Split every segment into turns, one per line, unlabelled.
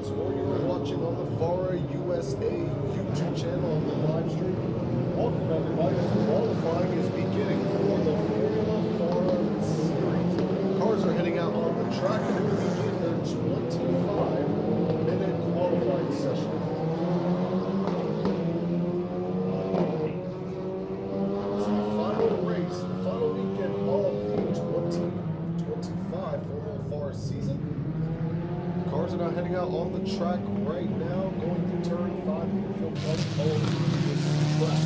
guys, or you're watching on the FARA USA YouTube channel on the live stream. Welcome everybody. Qualifying is beginning for the Formula FARA series. Cars are heading out on the track and they're going to begin their 25-minute qualifying session. It's the final race, the final weekend of the 2025 Formula FARA season. Cars are now heading out on the track right now, going through turn 5, beautiful of this track.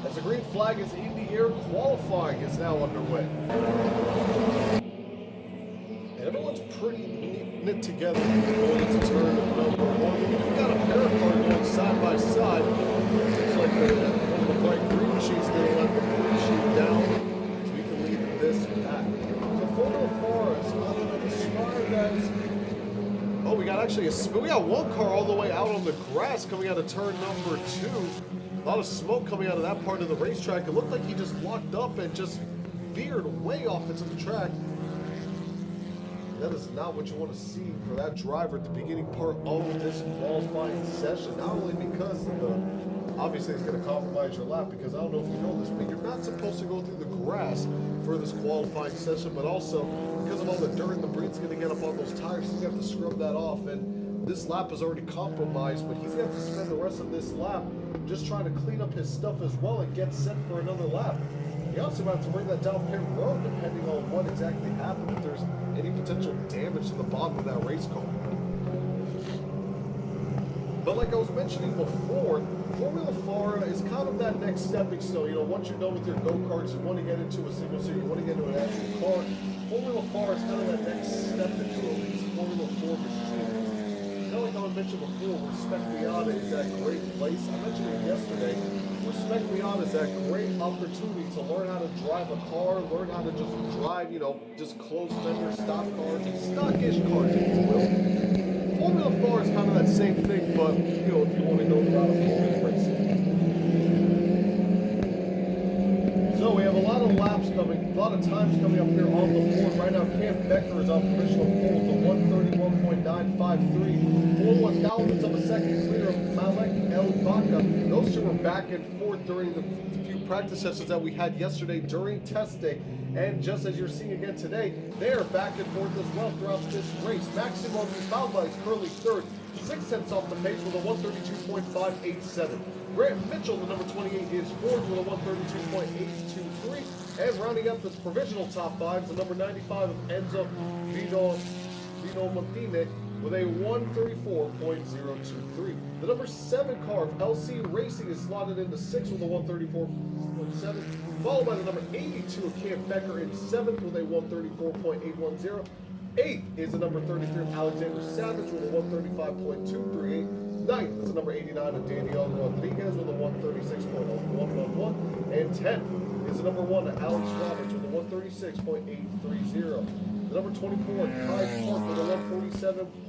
As the green flag is in the air, qualifying is now underway. And everyone's pretty knit together going into turn number 1. We've got a pair of cars going side by side. Looks like the bright green machine's going to let the blue sheet down so we can lead this back. The Formula FARA is described as... Oh, we got one car all the way out on the grass coming out of turn number 2. A lot of smoke coming out of that part of the racetrack. It looked like he just locked up and just veered way off into the track. That is not what you want to see for that driver at the beginning part of this qualifying session. Not only because obviously it's going to compromise your lap, because I don't know if you know this, but you're not supposed to go through the grass for this qualifying session, but also because of all the dirt and debris going to get up on those tires, so you have to scrub that off. And this lap is already compromised, but he's going to have to spend the rest of this lap just trying to clean up his stuff as well and get set for another lap. He also might have to bring that down pit road depending on what exactly happened, if there's any potential damage to the bottom of that race car. But like I was mentioning before, Formula FARA is kind of that next stepping stone. You know, once you're done with your go-karts, you want to get into a single seat, you want to get into an actual car. Formula FARA is kind of that next step into these Formula 4 machines. Like I mentioned before, where Spec Miata is that great place. I mentioned it yesterday, where Spec Miata is that great opportunity to learn how to drive a car, learn how to just drive, you know, just closed fender, stock cars, stockish cars, if you will. Formula 4 is kind of that same thing, but, you know, if you want to go the route of Formula racing. So we have a lot of laps coming, a lot of times coming up here on the board. Right now, Cam Becker is on provisional pole with a 131.953. 4 thousandths of a second clear of Malek El-Baka. Those two were back and forth during the few practice sessions that we had yesterday during test day. And just as you're seeing again today, they're back and forth as well throughout this race. Maximo Falba is currently third, 6 tenths off the pace with a 132.587. Grant Mitchell, the number 28, is fourth with a 132.823. And rounding up this provisional top 5 is the number 95 of Enzo Vino Montine with a 134.023. The number 7 car of LC Racing is slotted into 6th with a 134.7, followed by the number 82 of Cam Becker in 7th with a 134.810. 8th is the number 33 of Alexander Savage with a 135.238. 9th is the number 89 of Daniel Rodriguez with a 136.111. And 10th is the number 1 of Alex Roberts with a 136.830. The number 24, Kai Park with a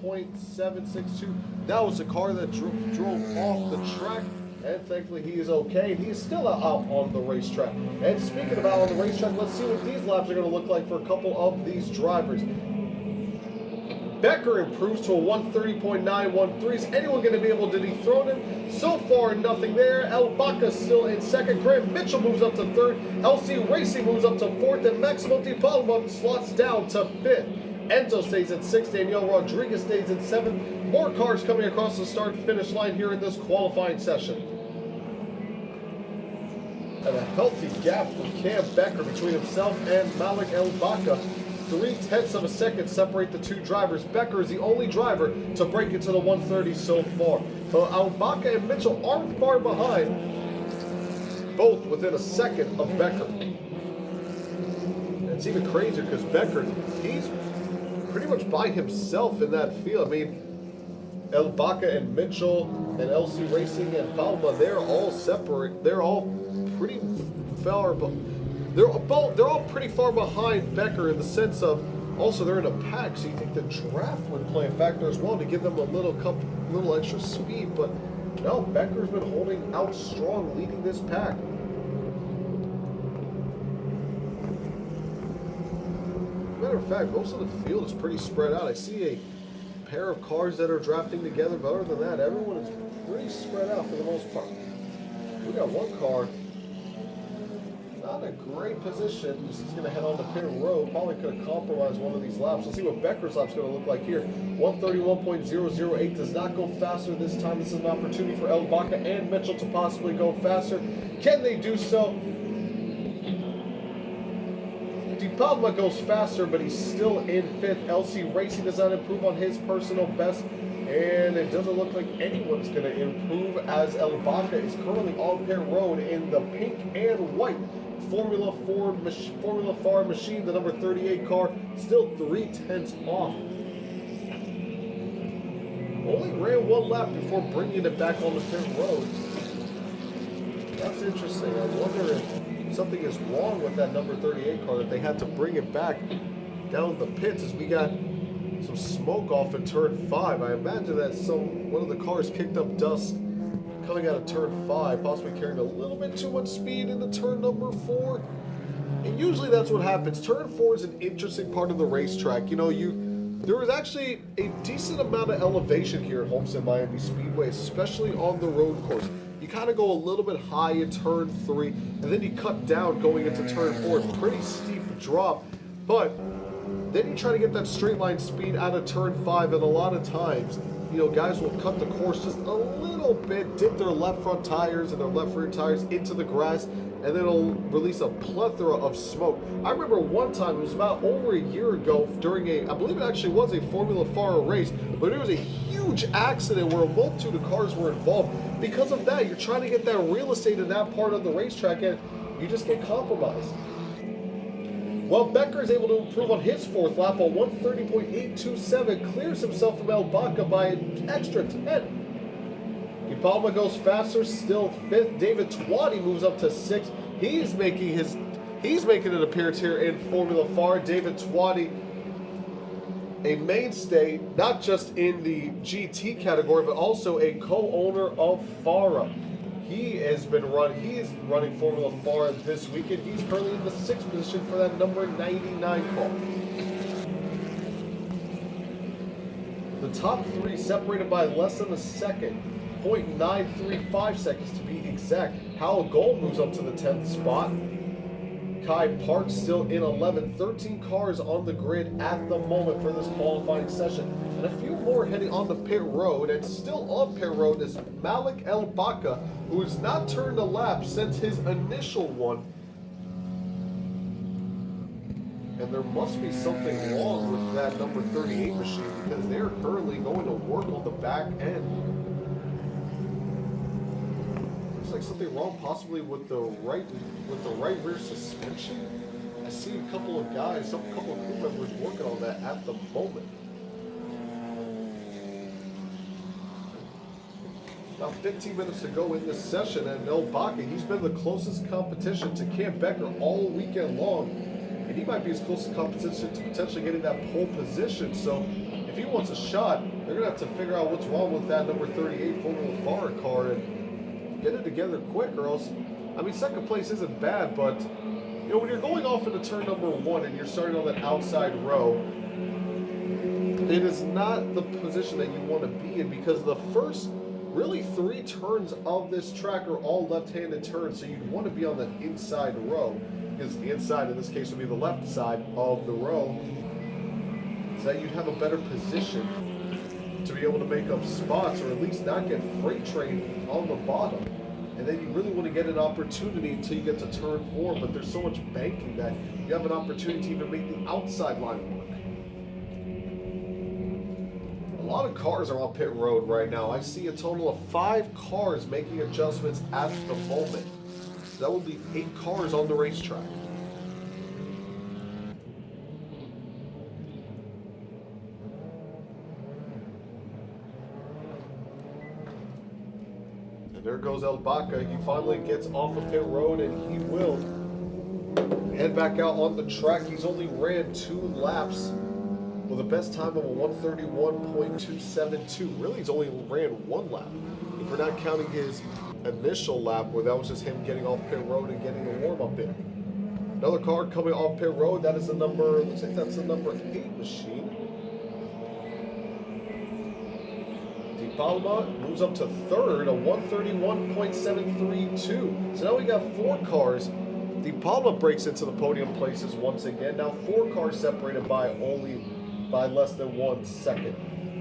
147.762. That was the car that drove off the track, and thankfully he is okay. He is still out on the racetrack. And speaking of out on the racetrack, let's see what these laps are going to look like for a couple of these drivers. Becker improves to a 130.913. Is anyone going to be able to dethrone him? So far, nothing there. El-Baka still in second. Grant Mitchell moves up to third. LC Racing moves up to fourth. And Maximo Di Palma slots down to fifth. Enzo stays at 6. Daniel Rodriguez stays at 7. More cars coming across the start-finish line here in this qualifying session. And a healthy gap from Cam Becker between himself and Malik El-Baka. 0.3 of a second separate the two drivers. Becker is the only driver to break into the 130 so far. So El-Baka and Mitchell aren't far behind, both within a second of Becker. And it's even crazier because Becker, he's pretty much by himself in that field. I mean, El-Baka and Mitchell and LC Racing and Palma, they're all separate. They're all pretty far, but they're all pretty far behind Becker in the sense of also they're in a pack, so you think the draft would play a factor as well to give them a little extra speed. But no, Becker's been holding out strong, leading this pack. Matter of fact, most of the field is pretty spread out. I see a pair of cars that are drafting together, but other than that, everyone is pretty spread out for the most part. We got one car, not a great position. This is going to head on the pit road. Probably could have compromised one of these laps. Let's see what Becker's lap's going to look like here. 131.008 does not go faster this time. This is an opportunity for El-Baka and Mitchell to possibly go faster. Can they do so? Palma goes faster, but he's still in 5th. LC Racing does not improve on his personal best, and it doesn't look like anyone's going to improve as El-Baka is currently on pit road in the pink and white Formula FARA machine, the number 38 car, still 0.3 off. Only ran one lap before bringing it back on the pit road. That's interesting. I wonder if something is wrong with that number 38 car that they had to bring it back down the pits as we got some smoke off in turn 5. I imagine that one of the cars kicked up dust coming out of turn 5, possibly carrying a little bit too much speed into turn number 4. And usually that's what happens. Turn 4 is an interesting part of the racetrack. You know, there was actually a decent amount of elevation here at Homestead Miami Speedway, especially on the road course. You kind of go a little bit high in turn 3, and then you cut down going into turn 4. Pretty steep drop, but then you try to get that straight line speed out of turn 5, and a lot of times, you know, guys will cut the course just a little bit, dip their left front tires and their left rear tires into the grass, and then it'll release a plethora of smoke. I remember one time, it was about over a year ago, during I believe it actually was a Formula FARA race, but it was a huge accident where a multitude of cars were involved. Because of that, you're trying to get that real estate in that part of the racetrack, and you just get compromised. Well, Becker is able to improve on his 4th lap on 130.827, clears himself from El-Baka by an extra 10. Palma goes faster, still 5th. David Twatty moves up to 6th. He's making an appearance here in Formula FARA. David Twatty, a mainstay, not just in the GT category, but also a co-owner of FARA. He is running Formula FARA this weekend. He's currently in the 6th position for that number 99 car. The top 3 separated by less than a second. 0.935 seconds to be exact. Hal Gold moves up to the 10th spot. Kai Park still in 11th. 13 cars on the grid at the moment for this qualifying session. And a few more heading on the pit road. And still on pit road is Malik El-Baka, who has not turned a lap since his initial one. And there must be something wrong with that number 38 machine because they're currently going to work on the back end. Like something wrong possibly with the right rear suspension. I see a couple of guys, a couple of crew members working on that at the moment. Now 15 minutes to go in this session, and El-Baka, he's been the closest competition to Cam Becker all weekend long, and he might be his closest competition to potentially getting that pole position. So if he wants a shot, they're gonna have to figure out what's wrong with that number 38 Formula FARA car and get it together quick, or else, I mean, second place isn't bad, but, you know, when you're going off into turn number 1 and you're starting on that outside row, it is not the position that you want to be in because the first, really 3 turns of this track are all left-handed turns, so you'd want to be on that inside row, because the inside in this case would be the left side of the row. that you'd have a better position to be able to make up spots, or at least not get freight trained on the bottom. And then you really want to get an opportunity until you get to turn 4, but there's so much banking that you have an opportunity to even make the outside line work. A lot of cars are on pit road right now. I see a total of 5 cars making adjustments at the moment. So that would be 8 cars on the racetrack. There goes El Baca. He finally gets off of pit road, and he will head back out on the track. He's only ran 2 laps with a best time of a 131.272. Really, he's only ran 1 lap. If we're not counting his initial lap, where that was just him getting off pit road and getting a warm-up in. Another car coming off pit road. That is the number, looks like that's the number 8 machine. Palma moves up to 3rd, a 131.732. So now we got 4 cars. De Palma breaks into the podium places once again. Now 4 cars separated by less than 1 second.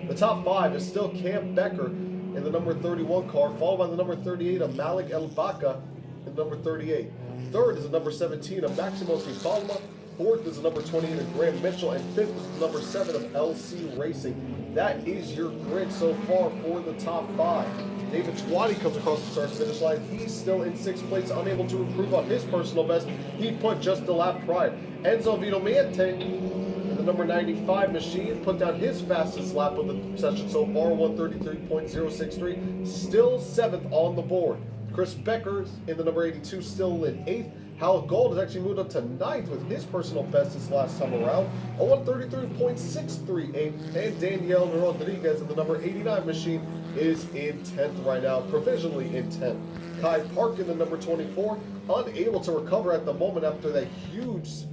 The top 5 is still Cam Becker in the number 31 car, followed by the number 38 of Malik El Baca in number 38. 3rd is the number 17 of Maximo De Palma. 4th is the number 28 of Graham Mitchell, and 5th is the number 7 of LC Racing. That is your grid so far for the top 5. David Twatty comes across the start-finish line. He's still in 6th place, unable to improve on his personal best. He put just the lap prior. Enzo Vitomiente in the number 95 machine put down his fastest lap of the session so far, 133.063. Still 7th on the board. Chris Becker in the number 82, still in 8th. Hal Gold has actually moved up to 9th with his personal best this last time around, a 133.638. And Danielle Rodriguez in the number 89 machine is in 10th right now, provisionally in 10th. Kai Park in the number 24, unable to recover at the moment after that huge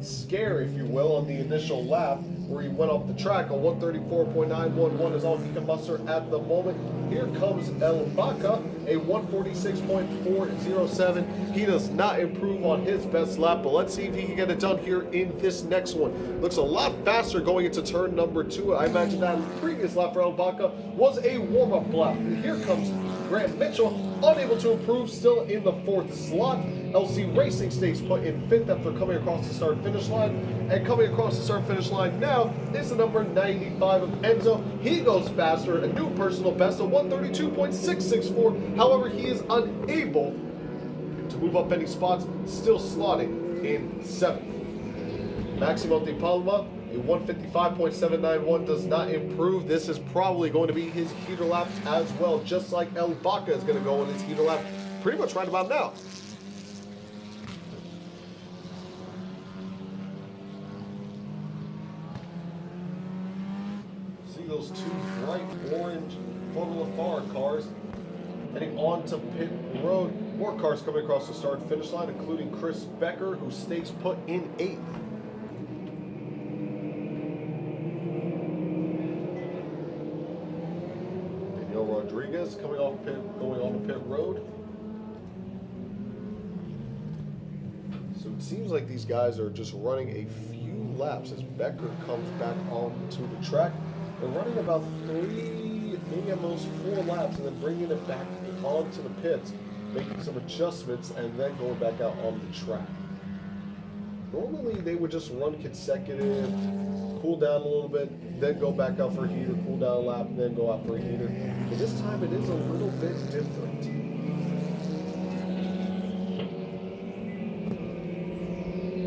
scare, if you will, on the initial lap where he went off the track. A 134.911 is all he can muster at the moment. Here comes El Baca, a 146.407. He does not improve on his best lap, but let's see if he can get it done here in this next one. Looks a lot faster going into turn number 2. I imagine that previous lap for El Baca was a warm-up lap. Here comes Grant Mitchell, unable to improve, still in the 4th slot. LC Racing stays put in 5th after coming across the start-finish line. And coming across the start-finish line now is the number 95 of Enzo. He goes faster, a new personal best of 132.664. However, he is unable to move up any spots, still slotting in 7th. Maximo De Palma, a 155.791, does not improve. This is probably going to be his heater lap as well, just like El Baca is going to go in his heater lap pretty much right about now. Those 2 bright orange Formula FARA cars heading on to pit road. More cars coming across the start and finish line, including Chris Becker, who stays put in 8th. Daniel Rodriguez coming off pit, going on to pit road. So it seems like these guys are just running a few laps as Becker comes back onto the track. They're running about 3, maybe at most 4 laps, and then bringing it back onto the pits, making some adjustments, and then going back out on the track. Normally, they would just run consecutive, cool down a little bit, then go back out for a heater, cool down a lap, and then go out for a heater. But this time, it is a little bit different.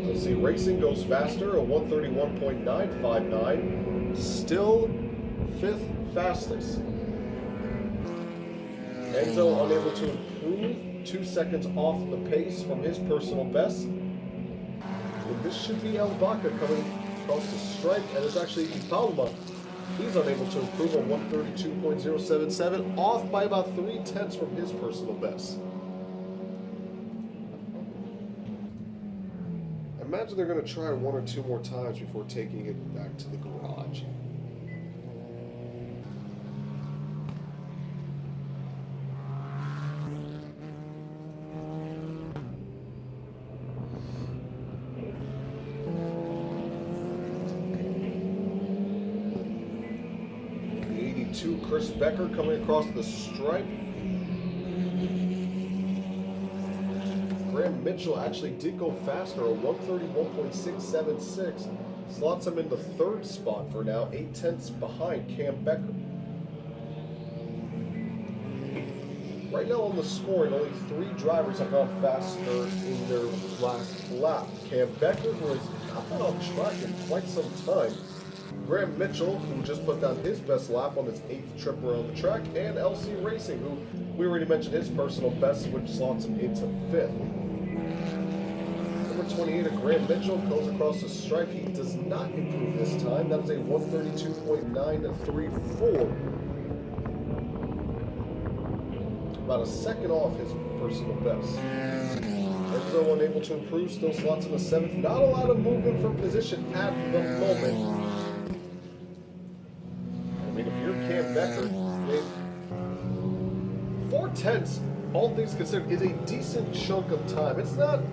Let's see, Racing goes faster, a 131.959. Still 5th fastest. Enzo unable to improve, 2 seconds off the pace from his personal best. And this should be El Baca coming across the stripe, and it's actually De Palma. He's unable to improve on 132.077, off by about 3/10 from his personal best. I imagine they're going to try 1 or 2 more times before taking it back to the garage. 82, Chris Becker coming across the stripe. Graham Mitchell actually did go faster, a 131.676. Slots him in the third spot for now, 8/10 behind Cam Becker. Right now on the scoring, only 3 drivers have gone faster in their last lap. Cam Becker, who has not been on track in quite some time. Graham Mitchell, who just put down his best lap on his 8th trip around the track. And LC Racing, who we already mentioned his personal best, which slots him into 5th. Number 28 of Graham Mitchell goes across the stripe. He does not improve this time. That is a 132.934. About a second off his personal best. Enzo unable to improve, still slots in the 7th. Not a lot of movement for position at the moment. I mean, if you're Cam Becker, 4/10, all things considered, is a decent chunk of time. It's not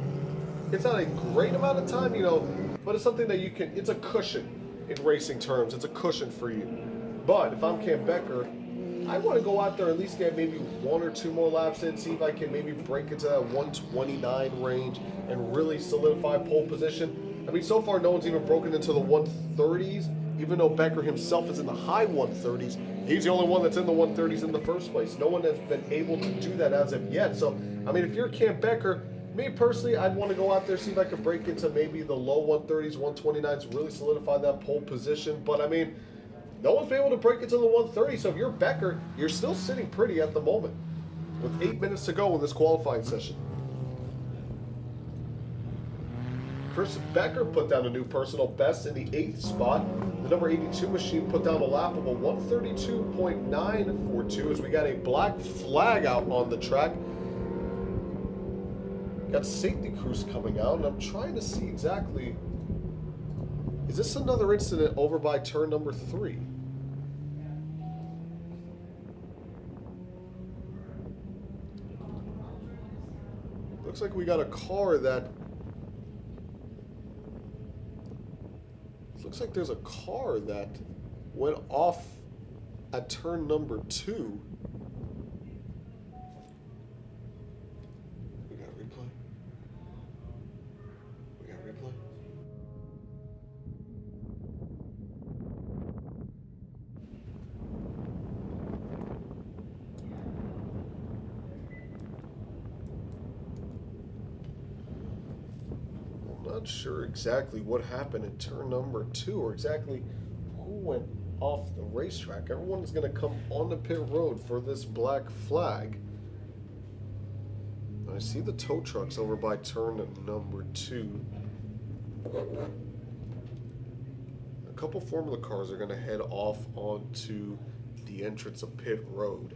a great amount of time, you know, but it's something that you can, it's a cushion in racing terms. It's a cushion for you. But if I'm Cam Becker, I want to go out there, at least get maybe 1 or 2 more laps in, see if I can maybe break into that 129 range and really solidify pole position. I mean, so far no one's even broken into the 130s, even though Becker himself is in the high 130s. He's the only one that's in the 130s in the first place. No one has been able to do that as of yet. So, I mean, if you're Cam Becker, me personally, I'd want to go out there, see if I could break into maybe the low 130s, 129s, really solidify that pole position. But, I mean, no one's been able to break into the 130, so if you're Becker, you're still sitting pretty at the moment with 8 minutes to go in this qualifying session. Chris Becker put down a new personal best in the 8th spot. The number 82 machine put down a lap of a 132.942 as we got a black flag out on the track. Got safety crews coming out, and I'm trying to see exactly... Is this another incident over by turn number 3? Looks like we got a car that... Looks like there's a car that went off at turn number 2. We got a replay. We got a replay. Not sure exactly what happened in turn number 2 or exactly who went off the racetrack. Everyone's going to come on the pit road for this black flag. I see the tow trucks over by turn number 2. A couple Formula cars are going to head off onto the entrance of pit road.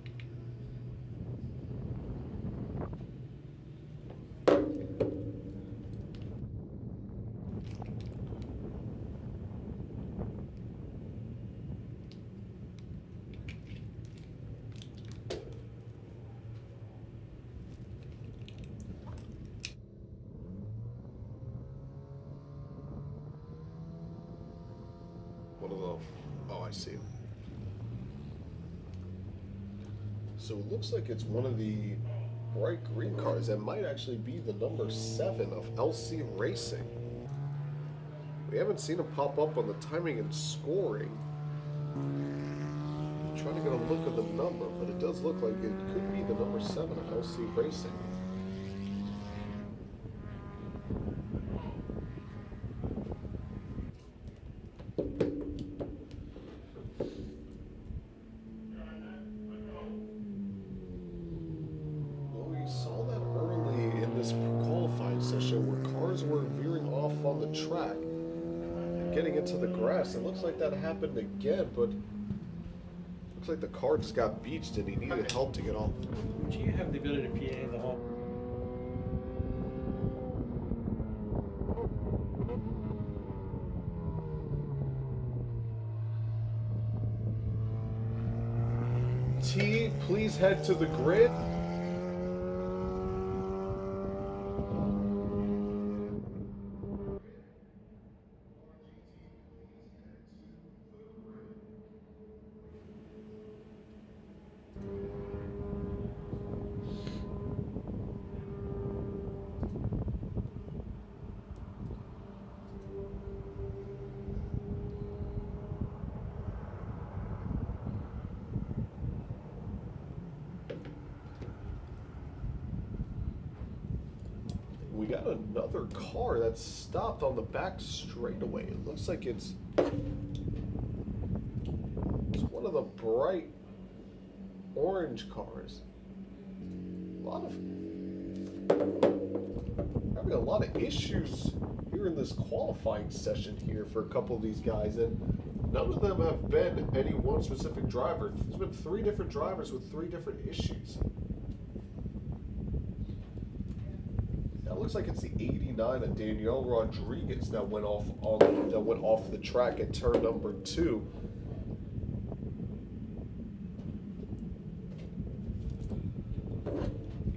Oh, I see. So it looks like it's one of the bright green cars. That might actually be the number 7 of LC Racing. We haven't seen him pop up on the timing and scoring. I'm trying to get a look at the number, but it does look like it could be the number 7 of LC Racing. On the track and getting into the grass. It looks like that happened again, but looks like the car just got beached and he needed help to get off.
Do you have the ability to PA the whole?
T, please head to the grid. got another car that's stopped on the back straightaway. It looks like it's one of the bright orange cars. Having a lot of issues here in this qualifying session here for a couple of these guys, and none of them have been any one specific driver. There's been 3 different drivers with 3 different issues. That looks like it's the 89 of Daniel Rodriguez that went off the track at turn number 2.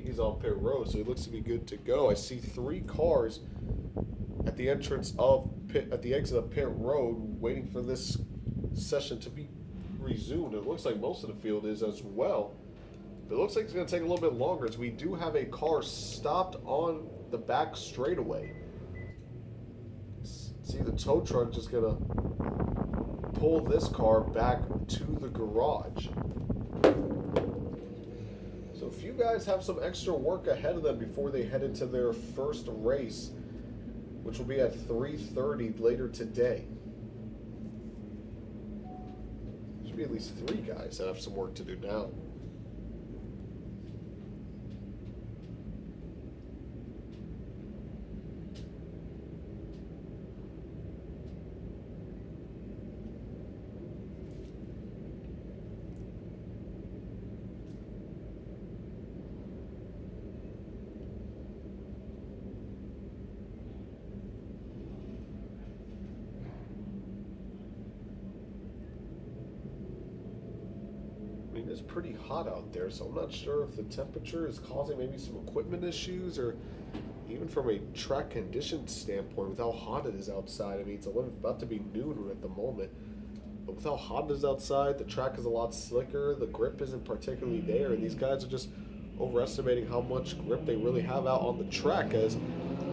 He's on pit road, so he looks to be good to go. I see 3 cars at the exit of pit road waiting for this session to be resumed. It looks like most of the field is as well. But it looks like it's going to take a little bit longer, as we do have a car stopped on the back straightaway. See the tow truck just going to pull this car back to the garage. So a few guys have some extra work ahead of them before they head into their first race, which will be at 3:30 later today. Should be at least 3 guys that have some work to do now. I mean, it's pretty hot out there, so I'm not sure if the temperature is causing maybe some equipment issues, or even from a track condition standpoint, with how hot it is outside. I mean, it's about to be noon at the moment, but with how hot it is outside, the track is a lot slicker, the grip isn't particularly there, and these guys are just overestimating how much grip they really have out on the track, as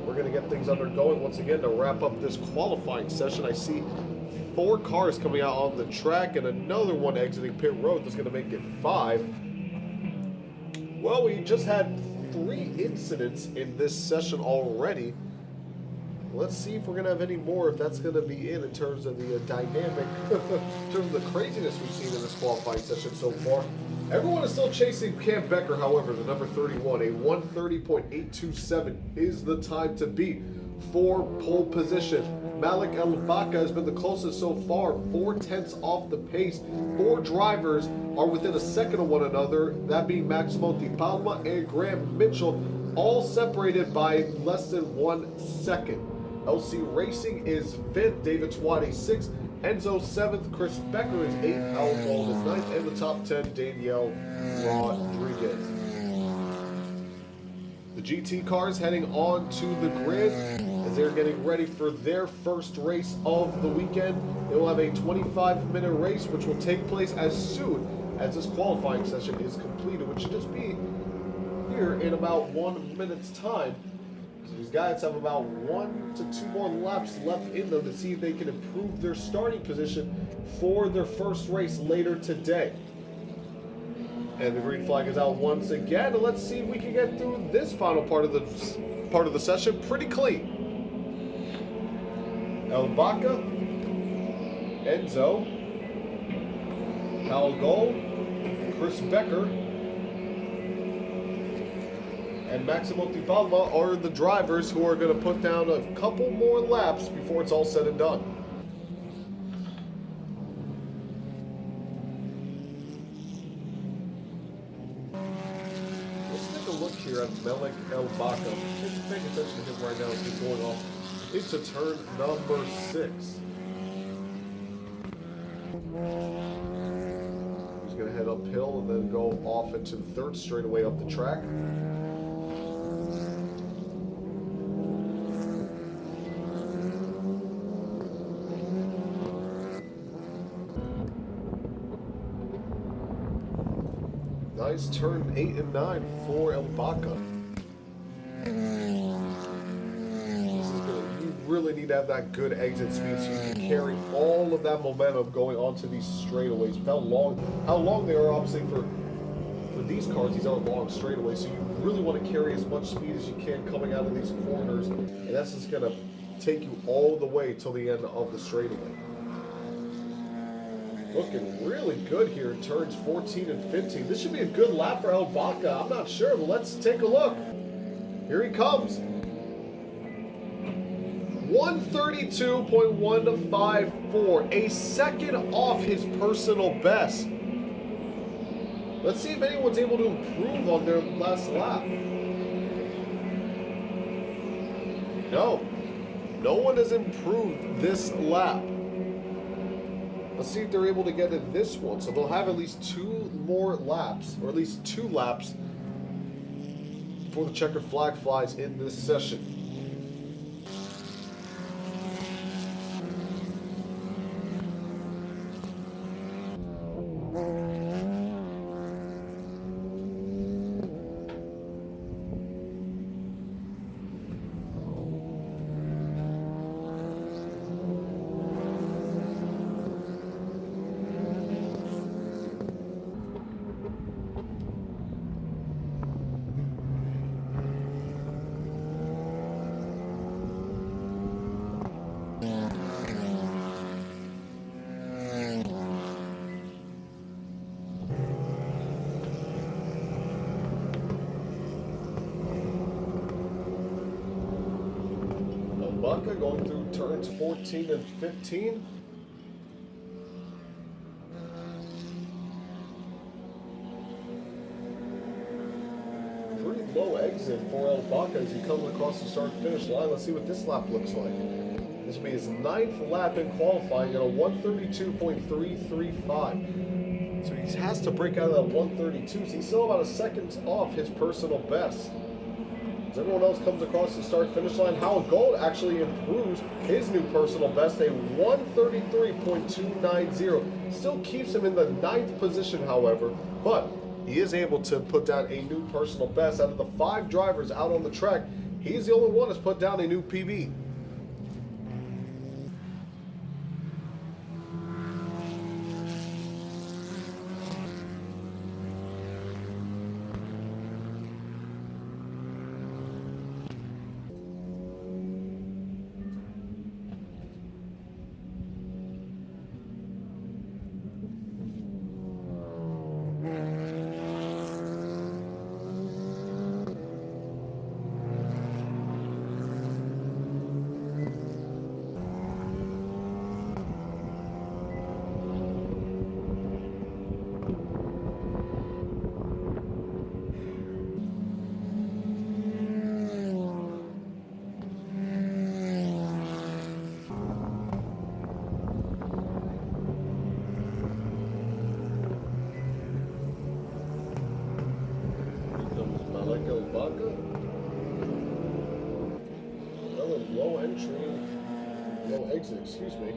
we're going to get things undergoing once again to wrap up this qualifying session. I see 4 cars coming out on the track and another one exiting pit road. That's going to make it 5. Well, we just had 3 incidents in this session already. Let's see if we're going to have any more, if that's going to be in terms of the dynamic, in terms of the craziness we've seen in this qualifying session so far. Everyone is still chasing Cam Becker, however, the number 31. A 1:30.827 is the time to beat for pole position. Malik El-Baka has been the closest so far, 4/10 off the pace. 4 drivers are within a second of one another, that being Maximo Di Palma and Graham Mitchell, all separated by less than 1 second. LC Racing is 5th, David Twade 6th, Enzo 7th, Chris Becker is 8th, Al Gold is 9th, and the top 10, Daniel Rodriguez. The GT cars heading on to the grid as they're getting ready for their first race of the weekend. They will have a 25-minute race, which will take place as soon as this qualifying session is completed, which should just be here in about 1 minute's time. So these guys have about 1 to 2 more laps left in them to see if they can improve their starting position for their first race later today. And the green flag is out once again. And let's see if we can get through this final part of the session pretty clean. El-Baka, Enzo, Al Gold, Chris Becker, and Maximo Di Palma are the drivers who are going to put down a couple more laps before it's all said and done. Let's take a look here at Malik El-Baka. Paying attention to him right now as he's going off into turn number 6. He's going to head uphill and then go off into the 3rd straightaway up the track. Nice turn 8 and 9 for El-Baka. You really need to have that good exit speed so you can carry all of that momentum going onto these straightaways. How long they are, obviously, for for these cars, these are long straightaways, so you really want to carry as much speed as you can coming out of these corners, and that's just going to take you all the way till the end of the straightaway. Looking really good here in turns 14 and 15. This should be a good lap for El Baca. I'm not sure, but let's take a look. Here he comes. 132.154, a second off his personal best. Let's see if anyone's able to improve on their last lap. No one has improved this lap. Let's see if they're able to get in this one. So they'll have at least 2 more laps, or at least 2 laps before the checkered flag flies in this session. Baca going through turns 14 and 15. Pretty low exit for El Baca as he comes across the start-finish line. Let's see what this lap looks like. This will be his 9th lap in qualifying at a 132.335. So he has to break out of that 132. So he's still about a second off his personal best. As everyone else comes across the start-finish line, Howell Gold actually improves his new personal best, a 133.290. Still keeps him in the 9th position, however, but he is able to put down a new personal best. Out of the 5 drivers out on the track, he's the only one that's put down a new PB. Another low exit, excuse me.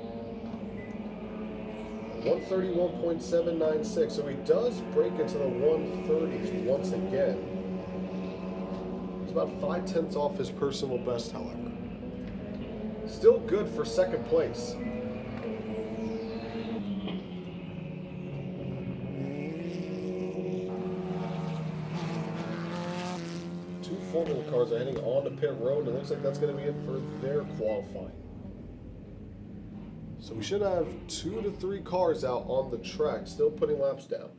131.796, so he does break into the 130s once again. He's about 5/10 off his personal best, however. Still good for second place. Formula cars are heading on to pit road, and it looks like that's going to be it for their qualifying. So we should have 2 to 3 cars out on the track, still putting laps down.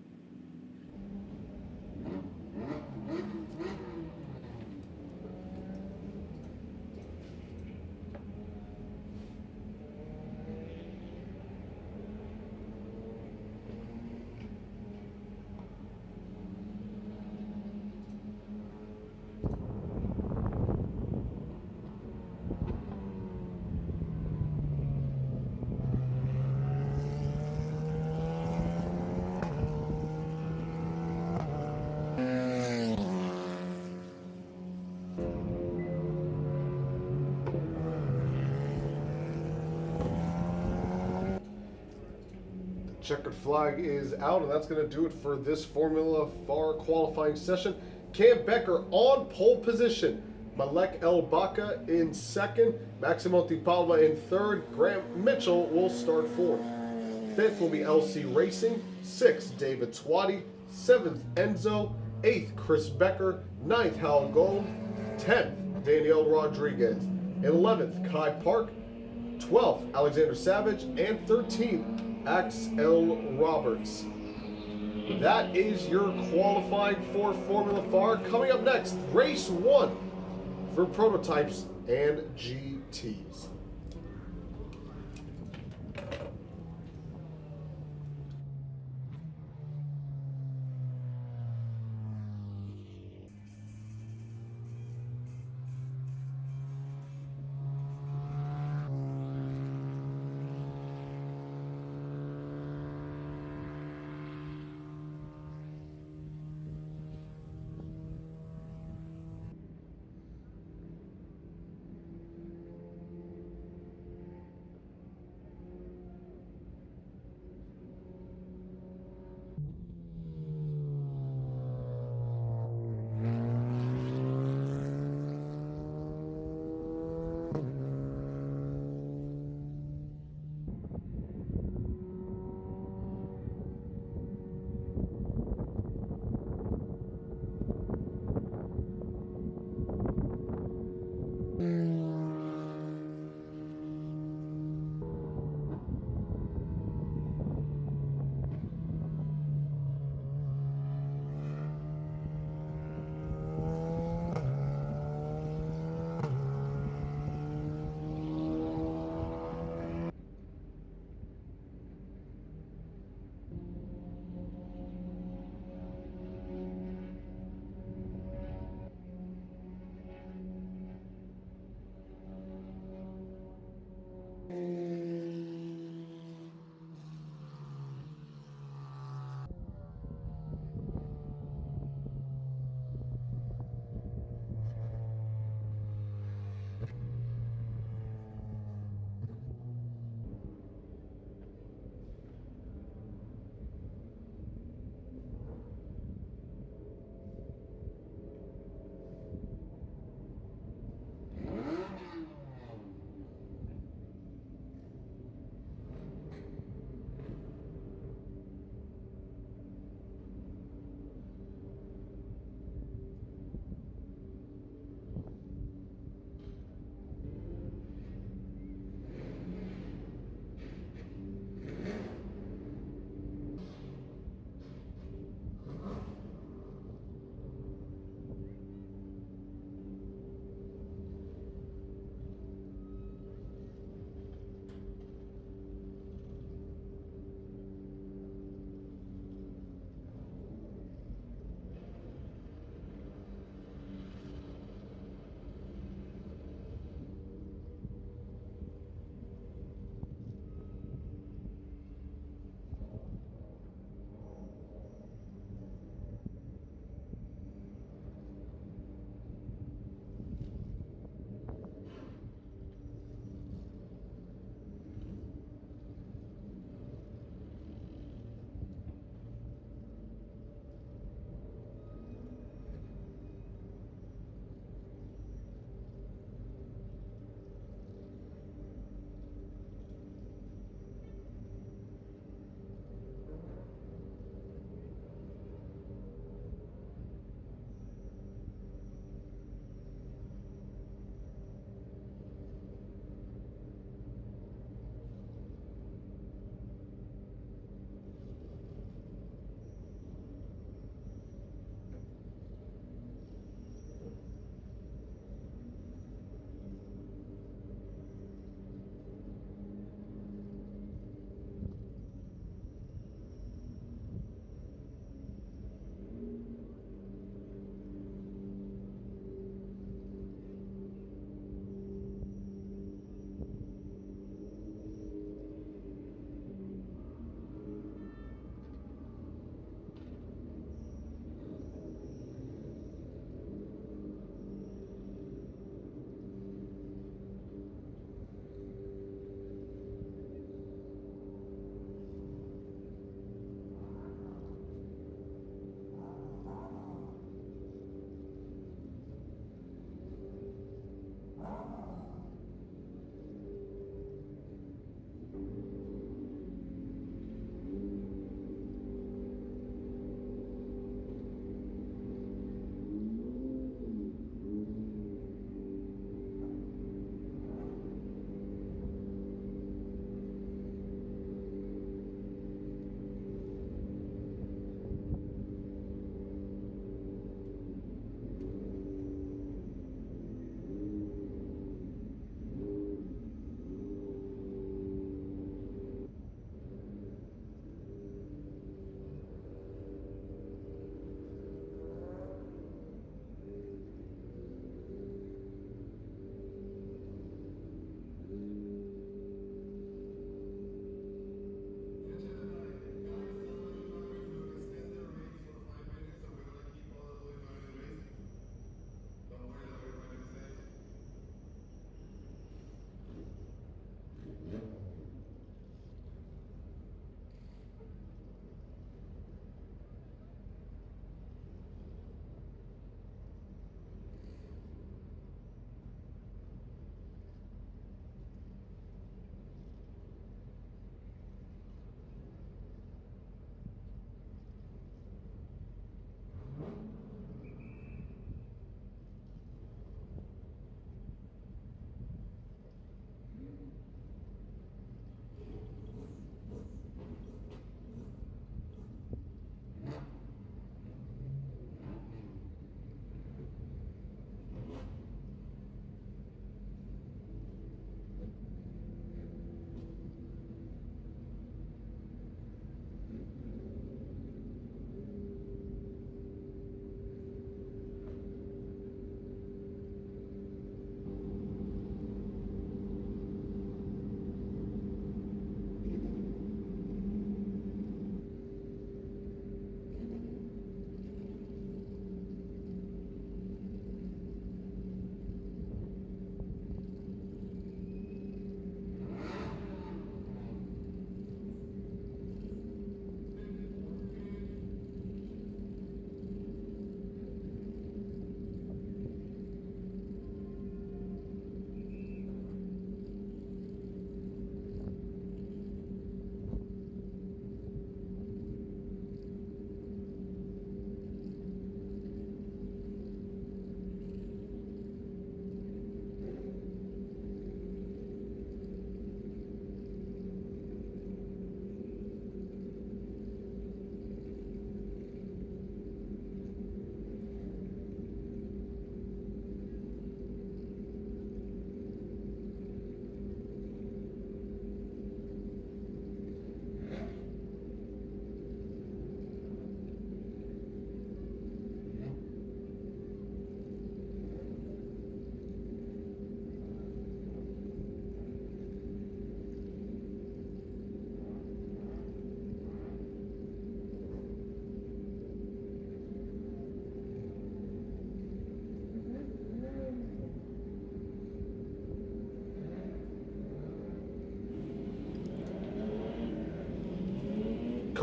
Checkered flag is out, and that's going to do it for this Formula FARA qualifying session. Cam Becker on pole position. Malek El Baca in second. Maximo Di Palma in third. Graham Mitchell will start fourth. Fifth will be LC Racing. Sixth, David Twatty. 7th, Enzo. 8th, Chris Becker. 9th, Hal Gold. 10th, Danielle Rodriguez. 11th, Kai Park. 12th, Alexander Savage. And 13th, Axel Roberts. That is your qualifying for Formula FAR. Coming up next, race 1 for prototypes and GTs.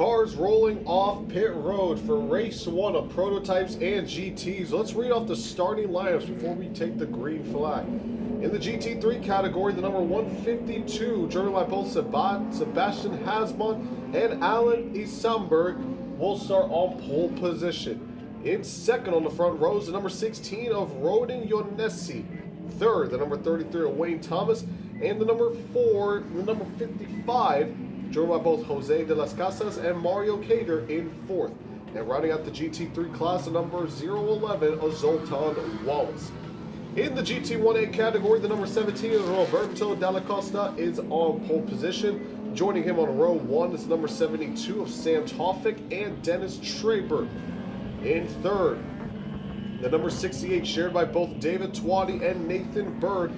cars rolling off pit road for race 1 of prototypes and GTs. Let's read off the starting lineups before we take the green flag. In the GT3 category, the number 152, driven by both Sebastian Hasmont and Alan Isamberg, will start on pole position. In second on the front rows, the number 16 of Rodin Ionesi. Third, the number 33 of Wayne Thomas. And the number 4, the number 55, driven by both Jose de las Casas and Mario Cater in fourth. And rounding out the GT3 class, the number 011 of Zoltan Wallace. In the GT1A category, the number 17 of Roberto Dalla Costa is on pole position. Joining him on row 1 is number 72 of Sam Toffick and Dennis Traber. In third, the number 68 shared by both David Twatty and Nathan Bird,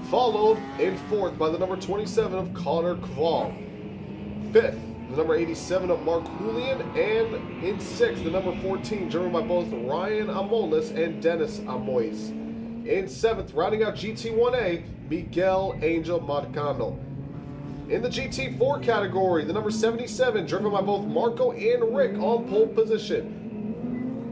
followed in fourth by the number 27 of Connor Kval. Fifth, the number 87 of Mark Julian, and in sixth, the number 14, driven by both Ryan Amolis and Dennis Amois. In seventh, rounding out GT1A, Miguel Angel Marcano. In the GT4 category, the number 77, driven by both Marco and Rick on pole position.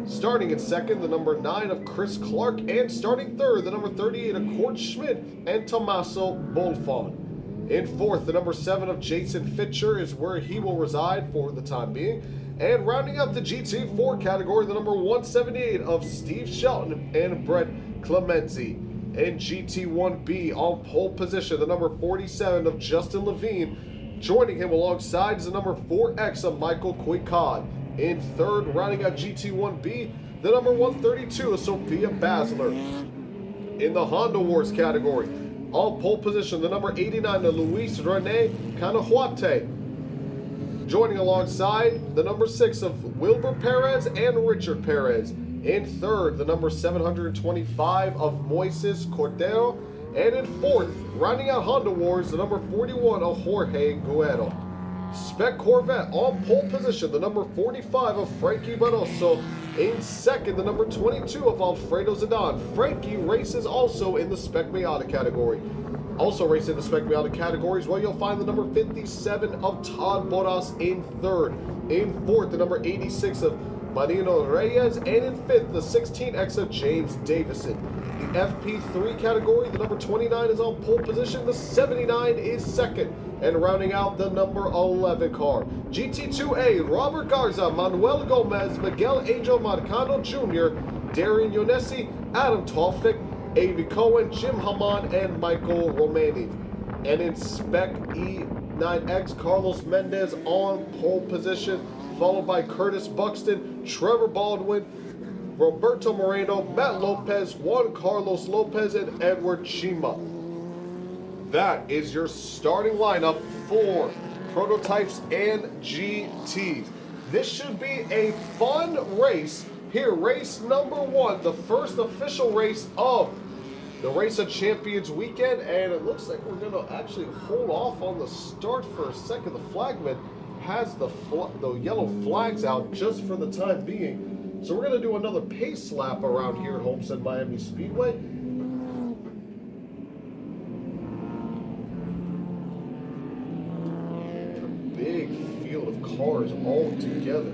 Starting in second, the number 9 of Chris Clark, and starting third, the number 38 of Court Schmidt and Tommaso Bolfon. In fourth, the number 7 of Jason Fitcher is where he will reside for the time being. And rounding up the GT4 category, the number 178 of Steve Shelton and Brett Clemenzi. In GT1B on pole position, the number 47 of Justin Levine. Joining him alongside is the number 4X of Michael Quicod. In third, rounding out GT1B, the number 132 of Sophia Basler. In the Honda Wars category, on pole position, the number 89 of Luis Rene Canahuate. Joining alongside the number 6 of Wilbur Perez and Richard Perez. In third, the number 725 of Moises Cordero. And in fourth, rounding out Honda Wars, the number 41 of Jorge Guerrero. Spec Corvette on pole position, the number 45 of Frankie Barroso. In second, the number 22 of Alfredo Zidane. Frankie races also in the Spec Miata category. Also racing in the Spec Miata categories, where you'll find the number 57 of Todd Boras in third. In fourth, the number 86 of Marino Reyes, and in fifth, the 16X of James Davison. The FP3 category, the number 29 is on pole position, the 79 is second, and rounding out the number 11 car. GT2A, Robert Garza, Manuel Gomez, Miguel Angel Marcano Jr., Darian Ionesi, Adam Toffick, Avi Cohen, Jim Hammond, and Michael Romani. And in Spec E9X, Carlos Mendez on pole position, followed by Curtis Buxton, Trevor Baldwin, Roberto Moreno, Matt Lopez, Juan Carlos Lopez, and Edward Chima. That is your starting lineup for prototypes and GTs. This should be a fun race here. Race number 1, the first official race of the Race of Champions weekend, and it looks like we're going to actually hold off on the start for a second. The flagman has the yellow flags out just for the time being. So we're going to do another pace lap around here at Homestead Miami Speedway. A big field of cars all together.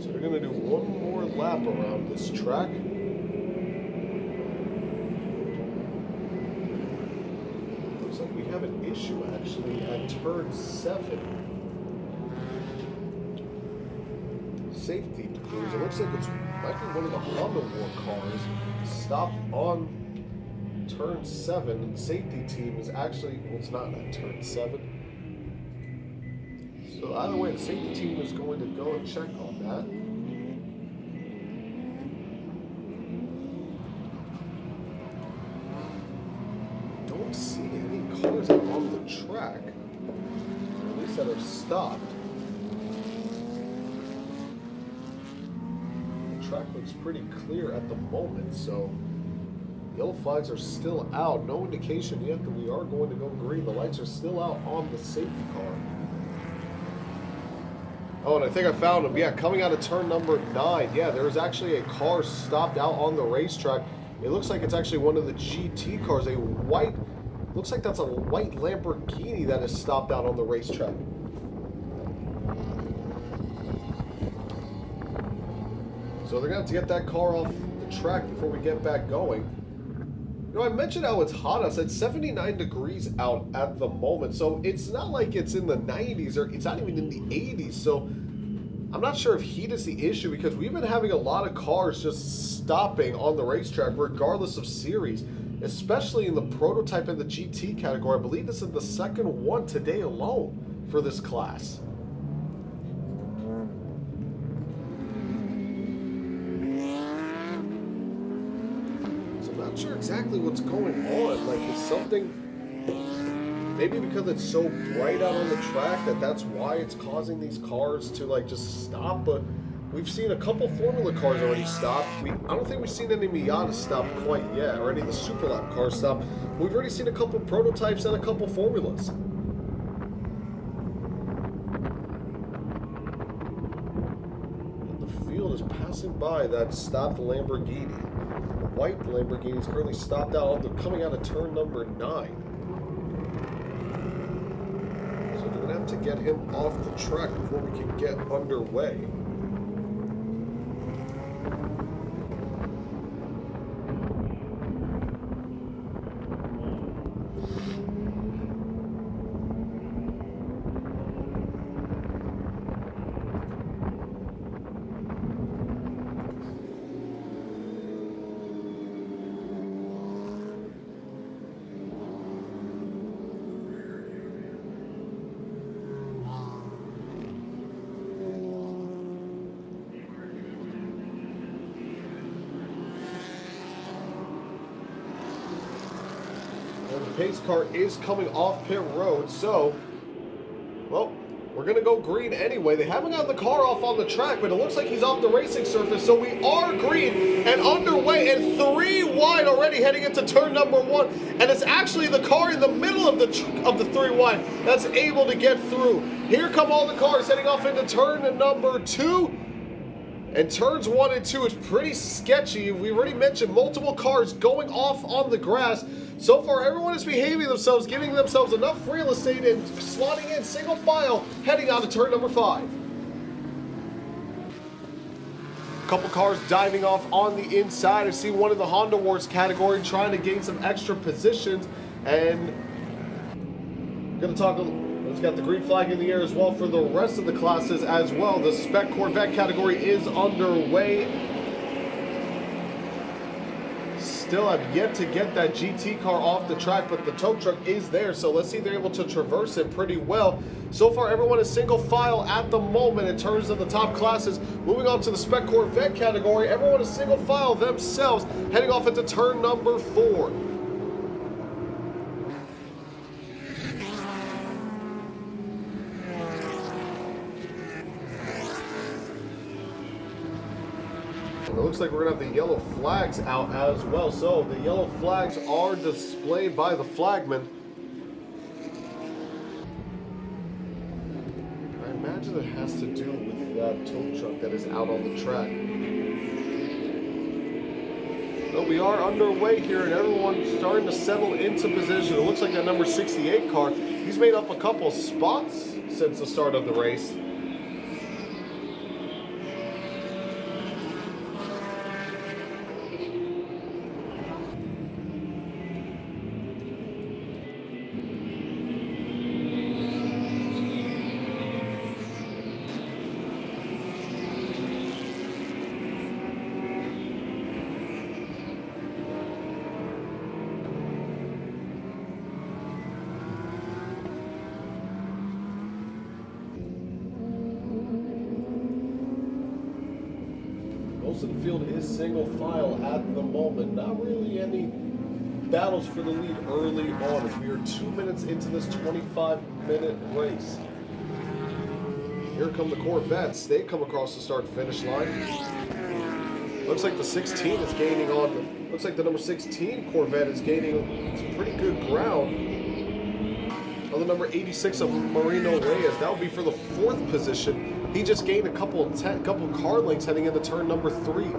So we're going to do one more lap around this track. Looks like we have an issue actually at turn 7. Safety crews. It looks like it's might be one of the Honda War cars stopped on turn 7. The safety team is actually, well, it's not at turn 7. So either way, the safety team is going to go and check on that. Don't see any cars out on the track, or at least that are stopped. The track looks pretty clear at the moment, so yellow flags are still out. No indication yet that we are going to go green. The lights are still out on the safety car. Oh, and I think I found him. Yeah, coming out of turn number 9. Yeah, there's actually a car stopped out on the racetrack. It looks like it's actually one of the GT cars. A white, looks like that's a white Lamborghini that is stopped out on the racetrack. So they're going to have to get that car off the track before we get back going. You know, I mentioned how it's hot outside. It's 79 degrees out at the moment. So it's not like it's in the 90s or it's not even in the 80s. So I'm not sure if heat is the issue because we've been having a lot of cars just stopping on the racetrack regardless of series, especially in the prototype and the GT category. I believe this is the second one today alone for this class. Not sure exactly what's going on. Like, is something, maybe because it's so bright out on the track that's why it's causing these cars to like just stop. But we've seen a couple Formula cars already stop. I don't think we've seen any Miata stop quite yet, or any of the Super Lap cars stop. We've already seen a couple prototypes and a couple Formulas. The field is passing by that stopped Lamborghini. White Lamborghini is currently stopped out. They're coming out of turn number 9. So they're going to have to get him off the track before we can get underway. The pace car is coming off pit road, so, well, we're going to go green anyway. They haven't gotten the car off on the track, but it looks like he's off the racing surface, so we are green and underway and 3 wide already heading into turn number 1, and it's actually the car in the middle of the 3 wide that's able to get through. Here come all the cars heading off into turn number 2. And turns 1 and 2 is pretty sketchy. We already mentioned multiple cars going off on the grass. So far, everyone is behaving themselves, giving themselves enough real estate and slotting in single file, heading on to turn number 5. A couple cars diving off on the inside. I see one in the Honda Wars category trying to gain some extra positions. And I'm going to talk a little. It's got the green flag in the air as well for the rest of the classes as well. The spec Corvette category is underway. Still have yet to get that GT car off the track, but the tow truck is there, so let's see if they're able to traverse it pretty well. So far, everyone is single file at the moment in terms of the top classes. Moving on to the spec Corvette category, everyone is single file themselves, heading off into turn number 4. It looks like we're going to have the yellow flags out as well. So the yellow flags are displayed by the flagman. I imagine it has to do with that tow truck that is out on the track. But we are underway here and everyone's starting to settle into position. It looks like that number 68 car, he's made up a couple spots since the start of the race. Most of the field is single file at the moment. Not really any battles for the lead early on as we are 2 minutes into this 25-minute race. Here come the Corvettes. They come across the start-finish line. Looks like the 16 is gaining on. Looks like the number 16 Corvette is gaining some pretty good ground on the number 86 of Marino Reyes. That will be for the 4th position. He just gained a couple car lengths heading into turn number 3. It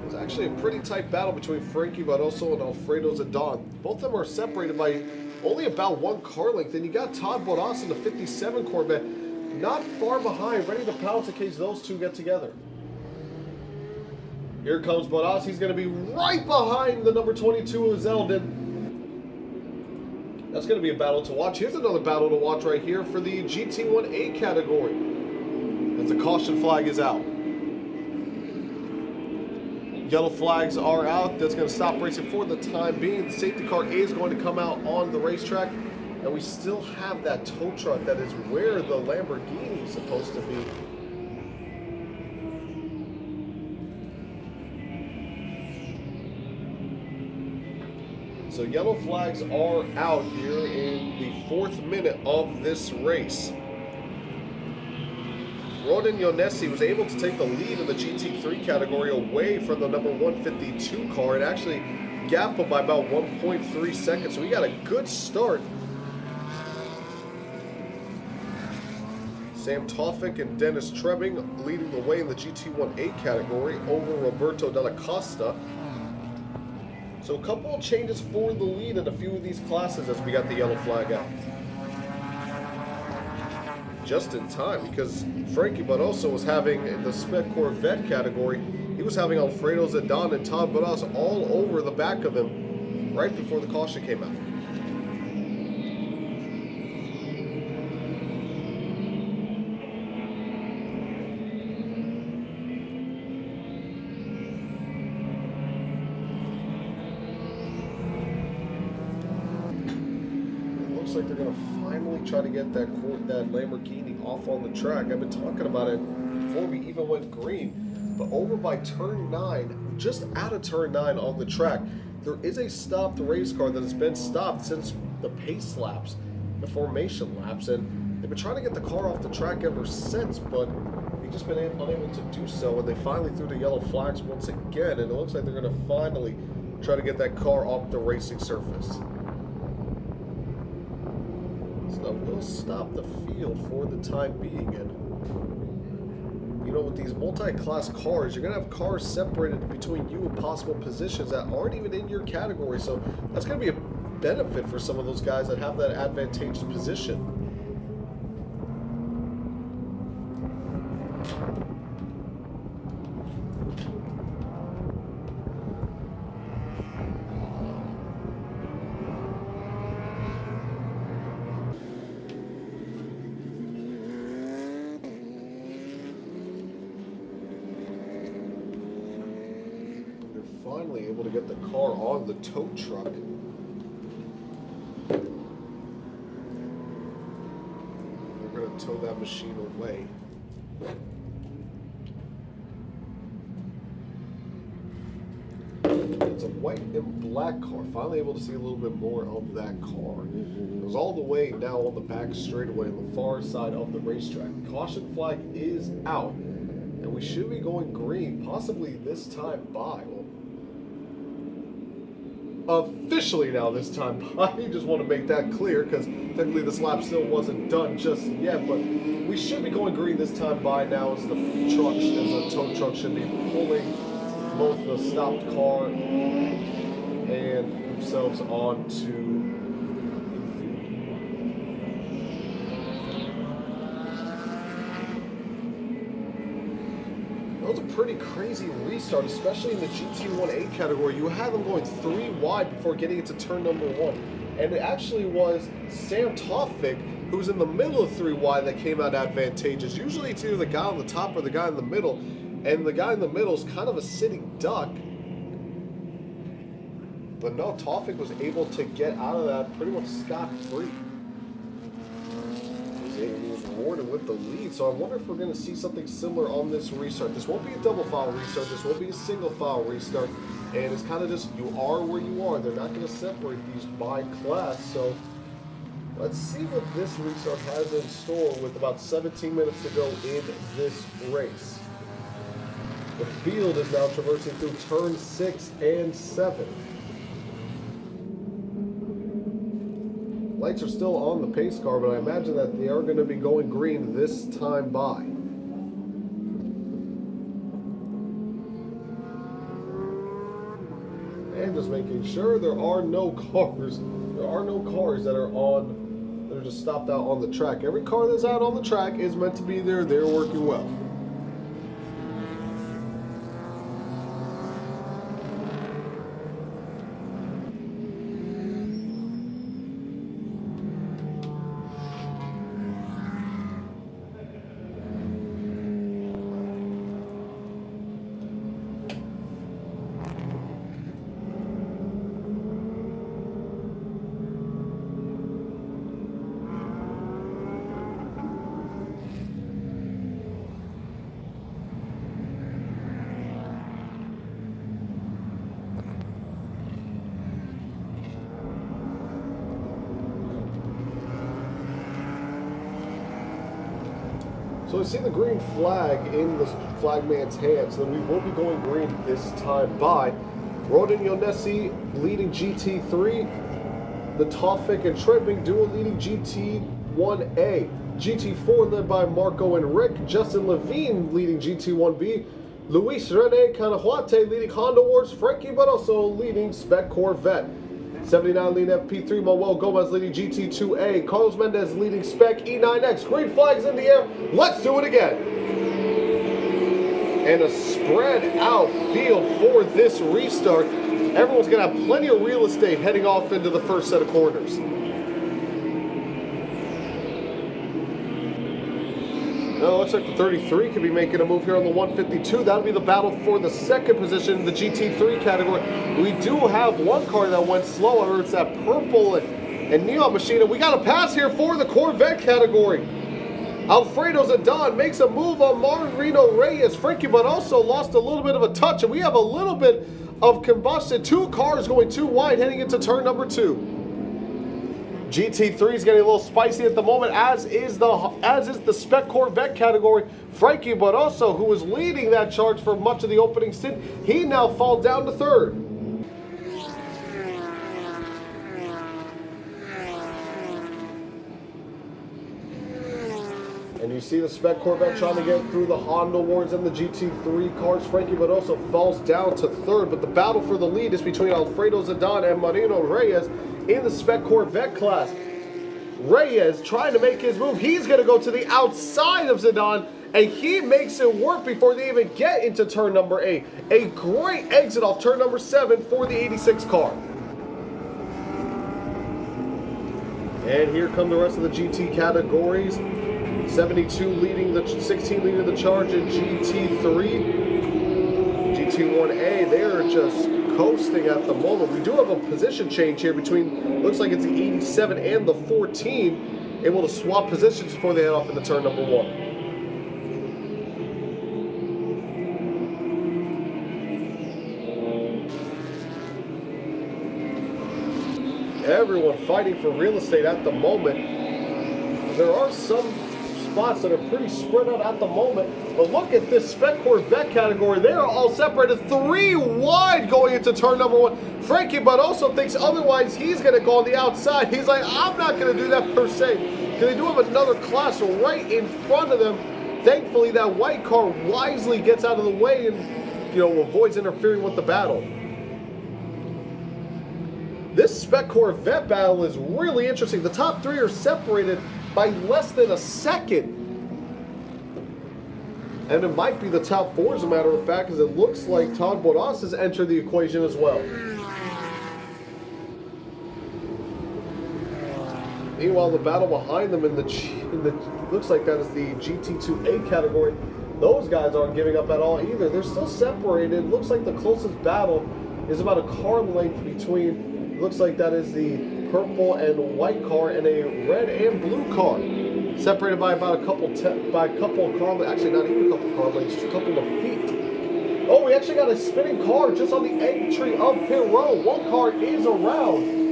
was actually a pretty tight battle between Frankie Barroso and Alfredo Zidane. Both of them are separated by only about 1 car length. And you got Todd Bottas in the 57 Corvette, not far behind, ready to pounce in case those two get together. Here comes Bottas. He's going to be right behind the number 22 of Zeldin. That's going to be a battle to watch. Here's another battle to watch right here for the GT1A category, as the caution flag is out. Yellow flags are out. That's going to stop racing for the time being. The safety car is going to come out on the racetrack, and we still have that tow truck that is where the Lamborghini is supposed to be. So yellow flags are out here in the 4th minute of this race. Rodin Ionesi was able to take the lead in the GT3 category away from the number 152 car and actually gapped him by about 1.3 seconds. So we got a good start. Sam Tofik and Dennis Trebing leading the way in the GT1A category over Roberto Della Costa. So a couple of changes for the lead in a few of these classes as we got the yellow flag out. Just in time, because Frankie Barroso was having, in the spec Corvette category, he was having Alfredo Zidane and Todd Bottas all over the back of him right before the caution came out. Looks like they're going to finally try to get that Lamborghini off on the track. I've been talking about it before we even went green, but over by turn 9, just out of turn 9 on the track, there is a stopped race car that has been stopped since the pace laps, the formation laps, and they've been trying to get the car off the track ever since, but they've just been unable to do so, and they finally threw the yellow flags once again, and it looks like they're going to finally try to get that car off the racing surface. So we'll stop the field for the time being, and you know, with these multi-class cars, you're going to have cars separated between you and possible positions that aren't even in your category, so that's going to be a benefit for some of those guys that have that advantageous position. Finally able to get the car on the tow truck. We're going to tow that machine away. It's a white and black car. Finally able to see a little bit more of that car. It was all the way now on the back straightaway on the far side of the racetrack. Caution flag is out, and we should be going green, possibly this time by. Officially now this time by. I just want to make that clear because technically this lap still wasn't done just yet, but we should be going green this time by now as the tow truck should be pulling both the stopped car and themselves onto. That was a pretty crazy restart, especially in the GT1A category. You had them going 3 wide before getting into turn number 1. And it actually was Sam Tofik, who's in the middle of 3 wide, that came out advantageous. Usually it's either the guy on the top or the guy in the middle. And the guy in the middle is kind of a sitting duck. But no, Tofik was able to get out of that pretty much scot-free. He was rewarded with the lead, so I wonder if we're going to see something similar on this restart. This won't be a double file restart, this won't be a single file restart, and it's kind of just you are where you are. They're not going to separate these by class, so let's see what this restart has in store with about 17 minutes to go in this race. The field is now traversing through turn 6 and 7. Lights are still on the pace car, but I imagine that they are going to be going green this time by. And just making sure there are no cars. There are no cars that are just stopped out on the track. Every car that's out on the track is meant to be there. They're working well. So I see the green flag in the flagman's hand, so we will be going green this time by. Rodin Yonesi leading GT3, the Tofik and Tripping duo leading GT1A. GT4 led by Marco and Rick, Justin Levine leading GT1B, Luis Rene Canahuate leading Honda Wars, Frankie Barroso leading Spec Corvette. 79 leading FP3, Manuel Gomez leading GT2A, Carlos Mendez leading Spec E9X. Green flags in the air. Let's do it again. And a spread out field for this restart. Everyone's going to have plenty of real estate heading off into the first set of corners. Now, it looks like the 33 could be making a move here on the 152. That'll be the battle for the second position in the GT3 category. We do have one car that went slow. However, it's that purple and neon machine. And we got a pass here for the Corvette category. Alfredo Zidane makes a move on Marino Reyes. Frankie, but also lost a little bit of a touch. And we have a little bit of combustion. Two cars going too wide heading into turn number 2. GT3 is getting a little spicy at the moment, as is the Spec Corvette category. Frankie Barroso, who was leading that charge for much of the opening stint, he now falls down to third. And you see the Spec Corvette trying to get through the Honda Wars and the GT3 cars. Frankie Barroso falls down to third, but the battle for the lead is between Alfredo Zidane and Marino Reyes in the Spec Corvette class. Reyes trying to make his move. He's going to go to the outside of Zidane, and he makes it work before they even get into turn number 8. A great exit off turn number 7 for the 86 car. And here come the rest of the GT categories. 72 leading the 16 leading the charge in GT3. GT1A, they're just coasting at the moment. We do have a position change here between, looks like it's the 87 and the 14, able to swap positions before they head off into turn number 1. Everyone fighting for real estate at the moment. There are some spots that are pretty spread out at the moment, but look at this Spec Corvette category. They are all separated 3 wide going into turn number 1. Frankie Barroso thinks otherwise. He's going to go on the outside. He's like, I'm not going to do that per se, because they do have another class right in front of them. Thankfully, that white car wisely gets out of the way and, avoids interfering with the battle. This Spec Corvette battle is really interesting. The top 3 are separated by less than a second. And it might be the top 4, as a matter of fact, because it looks like Todd Bodas has entered the equation as well. Meanwhile, the battle behind them in the looks like that is the GT2A category. Those guys aren't giving up at all either. They're still separated. Looks like the closest battle is about a car length between, looks like that is the purple and white car and a red and blue car, separated by about a couple car lengths. Actually, not even a couple car lengths, just a couple of feet. Oh, we actually got a spinning car just on the entry of pit road. One car is around.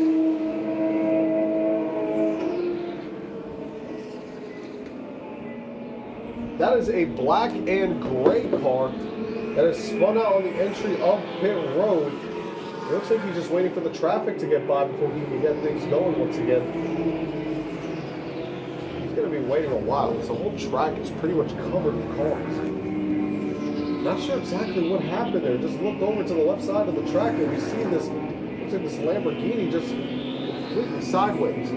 That is a black and gray car that is spun out on the entry of pit road. It looks like he's just waiting for the traffic to get by before he can get things going once again. He's going to be waiting a while. This whole track is pretty much covered with cars. Not sure exactly what happened there. Just looked over to the left side of the track and we see this, looks like this Lamborghini just completely sideways.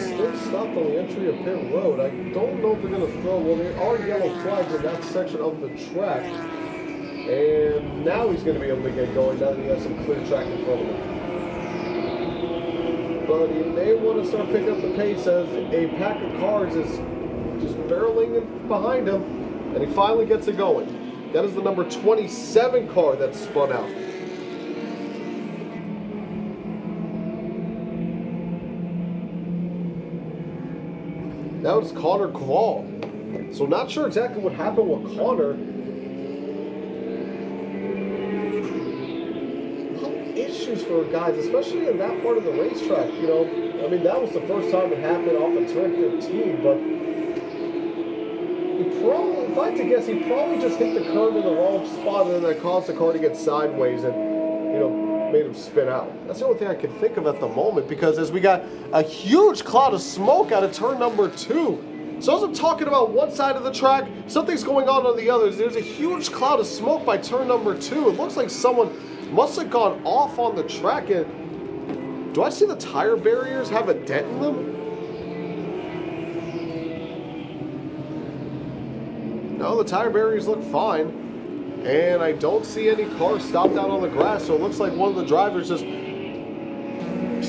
Still stopped on the entry of pit road. I don't know if they're going to throw, well, there are yellow flags in that section of the track. And now he's going to be able to get going now that he has some clear track in front of him. But he may want to start picking up the pace as a pack of cars is just barreling in behind him. And he finally gets it going. That is the number 27 car that spun out. That was Connor Kvall. So not sure exactly what happened with Connor. Issues for guys, especially in that part of the racetrack. You know, I mean, that was the first time it happened off of turn 15, but he probably, if I had to guess, he probably just hit the curb in the wrong spot and then that caused the car to get sideways and, you know, made him spin out. That's the only thing I can think of at the moment, because as we got a huge cloud of smoke out of turn number 2. So as I'm talking about one side of the track, something's going on the others. There's a huge cloud of smoke by turn number 2. It looks like someone must have gone off on the track. And do I see the tire barriers have a dent in them? No, the tire barriers look fine. And I don't see any cars stopped out on the grass. So it looks like one of the drivers just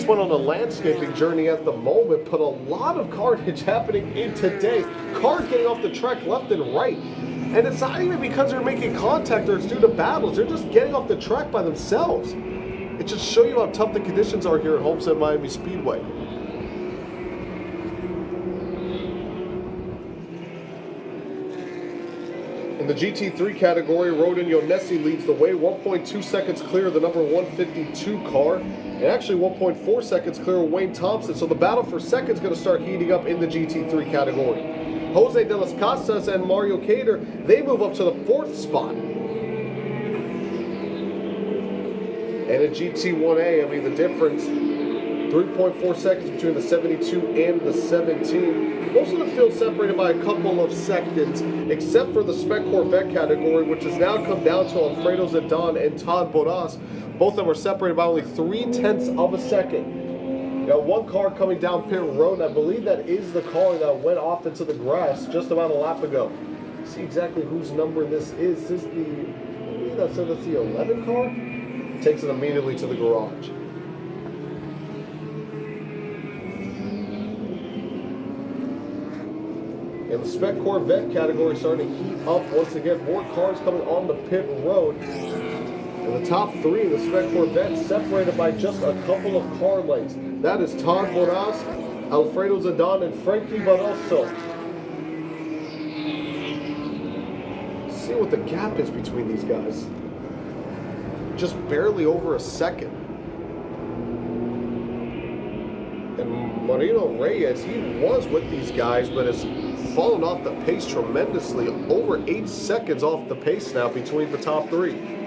went on a landscaping journey at the moment. But a lot of carnage happening in today. Cars getting off the track left and right. And it's not even because they're making contact or it's due to battles. They're just getting off the track by themselves. It just shows you how tough the conditions are here at Homestead Miami Speedway. In the GT3 category, Rodin Yonessi leads the way, 1.2 seconds clear of the number 152 car, and actually 1.4 seconds clear of Wayne Thompson. So the battle for second is going to start heating up in the GT3 category. Jose de las Casas and Mario Cater, they move up to the 4th spot. And in GT1A, I mean, the difference, 3.4 seconds between the 72 and the 17. Most of the field separated by a couple of seconds, except for the Spec Corvette category, which has now come down to Alfredo Zidane and Todd Bodas. Both of them are separated by only 0.3 of a second. You got one car coming down pit road, and I believe that is the car that went off into the grass just about a lap ago. See exactly whose number this is. This is the, I believe that's the 11 car. Takes it immediately to the garage. In the Spec Corvette category, starting to heat up once again. More cars coming on the pit road. And the top 3 in the Spec Corvette separated by just a couple of car lengths. That is Todd Bodas, Alfredo Zidane, and Frankie Barroso. See what the gap is between these guys. Just barely over a second. And Marino Reyes, he was with these guys, but has fallen off the pace tremendously. Over 8 seconds off the pace now between the top 3.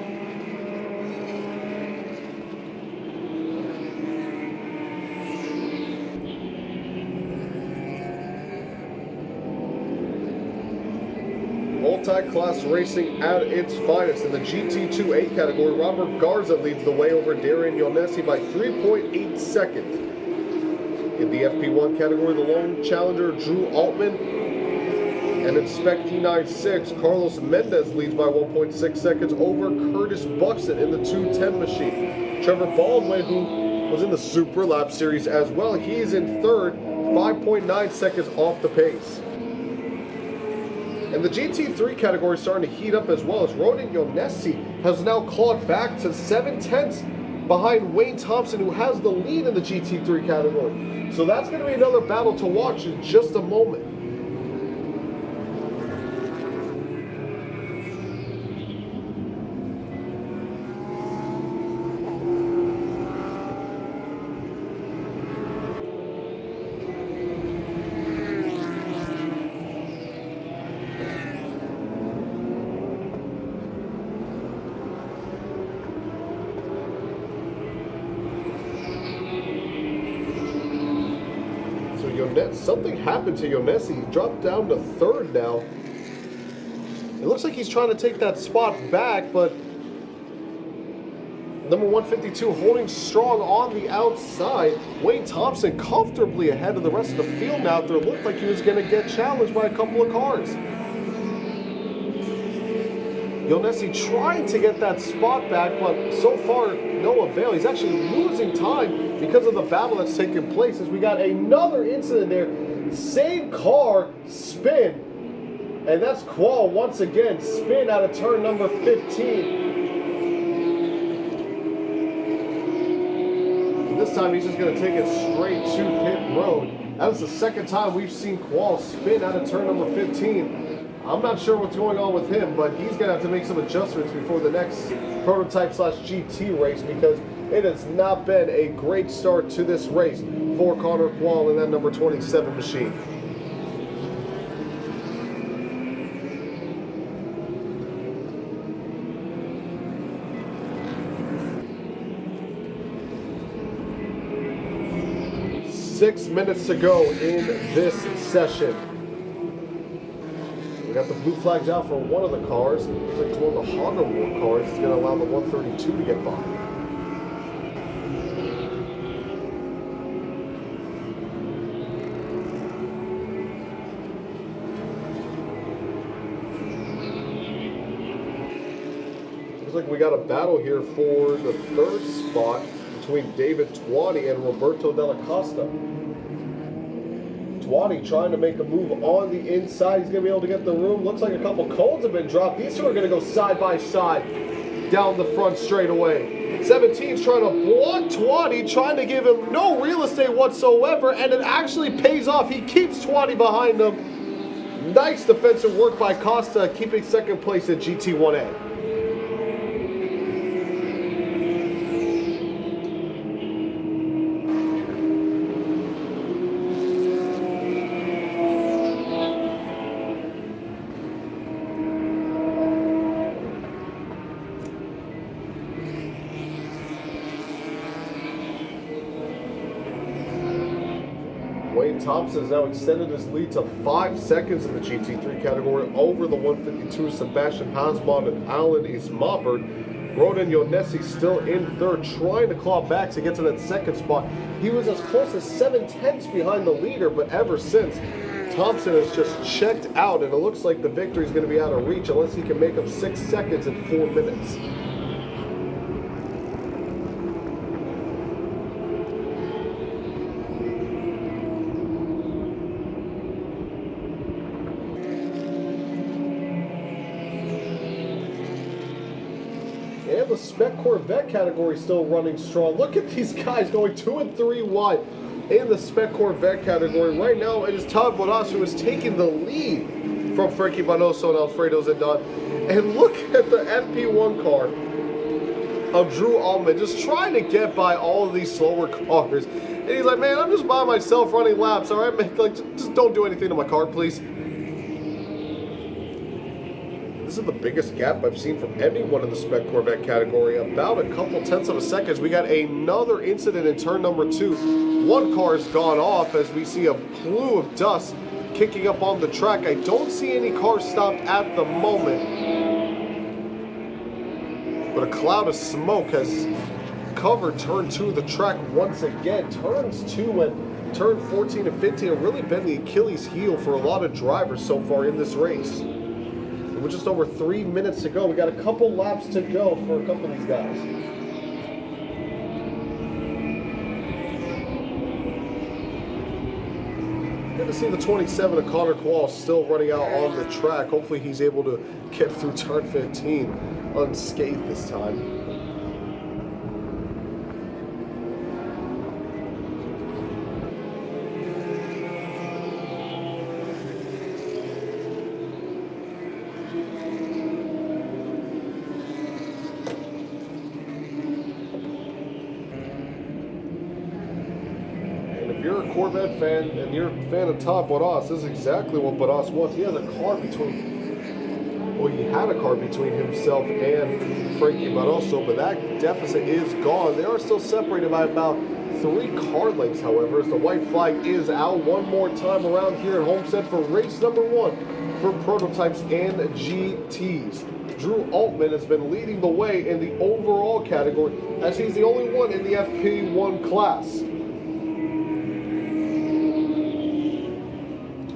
Multi-class racing at its finest. In the GT2A category, Robert Garza leads the way over Darian Yonessi by 3.8 seconds. In the FP1 category, the lone challenger Drew Altman. And in Spec E96, Carlos Mendez leads by 1.6 seconds over Curtis Buxton in the 210 machine. Trevor Baldwin, who was in the Super Lap Series as well, he is in third, 5.9 seconds off the pace. And the GT3 category is starting to heat up as well, as Rodin Yonessi has now clawed back to 0.7 behind Wayne Thompson, who has the lead in the GT3 category. So that's going to be another battle to watch in just a moment. Something happened to Yonessi. He dropped down to third now. It looks like he's trying to take that spot back, but number 152 holding strong on the outside. Wayne Thompson comfortably ahead of the rest of the field now. There looked like he was going to get challenged by a couple of cars. Yonessi trying to get that spot back, but so far no avail. He's actually losing time because of the battle that's taking place, as we got another incident there. Same car, spin. And that's Qual once again, spin out of turn number 15. This time he's just going to take it straight to pit road. That was the second time we've seen Qual spin out of turn number 15. I'm not sure what's going on with him, but he's going to have to make some adjustments before the next prototype/GT race, because it has not been a great start to this race for Connor Qual in that number 27 machine. Six minutes to go in this session. We got the blue flags out for one of the cars. Looks like it's one of the Honda War cars. It's going to allow the 132 to get by. Looks like we got a battle here for the third spot between David Twani and Roberto Della Costa. Twani trying to make a move on the inside. He's going to be able to get the room. Looks like a couple cones have been dropped. These two are going to go side by side down the front straightaway. 17's trying to block Twani, trying to give him no real estate whatsoever, and it actually pays off. He keeps Twani behind him. Nice defensive work by Costa, keeping second place at GT1A. Wayne Thompson has now extended his lead to 5 seconds in the GT3 category over the 152 Sebastian Hasmond and Alan Ismabert. Ronan Yonessi still in third, trying to claw back to get to that second spot. He was as close as 7/10 behind the leader, but ever since, Thompson has just checked out, and it looks like the victory is going to be out of reach unless he can make up 6 seconds in 4 minutes. And the Spec Corvette category still running strong. Look at these guys going 2 and 3 wide in the Spec Corvette category. Right now it is Todd Bodas who is taking the lead from Frankie Bonoso and Alfredo Zedon. And look at the FP1 car of Drew Allman just trying to get by all of these slower cars. And he's like, man, I'm just by myself running laps, all right? Man, like, just don't do anything to my car, please. This is the biggest gap I've seen from anyone in the Spec Corvette category. About a couple tenths of a second. We got another incident in turn number 2. One car has gone off as we see a plume of dust kicking up on the track. I don't see any cars stopped at the moment, but a cloud of smoke has covered turn 2 of the track once again. Turns 2 and turn 14 and 15 have really been the Achilles heel for a lot of drivers so far in this race. With just over 3 minutes to go, we got a couple laps to go for a couple of these guys. Good to see the 27 of Connor Qual still running out on the track. Hopefully he's able to get through turn 15 unscathed this time. If you're a Corvette fan and you're a fan of Todd Bodas, this is exactly what Bodas wants. He has a car between Well, he had a car between himself and Frankie Barroso, but that deficit is gone. They are still separated by about 3 car lengths, however, as the white flag is out one more time around here at Homestead for race number 1 for prototypes and GTs. Drew Altman has been leading the way in the overall category, as he's the only one in the FP1 class.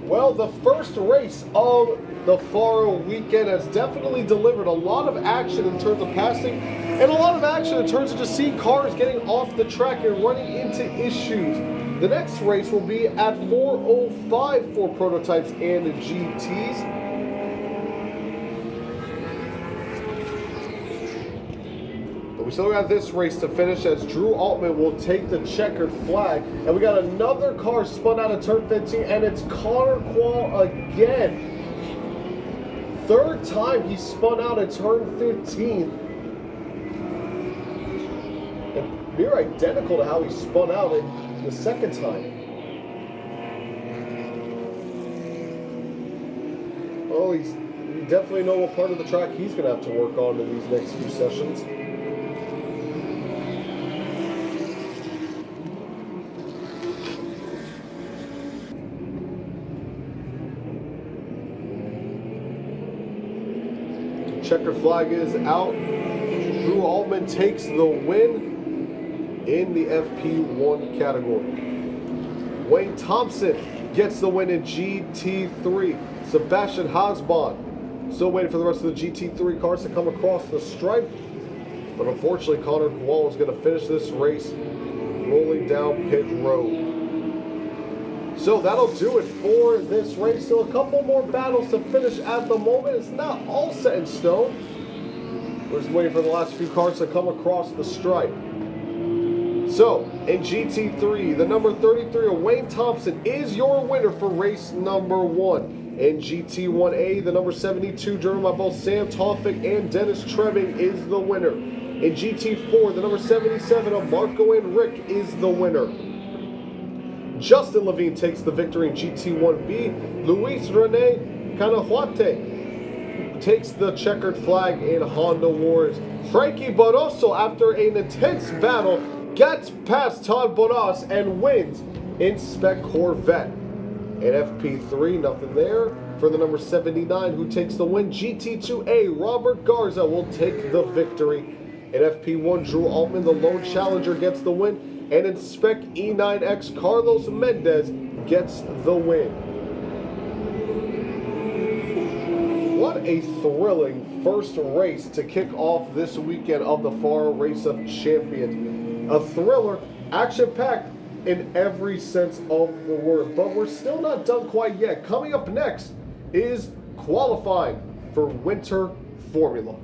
Well, the first race of the FARA weekend has definitely delivered a lot of action in terms of passing, and a lot of action in terms of just seeing cars getting off the track and running into issues. The next race will be at 4:05 for prototypes and GTs. But we still got this race to finish, as Drew Altman will take the checkered flag. And we got another car spun out of turn 15, and it's Connor Quall again. Third time he spun out at turn 15. And near identical to how he spun out in the second time. Oh, you definitely know what part of the track he's going to have to work on in these next few sessions. Checkered flag is out. Drew Altman takes the win in the FP1 category. Wayne Thompson gets the win in GT3. Sebastian Hosbon still waiting for the rest of the GT3 cars to come across the stripe. But unfortunately, Connor Quall is going to finish this race rolling down pit road. So that'll do it for this race. Still a couple more battles to finish at the moment. It's not all set in stone. We're just waiting for the last few cars to come across the stripe. So, in GT3, the number 33 of Wayne Thompson is your winner for race number 1. In GT1A, the number 72, driven by both Sam Tawfik and Dennis Trebbing, is the winner. In GT4, the number 77 of Marco and Rick is the winner. Justin Levine takes the victory in GT1B. Luis Rene Canahuate takes the checkered flag in Honda Wars. Frankie Barroso, after an intense battle, gets past Todd Bonas and wins in Spec Corvette. In FP3, nothing there for the number 79, who takes the win. GT2A, Robert Garza will take the victory. In FP1, Drew Altman, the lone challenger, gets the win. And in Spec E9X, Carlos Mendez gets the win. What a thrilling first race to kick off this weekend of the FARA Race of Champions. A thriller, action-packed in every sense of the word. But we're still not done quite yet. Coming up next is qualifying for Winter Formula.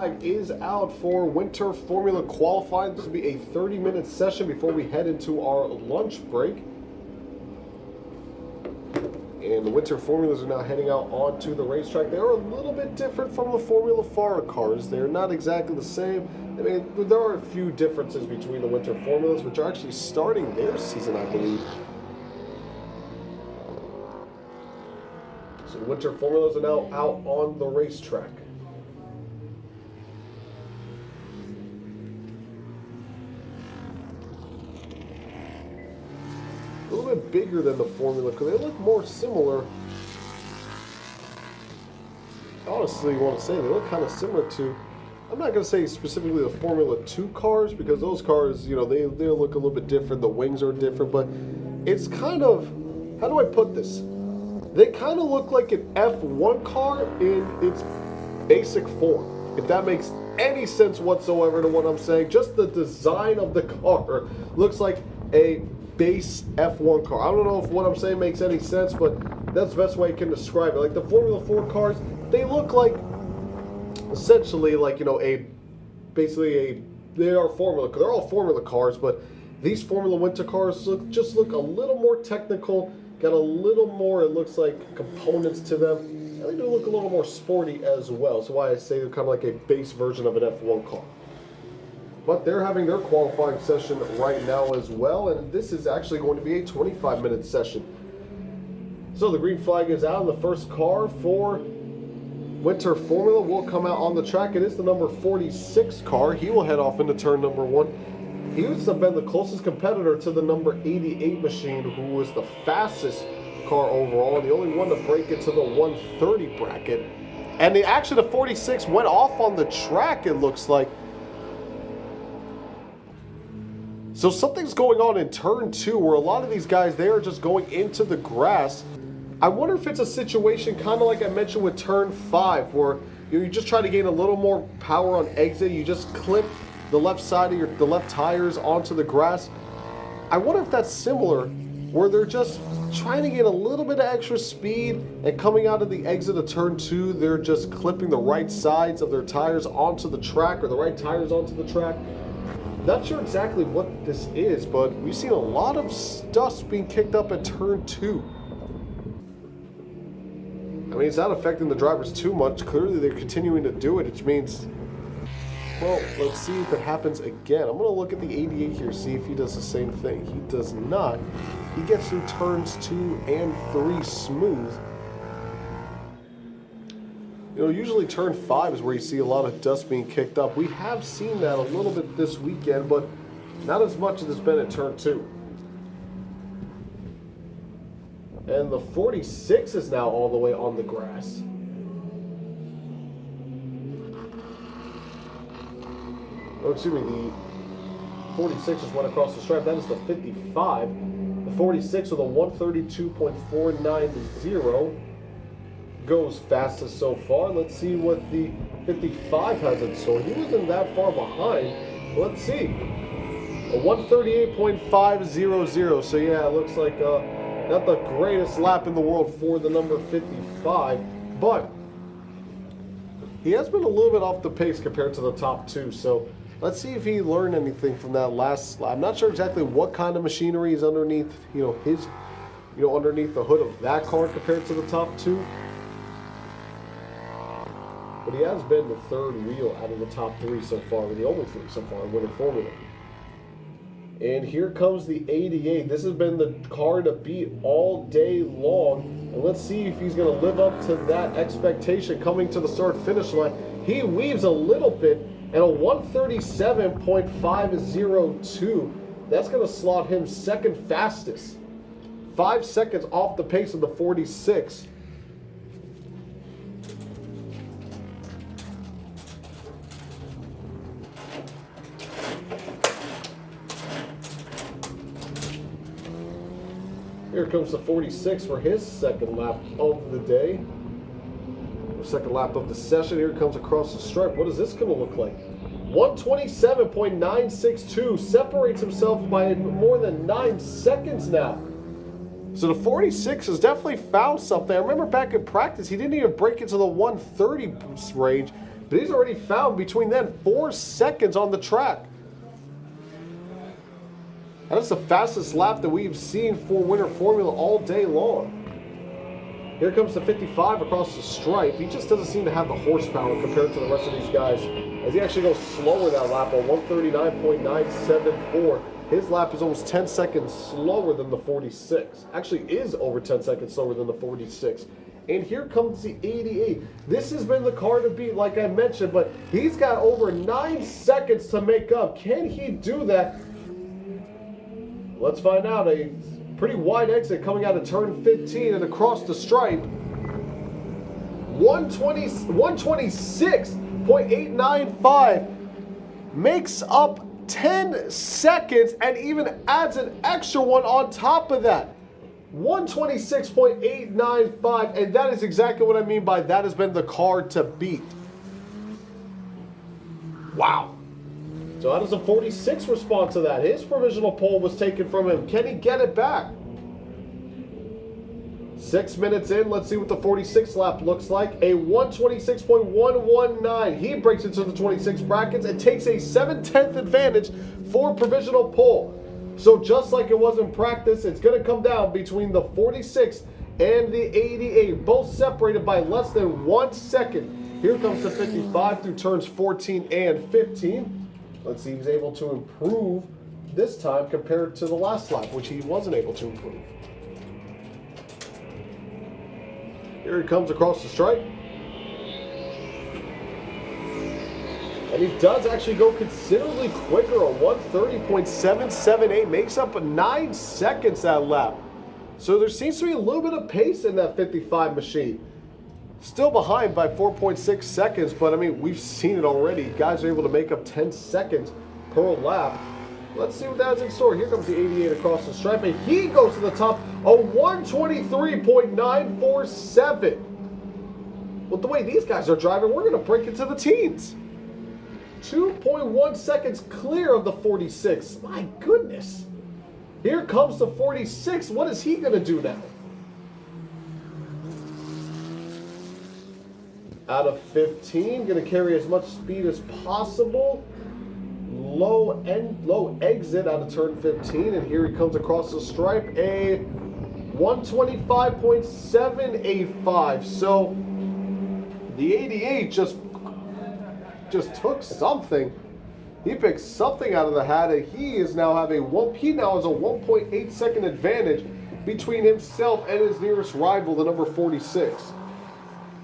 Flag is out for winter formula qualifying. This will be a 30-minute session before we head into our lunch break. And the winter formulas are now heading out onto the racetrack. They are a little bit different from the Formula FARA cars. They're not exactly the same. I mean, there are a few differences between the winter formulas, which are actually starting their season, I believe. So the winter formulas are now out on the racetrack. A little bit bigger than the formula because they look more similar. Honestly, you want to say they look kind of similar to, I'm not going to say specifically the Formula 2 cars because those cars, you know, they look a little bit different. The wings are different, but it's kind of, how do I put this? They kind of look like an F1 car in its basic form, if that makes any sense whatsoever to what I'm saying. Just the design of the car looks like a base F1 car. I don't know if what I'm saying makes any sense, but that's the best way I can describe it. Like the Formula 4 cars, they look like essentially like, you know, they are formula, they're all formula cars, but these Formula Winter cars just look a little more technical, got a little more, it looks like, components to them, and they do look a little more sporty as well. So why I say they're kind of like a base version of an F1 car. But they're having their qualifying session right now as well, and this is actually going to be a 25-minute session. So the green flag is out, and the first car for winter formula will come out on the track. It is the number 46 car. He will head off into turn number 1. He has been the closest competitor to the number 88 machine, who was the fastest car overall, and the only one to break it to the 130 bracket. And actually the 46 went off on the track, it looks like. So something's going on in turn 2 where a lot of these guys, they are just going into the grass. I wonder if it's a situation kind of like I mentioned with turn 5 where you just try to gain a little more power on exit. You just clip the left side of the left tires onto the grass. I wonder if that's similar where they're just trying to get a little bit of extra speed, and coming out of the exit of turn 2, they're just clipping the right sides of their tires onto the track, or the right tires onto the track. Not sure exactly what this is, but we've seen a lot of dust being kicked up at turn 2. I mean, it's not affecting the drivers too much. Clearly, they're continuing to do it, which means, well, let's see if it happens again. I'm going to look at the 88 here, see if he does the same thing. He does not. He gets through turns 2 and 3 smooth. You know, usually turn 5 is where you see a lot of dust being kicked up. We have seen that a little bit this weekend, but not as much as it's been at turn 2. And the 46 is now all the way on the grass. Oh, excuse me, the 46 just went across the stripe. That is the 55. The 46 with a 132.490 goes fastest so far. Let's see what the 55 has in store. He wasn't that far behind. Let's see. A 138.500. So yeah, it looks like not the greatest lap in the world for the number 55, but he has been a little bit off the pace compared to the top 2. So let's see if he learned anything from that last lap. I'm not sure exactly what kind of machinery is underneath, underneath the hood of that car compared to the top 2. But he has been the third wheel out of the top 3 so far, or the only 3 so far in winter formula. And here comes the 88. This has been the car to beat all day long. And let's see if he's going to live up to that expectation coming to the start-finish line. He weaves a little bit, and a 137.502. That's going to slot him second fastest. 5 seconds off the pace of the 46. Here comes the 46 for his second lap of the day. Or second lap of the session. Here comes across the stripe. What is this going to look like? 127.962. Separates himself by more than 9 seconds now. So the 46 has definitely found something. I remember back in practice, he didn't even break into the 130 range. But he's already found between then 4 seconds on the track. That is the fastest lap that we've seen for Winter Formula all day long. Here comes the 55 across the stripe. He just doesn't seem to have the horsepower compared to the rest of these guys, as he actually goes slower that lap on 139.974. His lap is almost 10 seconds slower than the 46. Actually is over 10 seconds slower than the 46. And here comes the 88. This has been the car to beat, like I mentioned, but he's got over 9 seconds to make up. Can he do that? Let's find out. A pretty wide exit coming out of turn 15 and across the stripe. 126.895 makes up 10 seconds and even adds an extra one on top of that. 126.895, and that is exactly what I mean by that has been the car to beat. Wow. So how does the 46 respond to that? His provisional pole was taken from him. Can he get it back? 6 minutes in, let's see what the 46 lap looks like. A 126.119. He breaks into the 26 brackets and takes a 7/10 advantage for provisional pole. So just like it was in practice, it's going to come down between the 46 and the 88, both separated by less than 1 second. Here comes the 55 through turns 14 and 15. Let's see if he's able to improve this time compared to the last lap, which he wasn't able to improve. Here he comes across the stripe. And he does actually go considerably quicker. A 130.778 makes up 9 seconds that lap. So there seems to be a little bit of pace in that 55 machine. Still behind by 4.6 seconds, but I mean, we've seen it already. Guys are able to make up 10 seconds per lap. Let's see what that's in store. Here comes the 88 across the stripe, and he goes to the top, a 123.947. With the way these guys are driving, we're going to break into the teens. 2.1 seconds clear of the 46. My goodness. Here comes the 46. What is he going to do now? Out of 15, going to carry as much speed as possible. Low exit out of turn 15, and here he comes across the stripe, a 125.785. So the 88 just took something. He picked something out of the hat, and he is now having he now has a 1.8 second advantage between himself and his nearest rival, the number 46.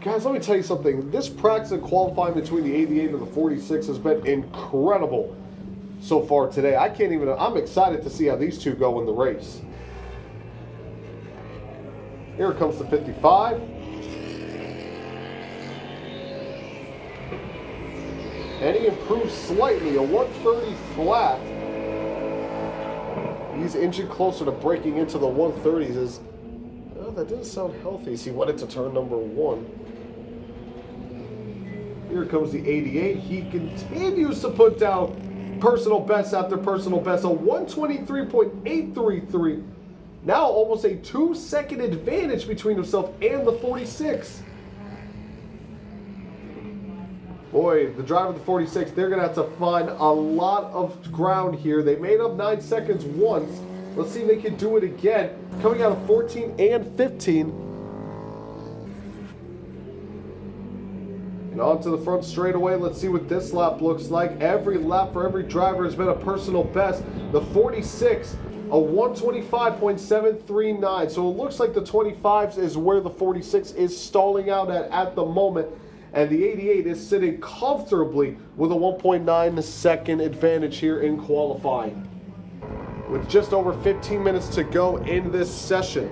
Guys, let me tell you something. This practice and qualifying between the 88 and the 46 has been incredible so far today. I'm excited to see how these two go in the race. Here comes the 55. And he improves slightly, a 130 flat. He's inching closer to breaking into the 130s. That didn't sound healthy. He went into turn number 1. Here comes the 88. He continues to put down personal best after personal best. A 123.833. Now almost a 2 second advantage between himself and the 46. Boy, the driver of the 46, they're going to have to find a lot of ground here. They made up 9 seconds once. Let's see if they can do it again. Coming out of 14 and 15. And on to the front straightaway. Let's see what this lap looks like. Every lap for every driver has been a personal best. The 46, a 125.739. So it looks like the 25s is where the 46 is stalling out at the moment. And the 88 is sitting comfortably with a 1.9 second advantage here in qualifying. With just over 15 minutes to go in this session.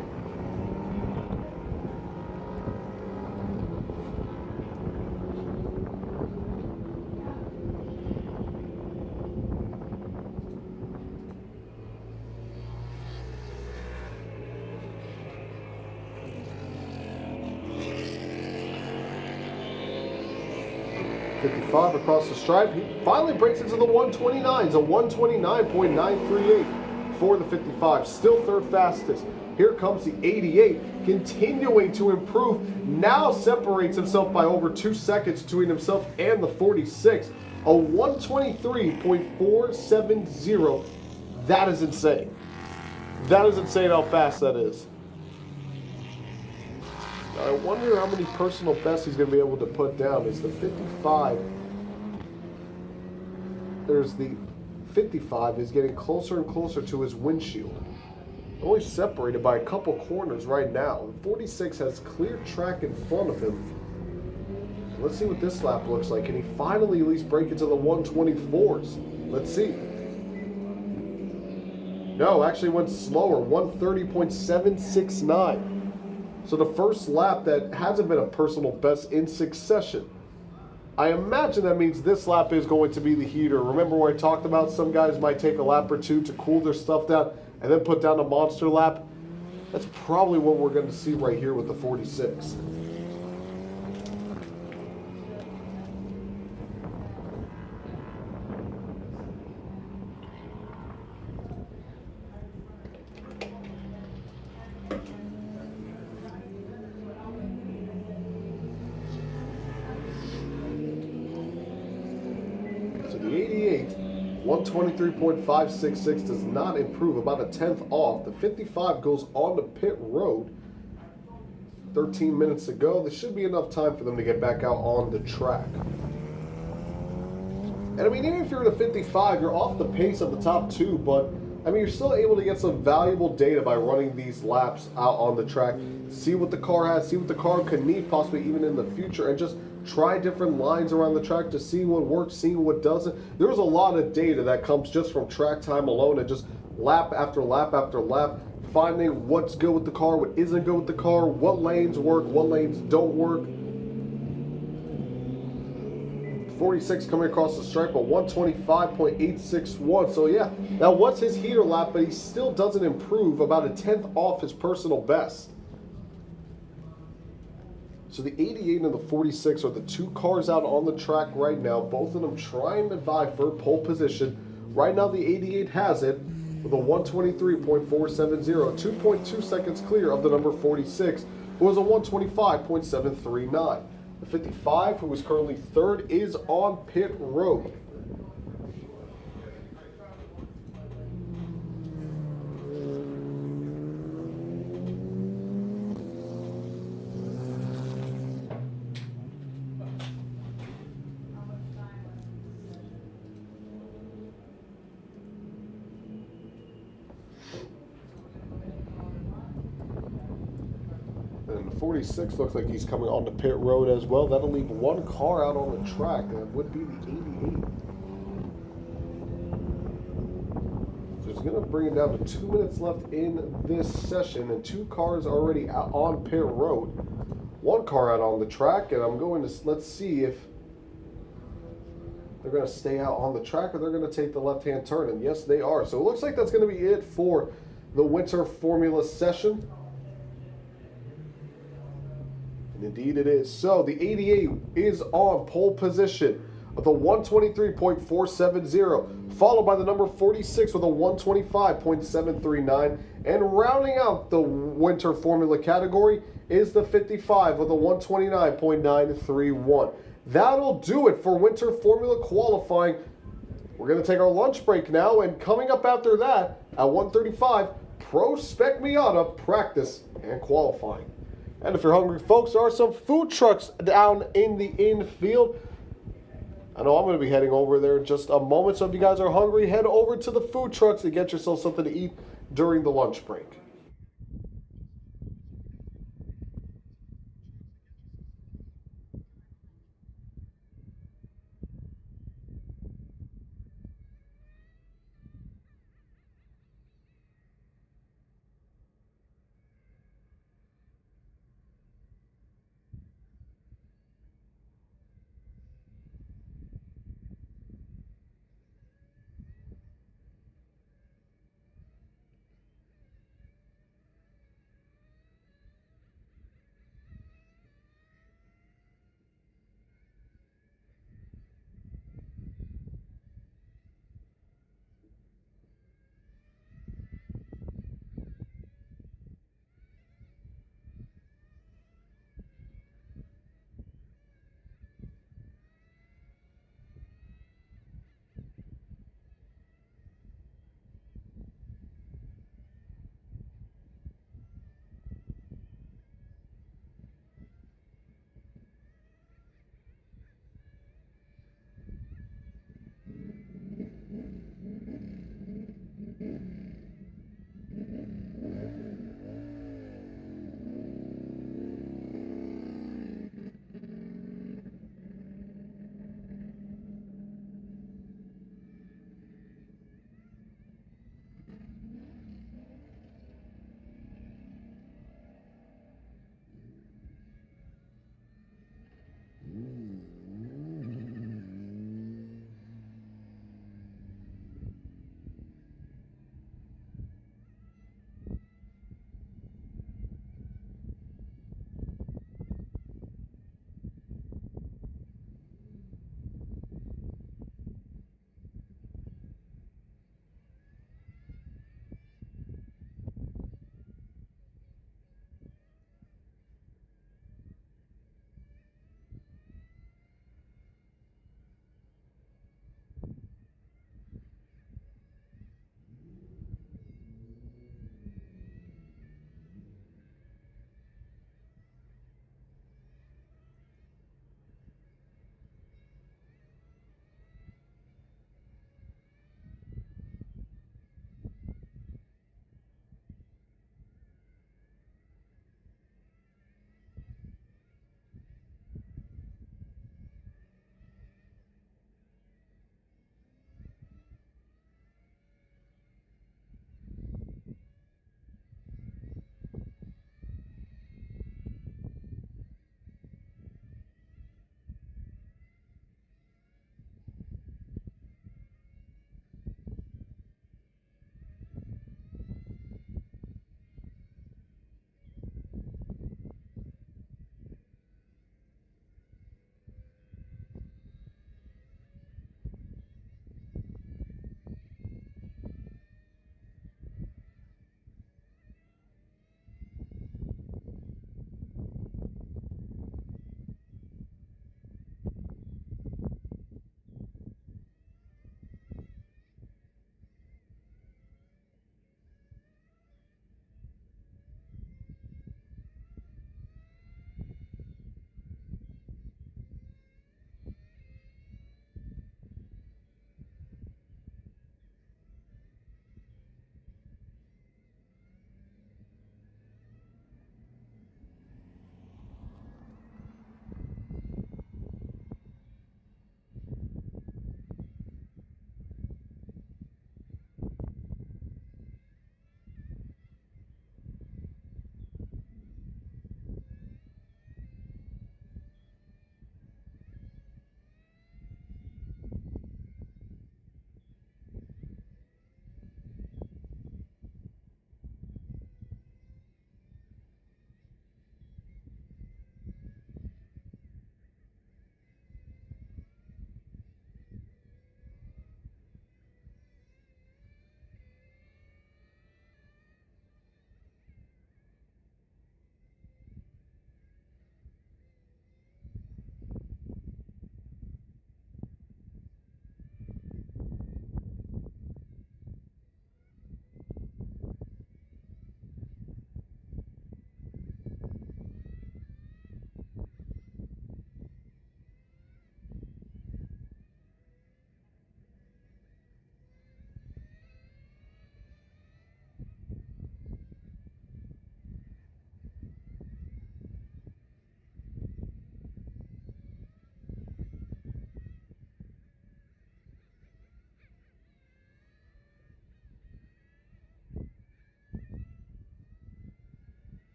Across the stripe. He finally breaks into the 129s, a 129.938 for the 55. Still third fastest. Here comes the 88, continuing to improve. Now separates himself by over 2 seconds between himself and the 46. A 123.470. That is insane. That is insane how fast that is. I wonder how many personal bests he's going to be able to put down. It's the 55. There's the 55 is getting closer and closer to his windshield. Only separated by a couple corners right now. 46 has clear track in front of him. Let's see what this lap looks like. Can he finally at least break into the 124s? Let's see. No, actually went slower. 130.769. So the first lap that hasn't been a personal best in succession. I imagine that means this lap is going to be the heater. Remember where I talked about some guys might take a lap or two to cool their stuff down and then put down a monster lap? That's probably what we're going to see right here with the 46. So the 88, 123.566 does not improve, about a tenth off. The 55 goes on to pit road 13 minutes ago. There should be enough time for them to get back out on the track. And I mean, even if you're in a 55, you're off the pace of the top two, but I mean, you're still able to get some valuable data by running these laps out on the track. See what the car has, see what the car could need possibly even in the future, and just try different lines around the track to see what works, see what doesn't. There's a lot of data that comes just from track time alone and just lap after lap after lap, finding what's good with the car, what isn't good with the car, what lanes work, what lanes don't work. 46 coming across the stripe, a 125.861. So yeah, that was his heater lap, but he still doesn't improve, about a tenth off his personal best. So the 88 and the 46 are the two cars out on the track right now, both of them trying to vie for pole position. Right now the 88 has it with a 123.470, 2.2 seconds clear of the number 46, who has a 125.739. The 55, who is currently third, is on pit road. And the 46 looks like he's coming onto pit road as well. That'll leave one car out on the track. That would be the 88. So it's going to bring it down to 2 minutes left in this session, and two cars already out on pit road. One car out on the track, and I'm going to, let's see if they're going to stay out on the track or they're going to take the left-hand turn, and yes, they are. So it looks like that's going to be it for the Winter Formula session. And indeed it is. So the 88 is on pole position with a 123.470, followed by the number 46 with a 125.739, and rounding out the Winter Formula category is the 55 with a 129.931. That'll do it for Winter Formula qualifying. We're going to take our lunch break now, and coming up after that at 1:35, Pro Spec Miata practice and qualifying. And if you're hungry, folks, there are some food trucks down in the infield. I know I'm going to be heading over there in just a moment, so if you guys are hungry, head over to the food trucks to get yourself something to eat during the lunch break.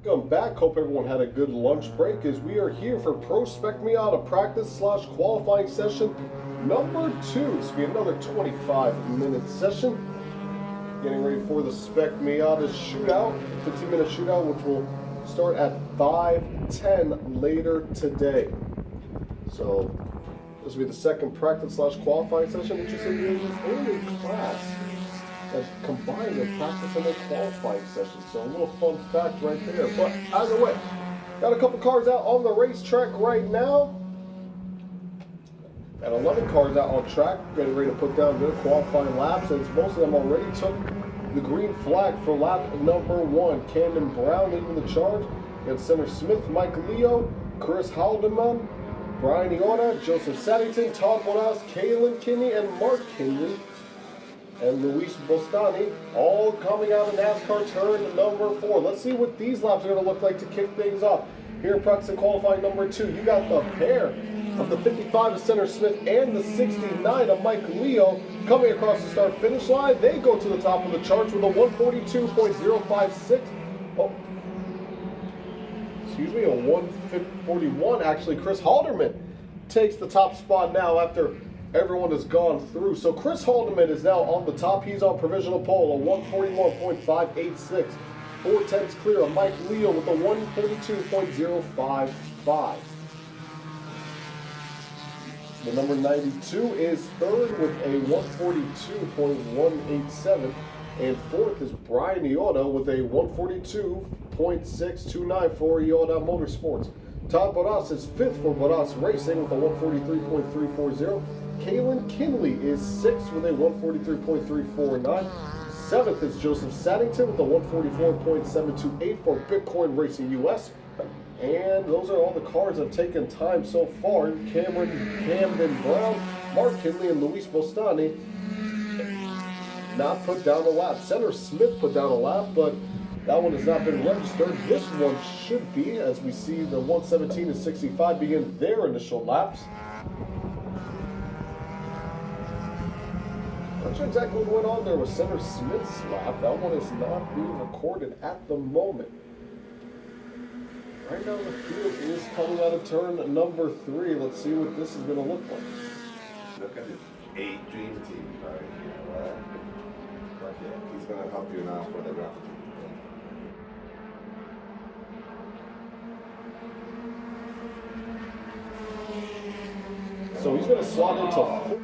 Welcome back. Hope everyone had a good lunch break as we are here for Pro Spec Miata practice / qualifying session number 2. This will be another 25-minute session. Getting ready for the Spec Miata shootout, 15-minute shootout, which will start at 5:10 later today. So this will be the second practice / qualifying session, which is the only class that combined their practice and their qualifying session. So a little fun fact right there. But either way, got a couple cars out on the racetrack right now. Got 11 cars out on track, getting ready to put down their qualifying laps, and most of them already took the green flag for lap number 1. Camden Brown leading the charge. Got Center Smith, Mike Leo, Chris Haldeman, Brian Iona, Joseph Saddington, Todd Bonas, Kaylin Kinney, and Mark Kinley, and Luis Bostani, all coming out of NASCAR turn number 4. Let's see what these laps are going to look like to kick things off. Here in practice and qualifying number 2, you got the pair of the 55 of Center Smith and the 69 of Mike Leo coming across the start-finish line. They go to the top of the charts with a 142.056. Oh, excuse me, a 141 actually. Chris Halderman takes the top spot now after everyone has gone through. So Chris Haldeman is now on the top. He's on provisional pole, a 141.586. 4/10 clear of Mike Leo with a 142.055. The number 92 is third with a 142.187. And fourth is Brian Iona with a 142.629 for Iona Motorsports. Todd Bonas is fifth for Bonas Racing with a 143.340. Kaylin Kinley is 6th with a 143.349. 7th is Joseph Saddington with a 144.728 for Bitcoin Racing US. And those are all the cars that have taken time so far. Camden Brown, Mark Kinley, and Luis Bostani not put down a lap. Center Smith put down a lap, but that one has not been registered. This one should be, as we see the 117 and 65 begin their initial laps. Not sure exactly what went on there with Center Smith's lap. That one is not being recorded at the moment. Right now the field is coming out of turn number 3. Let's see what this is going to look like.
Look at this 8 dream team right here, right? Right here. He's going to help you now for the graphic.
So he's going to slot into 4.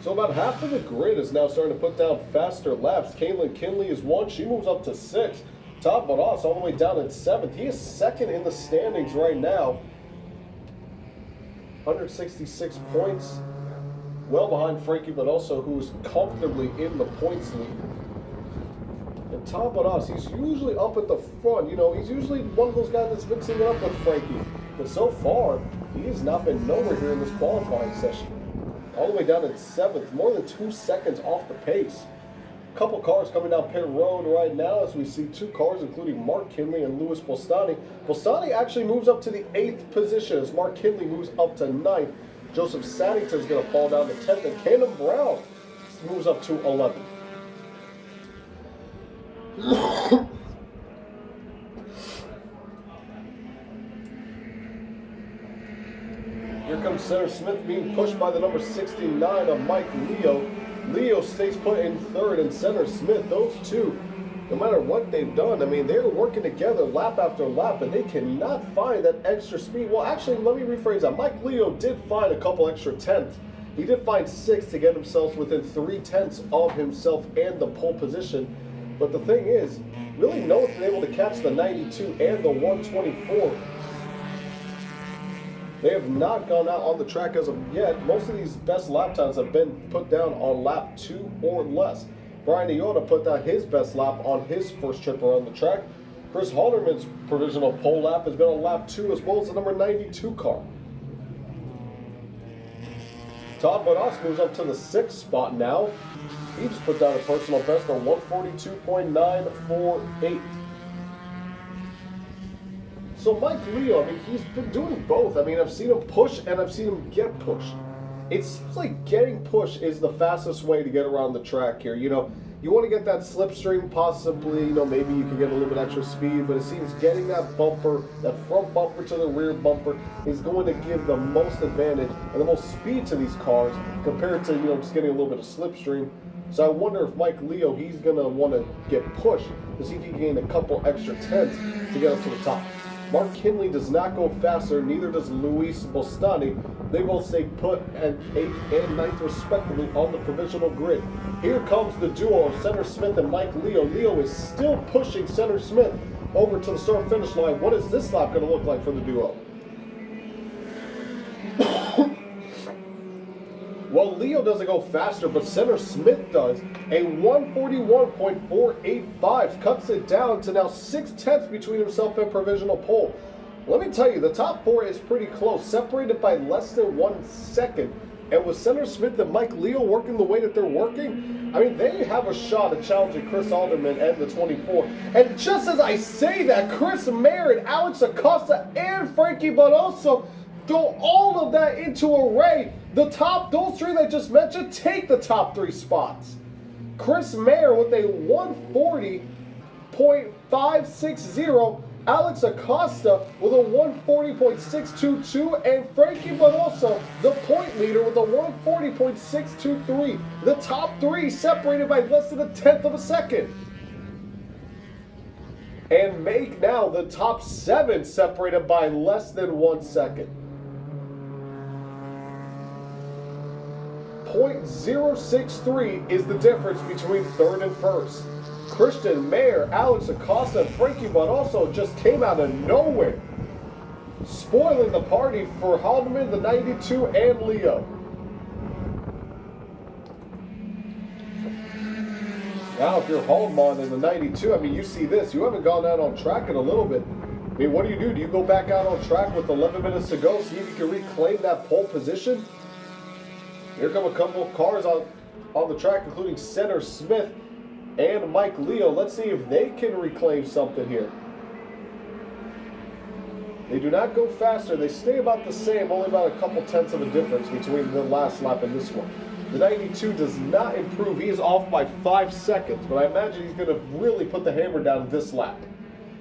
So about half of the grid is now starting to put down faster laps. Caitlin Kinley is 1. She moves up to 6. Todd Bottas all the way down in 7th. He is 2nd in the standings right now. 166 points. Well behind Frankie, but also who's comfortably in the points lead. And Todd Bottas, he's usually up at the front. You know, he's usually one of those guys that's mixing it up with Frankie. But so far, he has not been nowhere here in this qualifying session. All the way down in 7th, more than 2 seconds off the pace. A couple cars coming down pit road right now as we see 2 cars, including Mark Kinley and Louis Bostani. Bostani actually moves up to the 8th position as Mark Kinley moves up to 9th. Joseph Saddington is going to fall down to 10th, and Cannon Brown moves up to 11th. Here comes Center Smith being pushed by the number 69 of Mike Leo. Leo stays put in 3rd, and Center Smith, those two, no matter what they've done, I mean, they're working together lap after lap, and they cannot find that extra speed. Well, actually, let me rephrase that. Mike Leo did find a couple extra tenths. He did find 6 to get himself within 3 tenths of himself and the pole position. But the thing is, really no one's been able to catch the 92 and the 124. They have not gone out on the track as of yet. Most of these best lap times have been put down on lap 2 or less. Brian Iota put down his best lap on his first trip around the track. Chris Halderman's provisional pole lap has been on lap 2, as well as the number 92 car. Todd Bottas moves up to the 6th spot now. He just put down a personal best of 142.948. So Mike Leo, I mean, he's been doing both. I mean, I've seen him push and I've seen him get pushed. It seems like getting pushed is the fastest way to get around the track here. You know, you want to get that slipstream possibly, you know, maybe you can get a little bit extra speed, but it seems getting that bumper, that front bumper to the rear bumper is going to give the most advantage and the most speed to these cars compared to, you know, just getting a little bit of slipstream. So I wonder if Mike Leo, he's going to want to get pushed to see if he can gain a couple extra tenths to get up to the top. Mark Kinley does not go faster, neither does Luis Bostani. They both stay put at 8th and 9th respectively on the provisional grid. Here comes the duo of Center Smith and Mike Leo. Leo is still pushing Center Smith over to the start-finish line. What is this lap going to look like for the duo? Well, Leo doesn't go faster, but Center Smith does. A 141.485 cuts it down to now 6 tenths between himself and provisional pole. Let me tell you, the top 4 is pretty close, separated by less than 1 second. And with Center Smith and Mike Leo working the way that they're working, I mean, they have a shot at challenging Chris Alderman and the 24. And just as I say that, Chris Mayer and Alex Acosta and Frankie Bonoso throw all of that into array. The top, those 3 that I just mentioned, take the top 3 spots. Chris Mayer with a 140.560, Alex Acosta with a 140.622, and Frankie Bonoso, the point leader, with a 140.623. The top 3 separated by less than 1/10 of a second. And make now the top 7 separated by less than 1 second. 0.063 is the difference between 3rd and 1st. Christian Mayer, Alex Acosta, and Frankie Bonoso just came out of nowhere, spoiling the party for Haldeman, the 92, and Leo. Now, if you're Haldeman in the 92, I mean, you see this. You haven't gone out on track in a little bit. I mean, what do? Do you go back out on track with 11 minutes to go, see if you can reclaim that pole position? Here come a couple of cars on the track, including Center Smith and Mike Leo. Let's see if they can reclaim something here. They do not go faster. They stay about the same, only about a couple tenths of a difference between the last lap and this one. The 92 does not improve. He is off by 5 seconds, but I imagine he's going to really put the hammer down this lap.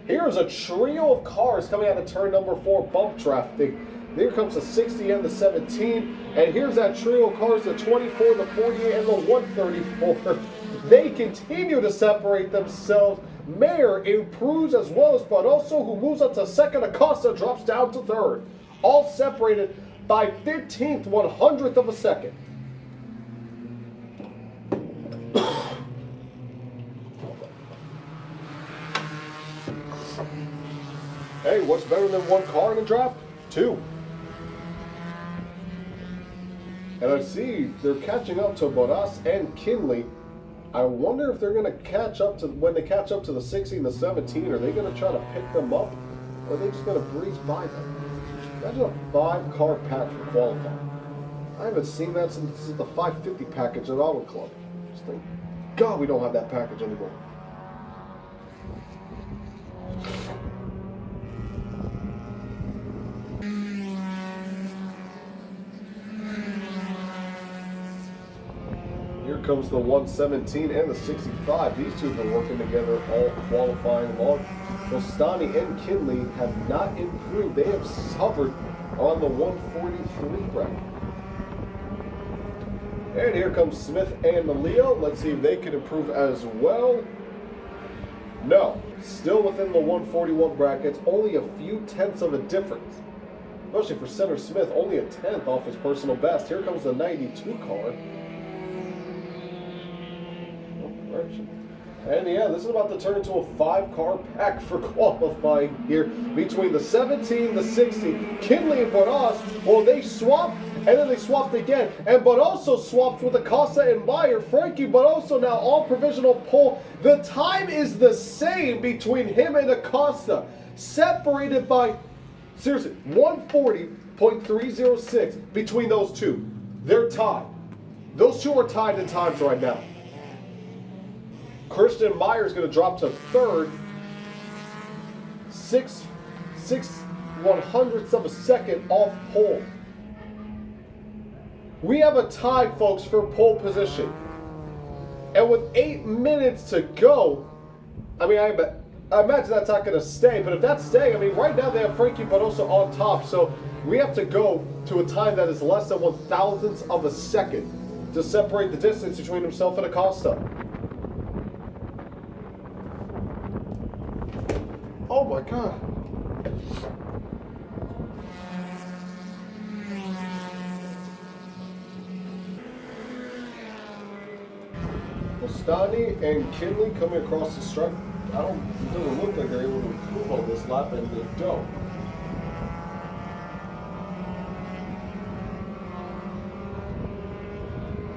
Here is a trio of cars coming out of turn number 4, bump traffic. Here comes the 60 and the 17, and here's that trio of cars, the 24, the 48, and the 134. They continue to separate themselves. Mayer improves as well as Bonoso, who moves up to 2nd. Acosta drops down to 3rd. All separated by 15th 100th of a second. what's better than one car in a draft? Two. And I see they're catching up to Boras and Kinley. I wonder if they're going to catch up to, when they catch up to the 16 and the 17, are they going to try to pick them up? Or are they just going to breeze by them? Imagine a 5-car pack for qualifying. I haven't seen that since the 550 package at Auto Club. Just think, God, we don't have that package anymore. Here comes the 117 and the 65. These two have been working together all qualifying long. Bostani and Kinley have not improved. They have hovered on the 143 bracket. And here comes Smith and Leo. Let's see if they can improve as well. No, still within the 141 brackets, only a few tenths of a difference. Especially for Center Smith, only a tenth off his personal best. Here comes the 92 car. And yeah, this is about to turn into a 5-car pack for qualifying here between the 17, the 60. Kinley and Boras, well, they swapped, and then they swapped again. And Barroso swapped with Acosta and Meyer. Frankie Barroso now on provisional pole. The time is the same between him and Acosta, separated by, seriously, 140.306 between those two. They're tied. Those two are tied in times right now. Christian Meyer is going to drop to third, 6/100ths of a second off pole. We have a tie, folks, for pole position. And with 8 minutes to go, I mean, I imagine that's not going to stay. But if that's staying, I mean, right now they have Frankie Barroso on top. So we have to go to a time that is less than 1,000th of a second to separate the distance between himself and Acosta. Oh my God. Bostani and Kinley coming across the stripe. It doesn't look like they're able to improve on this lap, and they don't.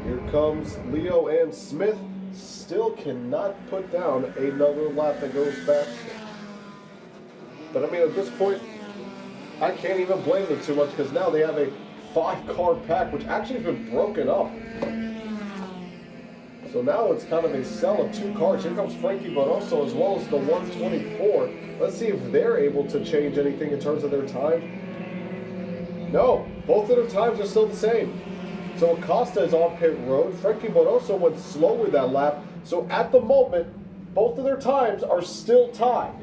Here comes Leo and Smith. Still cannot put down another lap that goes faster. But I mean, at this point, I can't even blame them too much because now they have a 5-car pack, which actually has been broken up. So now it's kind of a sell of 2 cars. Here comes Frankie Barroso as well as the 124. Let's see if they're able to change anything in terms of their time. No, both of their times are still the same. So Acosta is on pit road. Frankie Barroso went slower that lap. So at the moment, both of their times are still tied.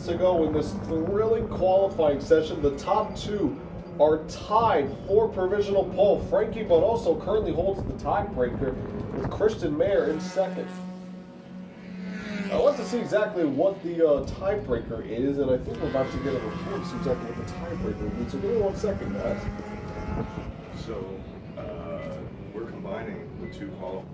to go in this thrilling qualifying session. The top two are tied for provisional pole. Frankie Bonoso currently holds the tiebreaker with Christian Mayer in second. I want to see exactly what the tiebreaker is, and I think we're about to get a report to see exactly what the tiebreaker is. So give me 1 second, guys.
So we're combining the two qualifiers.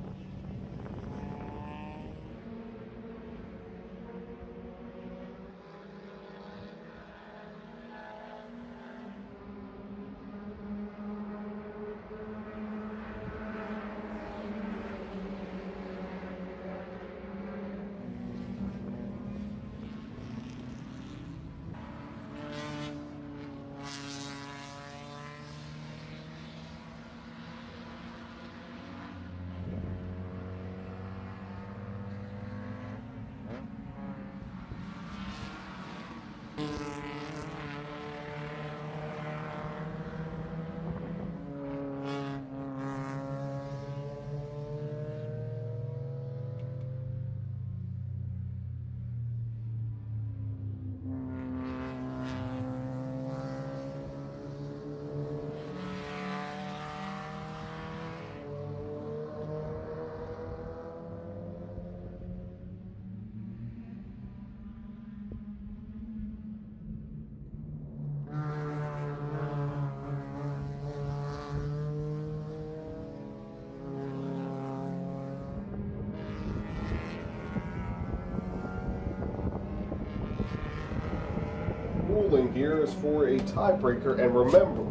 Ruling here is for a tiebreaker, and remember,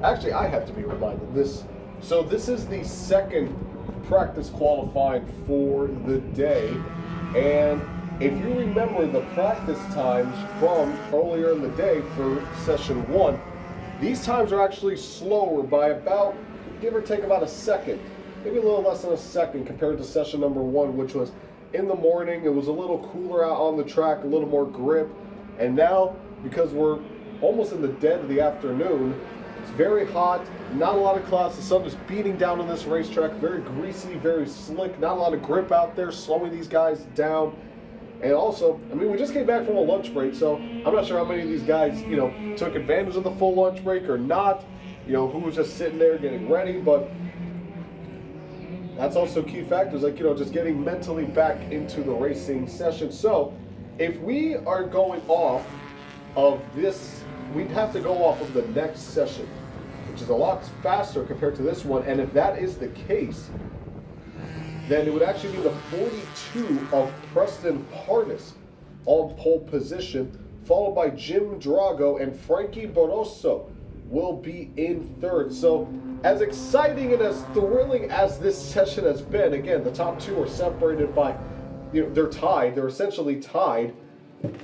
actually I have to be reminded this. So this is the second practice qualifying for the day, and if you remember the practice times from earlier in the day for session 1, these times are actually slower by about, give or take about a second, maybe a little less than a second compared to session number 1, which was in the morning. It was a little cooler out on the track, a little more grip, and now, because we're almost in the dead of the afternoon, it's very hot, not a lot of clouds, the sun is beating down on this racetrack, very greasy, very slick, not a lot of grip out there, slowing these guys down. And also, I mean, we just came back from a lunch break, so I'm not sure how many of these guys, you know, took advantage of the full lunch break or not, you know, who was just sitting there getting ready, but that's also key factors, like, you know, just getting mentally back into the racing session. So, if we are going off of this, we'd have to go off of the next session, which is a lot faster compared to this one. And if that is the case, then it would actually be the 42 of Preston Hardis on pole position, followed by Jim Drago, and Frankie Bonoso will be in third. So as exciting and as thrilling as this session has been, again, the top two are separated by, you know, they're tied. They're essentially tied.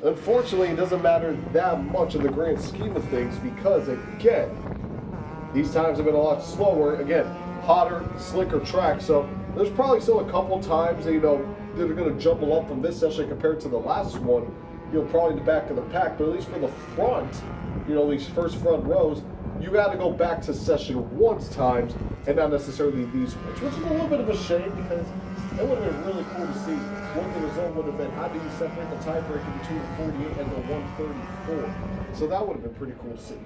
Unfortunately, it doesn't matter that much in the grand scheme of things because, again, these times have been a lot slower. Again, hotter, slicker track. So there's probably still a couple times that, you know, that are going to jumble up from this session compared to the last one. You know, probably in the back of the pack. But at least for the front, you know, these first front rows, you got to go back to session 1's times and not necessarily these ones, which is a little bit of a shame because it would have been really cool to see what the result would have been. How do you separate the tiebreaker between the 48 and the 134? So that would have been pretty cool to see.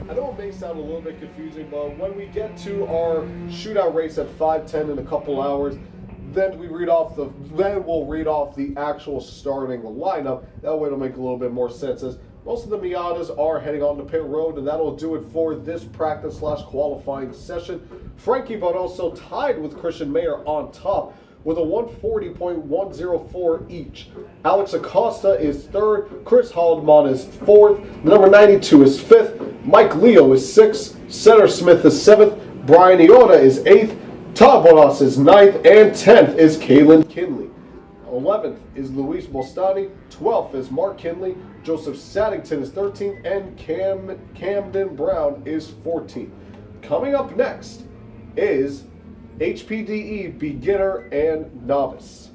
I know it may sound a little bit confusing, but when we get to our shootout race at 5:10 in a couple hours, then we'll read off the actual starting lineup. That way it'll make a little bit more sense, as most of the Miatas are heading on to pit road, and that'll do it for this practice/qualifying session. Frankie Bonoso tied with Christian Mayer on top with a 140.104 each. Alex Acosta is third. Chris Haldeman is fourth. Number 92 is fifth. Mike Leo is sixth. Center Smith is seventh. Brian Iota is eighth. Todd Bonas is ninth. And 10th is Kalen Kinley. 11th is Luis Bostani. 12th is Mark Kinley. Joseph Saddington is 13th. And Camden Brown is 14th. Coming up next is HPDE Beginner and Novice.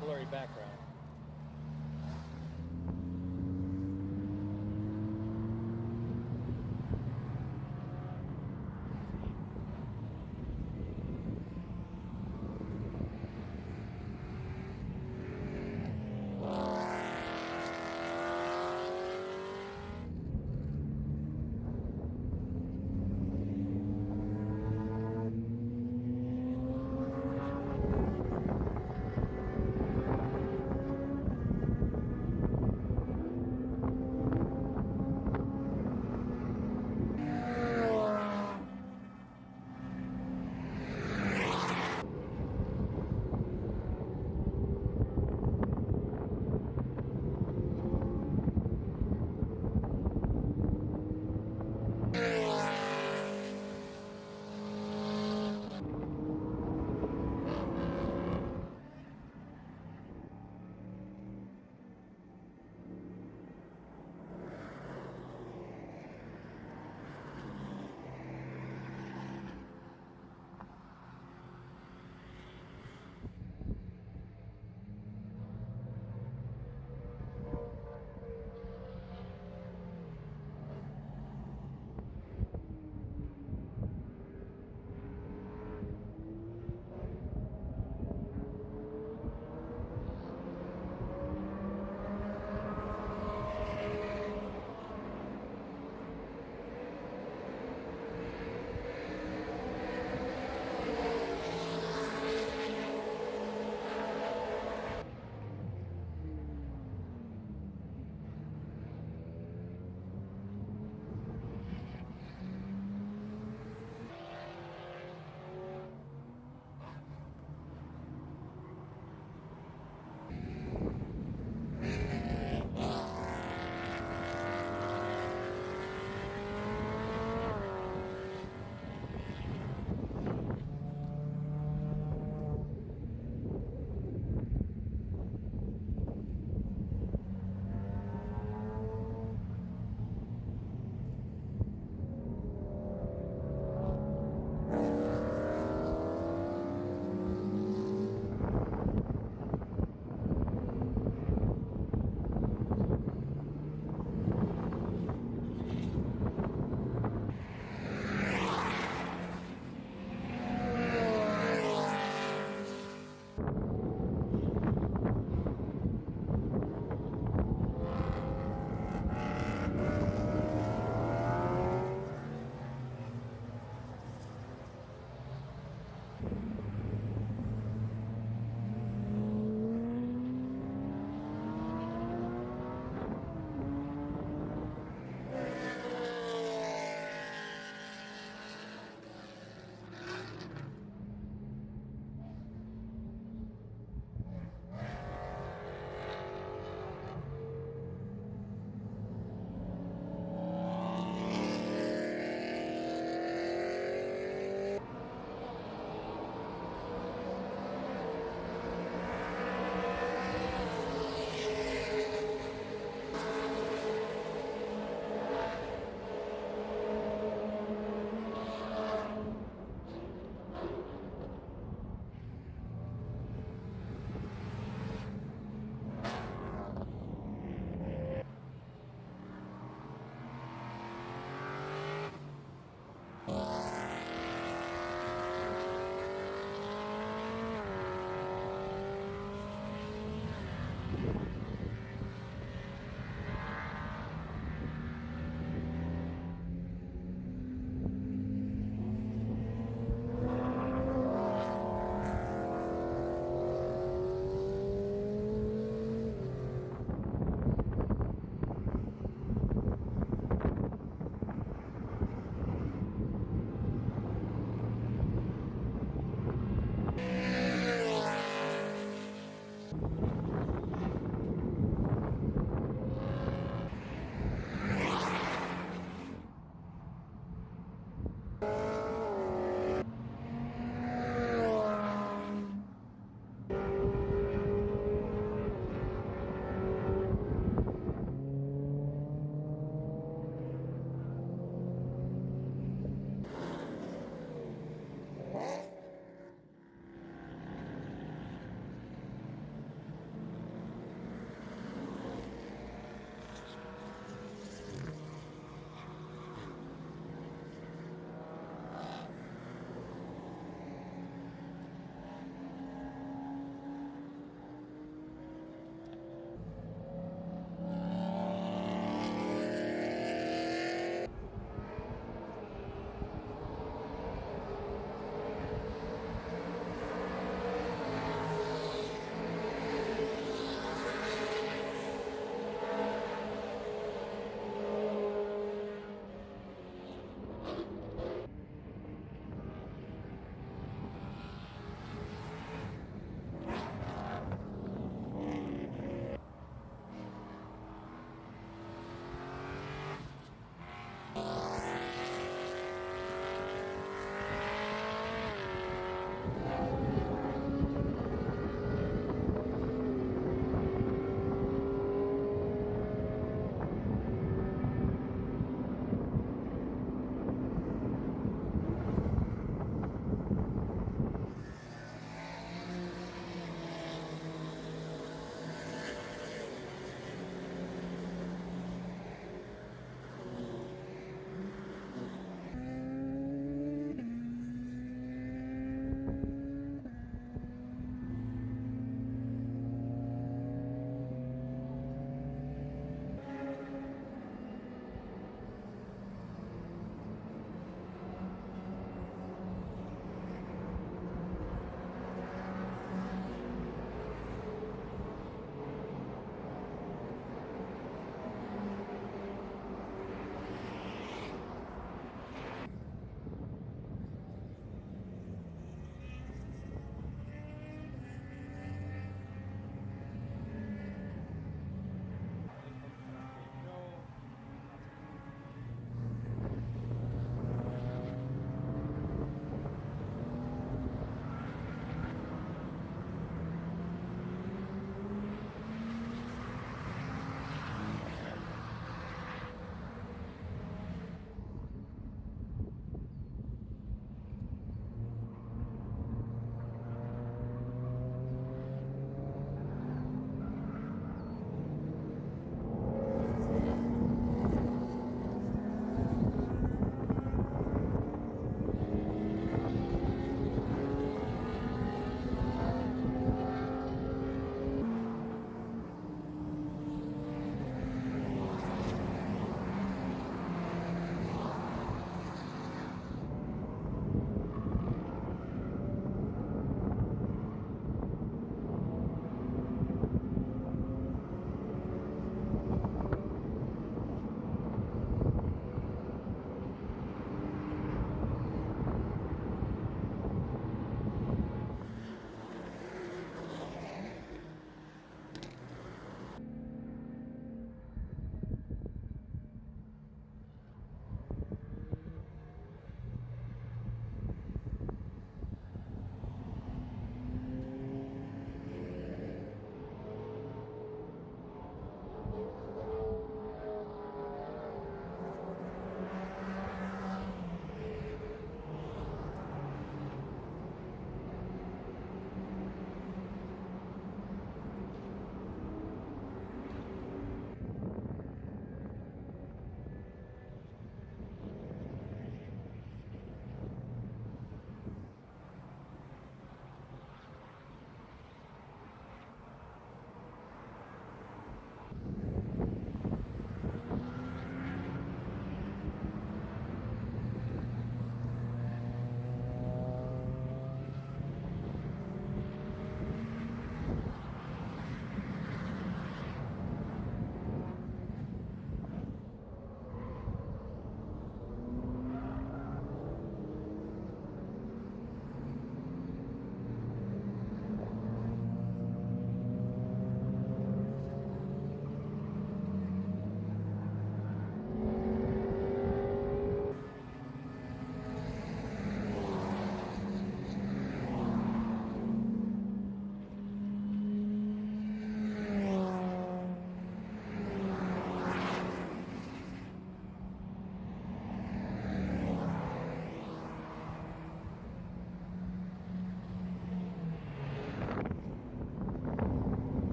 blurry background.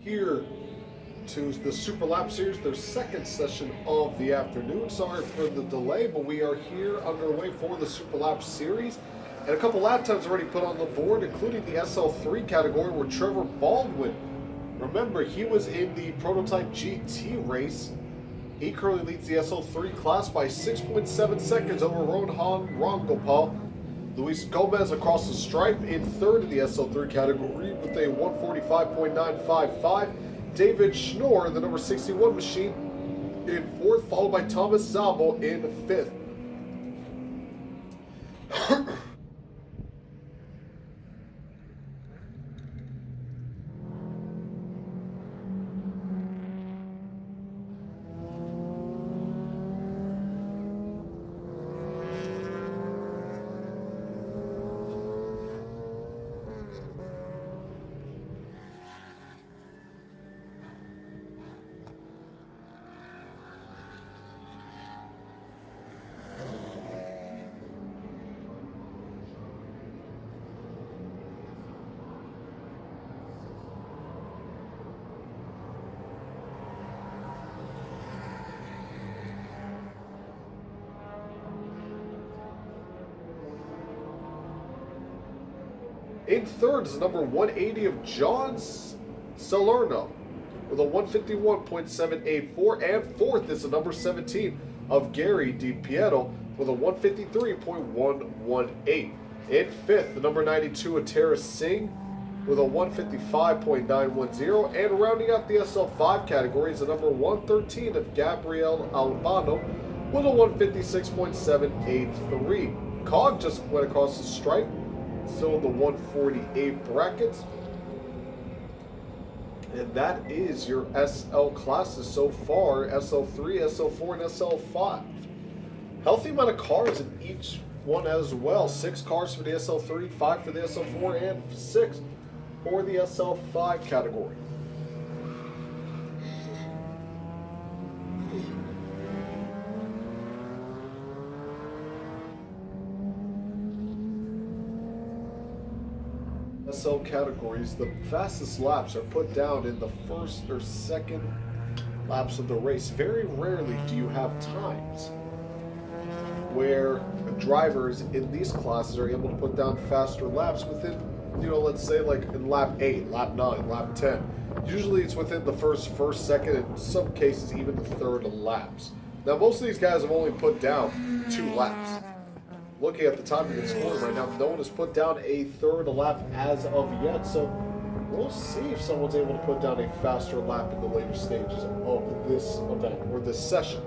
here to the Super Lap Series, their second session of the afternoon. Sorry for the delay, but we are here underway for the Super Lap Series. And a couple lap times already put on the board, including the SL3 category where Trevor Baldwin, remember, he was in the Prototype GT race. He currently leads the SL3 class by 6.7 seconds over Rohan Rangopal. Luis Gomez across the stripe in third in the SL3 category with a 145.955. David Schnorr, the number 61 machine, in fourth, followed by Thomas Zabel in fifth. In third is the number 180 of John Salerno with a 151.784, and fourth is the number 17 of Gary Di Pietro with a 153.118. In fifth, the number 92 of Tara Singh with a 155.910, and rounding out the SL5 category is the number 113 of Gabriel Albano with a 156.783. Cog just went across the stripe, still in the 148 brackets. And that is your SL classes so far, SL3, SL4, and SL5. Healthy amount of cars in each one as well. 6 cars for the SL3, 5 for the SL4, and 6 for the SL5 category. SL categories, the fastest laps are put down in the first or second laps of the race. Very rarely do you have times where drivers in these classes are able to put down faster laps within, let's say like in lap 8, lap 9, lap 10. Usually it's within the first, second, and in some cases even the third laps. Now most of these guys have only put down 2 laps. Looking at the time of the score right now, no one has put down a third lap as of yet, so we'll see if someone's able to put down a faster lap in the later stages of this event, or this session.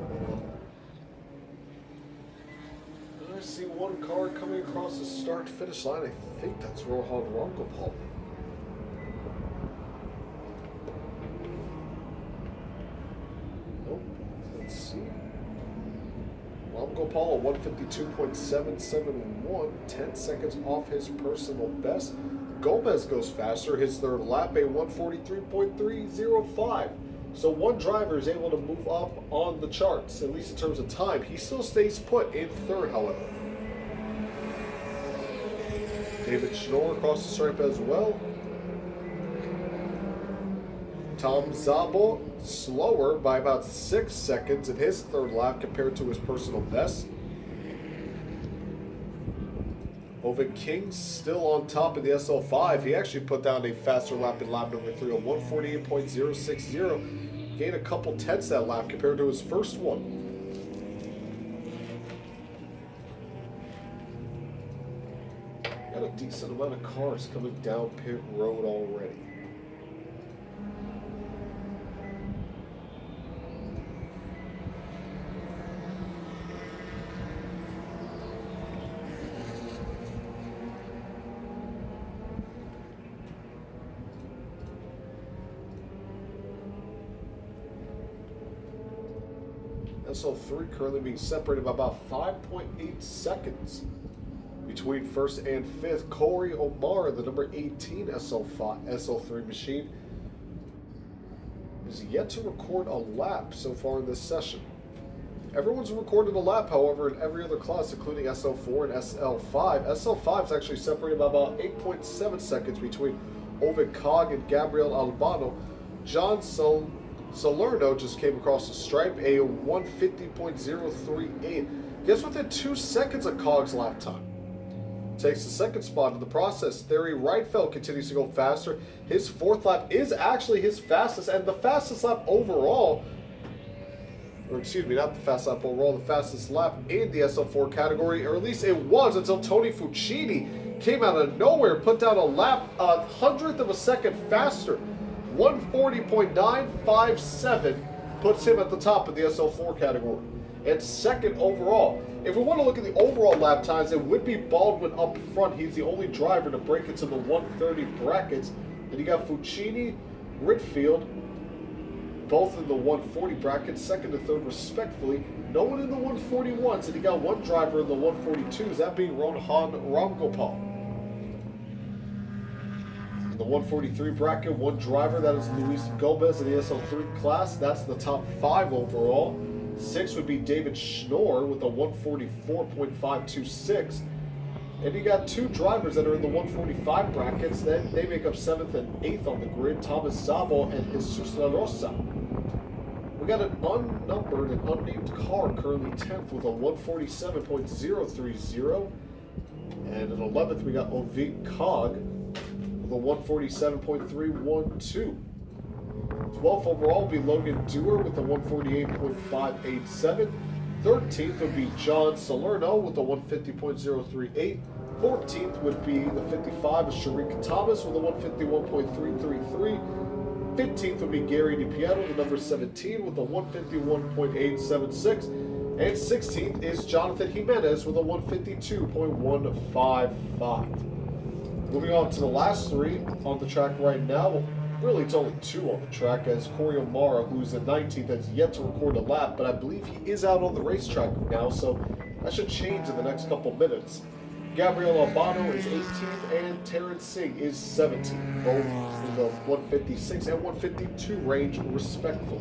I see one car coming across the start-finish line. I think that's Rohan Rangopal. Nope, let's see. Rangopal, a 152.771, 10 seconds off his personal best. Gomez goes faster, his third lap, a 143.305. So one driver is able to move up on the charts, at least in terms of time. He still stays put in third, however. David Schnorr across the stripe as well. Tom Zabel slower by about 6 seconds in his third lap compared to his personal best. Ovid King still on top of the SL5. He actually put down a faster lap in lap number 3, a 148.060. Gained a couple tenths that lap compared to his first one. Got a decent amount of cars coming down pit road already. SL3 currently being separated by about 5.8 seconds between first and fifth. Corey Omar, the number 18 SL3 machine, is yet to record a lap so far in this session. Everyone's recorded a lap, however, in every other class, including SL4 and SL5. SL5 is actually separated by about 8.7 seconds between Ovid Cog and Gabriel Albano. John Salerno just came across the stripe, a 150.038. Gets within 2 seconds of Cog's lap time. Takes the second spot in the process. Theory Reitfeld continues to go faster. His 4th lap is actually his fastest, and the fastest lap overall, or excuse me, not the fastest lap overall, the fastest lap in the SL4 category, or at least it was until Tony Fucini came out of nowhere, put down a lap a 100th of a second faster. 140.957 puts him at the top of the SL4 category and second overall. If we want to look at the overall lap times, it would be Baldwin up front. He's the only driver to break into the 130 brackets. Then you got Fucini, Ritfield, both in the 140 bracket, second and third respectively. No one in the 141s, and you got one driver in the 142s, that being Rohan Ramgopal. In the 143 bracket, one driver, that is Luis Gomez in the SL3 class. That's the top 5 overall. 6 would be David Schnorr with a 144.526. And you got 2 drivers that are in the 145 brackets. Then they make up 7th and 8th on the grid, Thomas Szabo and Jesus La Rosa. We got an unnumbered and unnamed car currently 10th with a 147.030. And in 11th, we got Ovid Cog with a 147.312. 12th overall would be Logan Dewar with a 148.587. 13th would be John Salerno with a 150.038. 14th would be the 55 of Sharik Thomas with a 151.333. 15th would be Gary DiPietro, the number 17, with a 151.876. And 16th is Jonathan Jimenez with a 152.155. Moving on to the last 3 on the track right now. Well, really, it's only 2 on the track, as Corey O'Mara, who's in 19th, has yet to record a lap, but I believe he is out on the racetrack now, so that should change in the next couple minutes. Gabriel Albano is 18th, and Terrence Singh is 17th, both in the 156 and 152 range, respectively.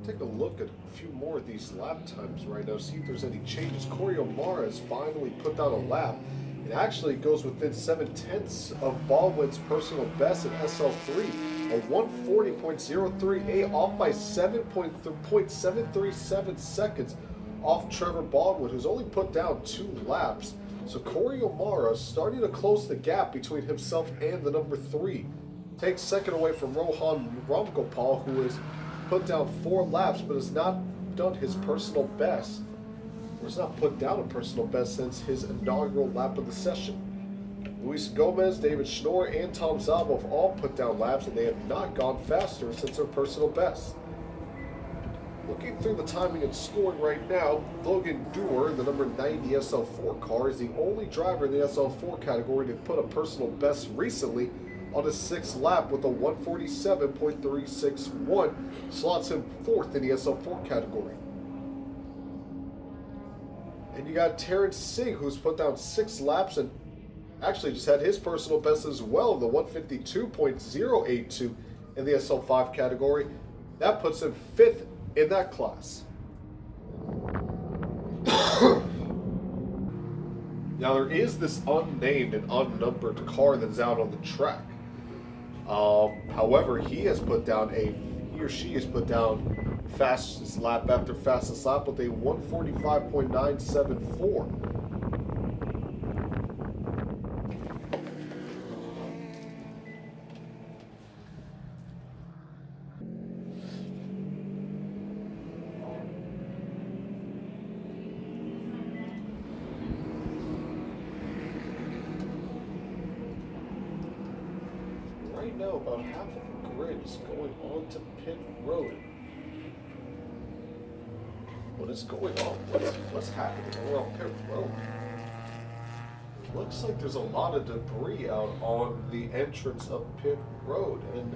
Take a look at a few more of these lap times right now, see if there's any changes. Corey O'Mara has finally put down a lap. It actually goes within 7/10 of Baldwin's personal best in SL3, a 140.038, off by 7.737 seconds off Trevor Baldwin, who's only put down 2 laps. So Corey O'Mara starting to close the gap between himself and the number 3. Takes second away from Rohan Ramgopal, who has put down 4 laps, but has not done his personal best, or has not put down a personal best since his inaugural lap of the session. Luis Gomez, David Schnorr, and Tom Szabo have all put down laps, and they have not gone faster since their personal best. Looking through the timing and scoring right now, Logan Dewar, the number 90 SL4 car, is the only driver in the SL4 category to put a personal best recently on his sixth lap with a 147.361, slots him fourth in the SL4 category. And you got Terrence Singh, who's put down 6 laps and actually just had his personal best as well, the 152.082 in the SL5 category. That puts him fifth in that class. Now there is this unnamed and unnumbered car that's out on the track. However, he or she has put down fastest lap after fastest lap with a 145.974. Right now, about half of the grid is going on to pit road. What is going on? What's happening around pit road? It looks like there's a lot of debris out on the entrance of pit road, and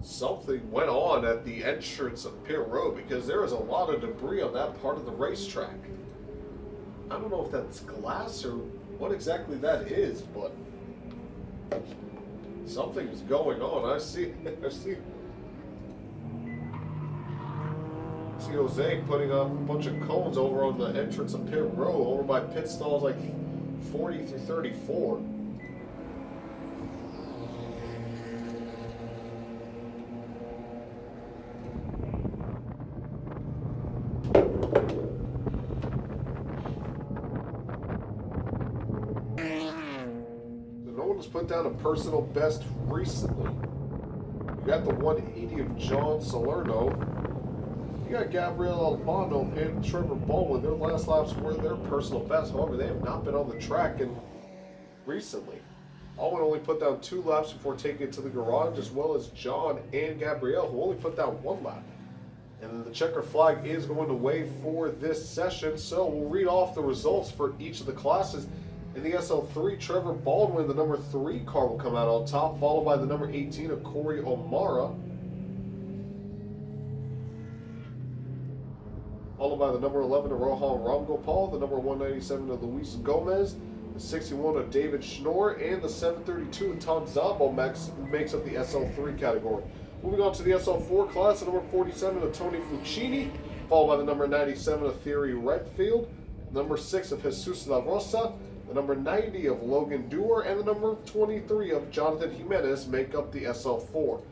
something went on at the entrance of pit road because there is a lot of debris on that part of the racetrack. I don't know if that's glass or what exactly that is, but something's going on. I see Jose putting up a bunch of cones over on the entrance of pit row, over by pit stalls like 40 through 34. No one has put down a personal best recently. You got the 180 of John Salerno. You got Gabriel Albano and Trevor Baldwin. Their last laps were their personal best. However, they have not been on the track recently. Alwyn only put down 2 laps before taking it to the garage, as well as John and Gabrielle, who only put down 1 lap. And the checker flag is going to wave for this session, so we'll read off the results for each of the classes. In the SL3, Trevor Baldwin, the number 3 car, will come out on top, followed by the number 18 of Corey O'Mara, followed by the number 11 of Rohan Ramgopal, the number 197 of Luis Gomez, the 61 of David Schnorr, and the 732 of Tom Zambo makes up the SL3 category. Moving on to the SL4 class, the number 47 of Tony Fuccini, followed by the number 97 of Thierry Redfield, number 6 of Jesus La Rosa, the number 90 of Logan Dewar, and the number 23 of Jonathan Jimenez make up the SL4.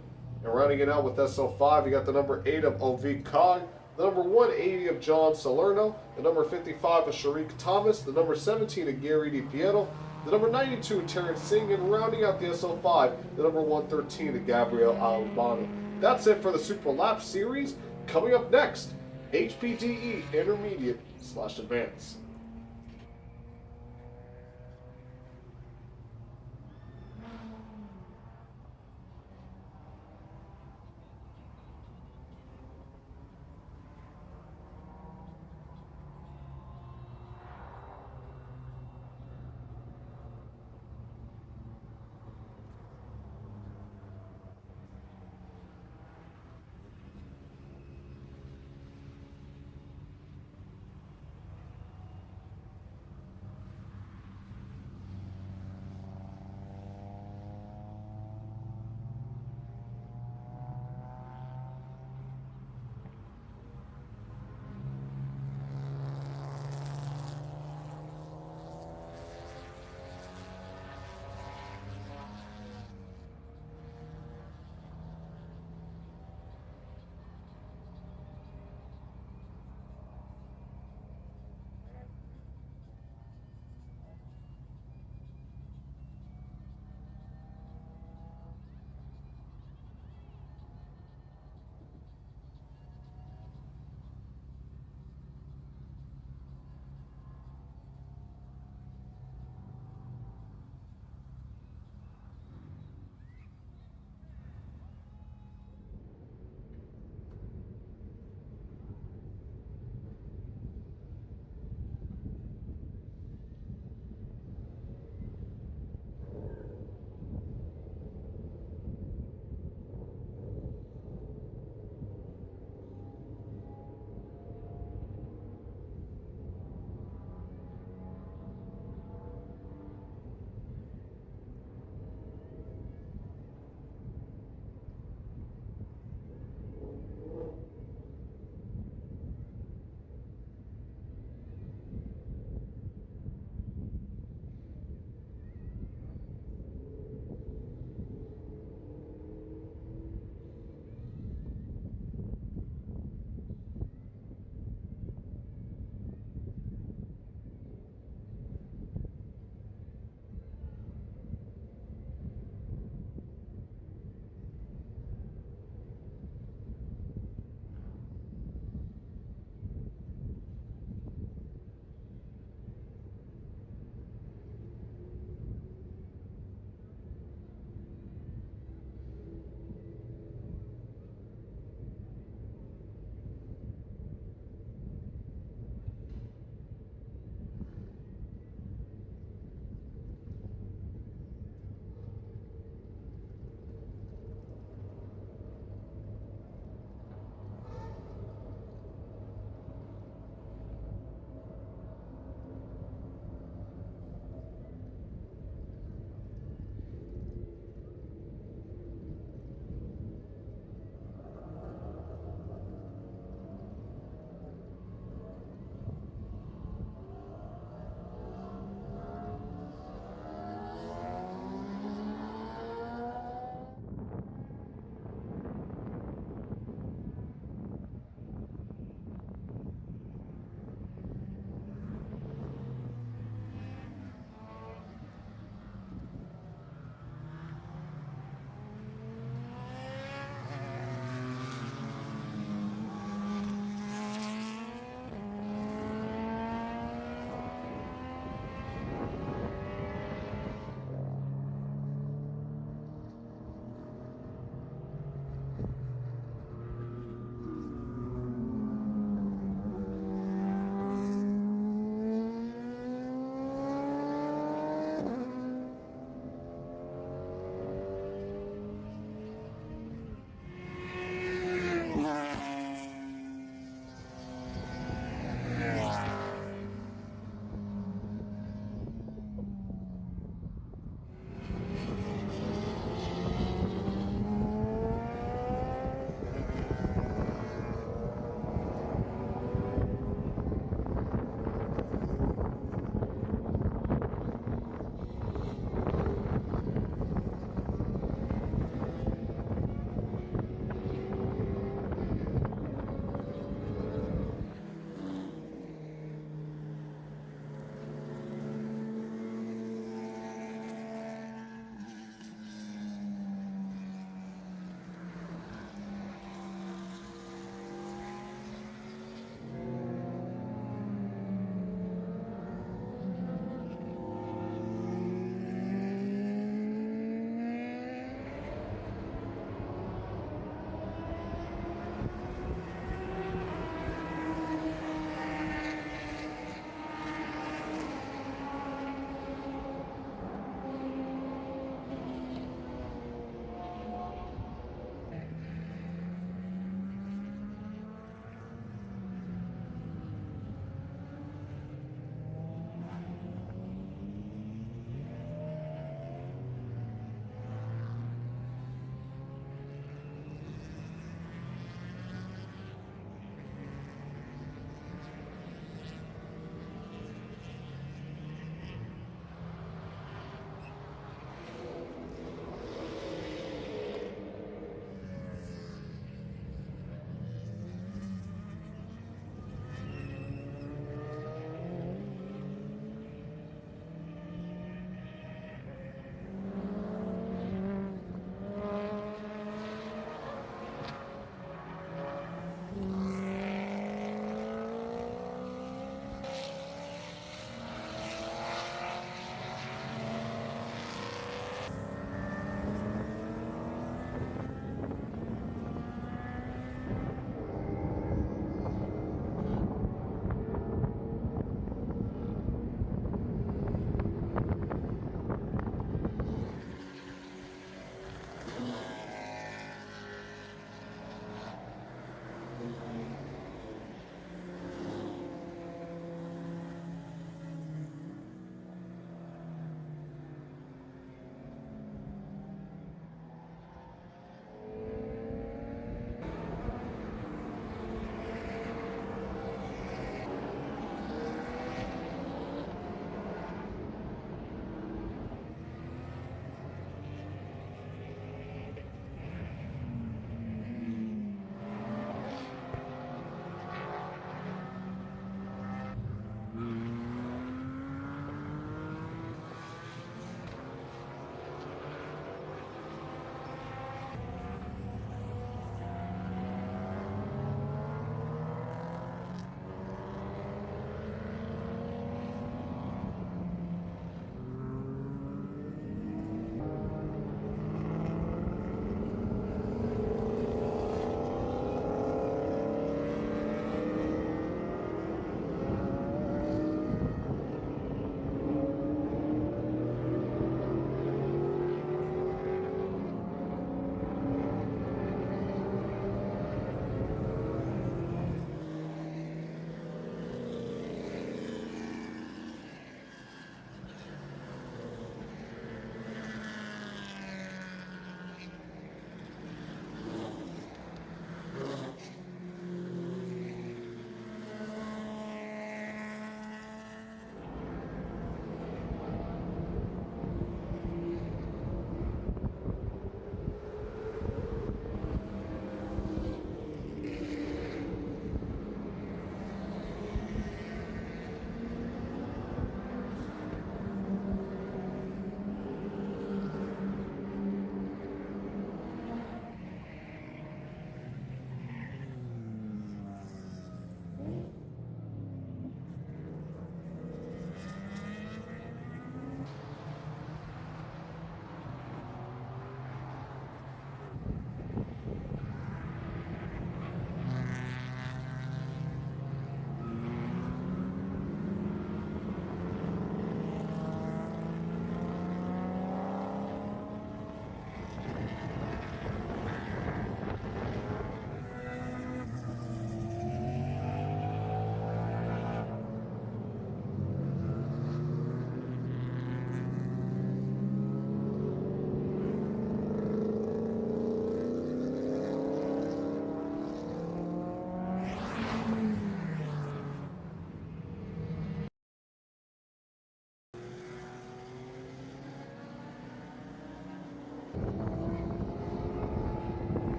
And rounding it out with SL5, you got the number 8 of Ovi Cog, the number 180 of John Salerno, the number 55 of Sharik Thomas, the number 17 of Gary DiPietro, the number 92 of Terrence Singh, and rounding out the SL5, the number 113 of Gabriel Albano. That's it for the Super Lap Series. Coming up next, HPDE Intermediate/Advanced.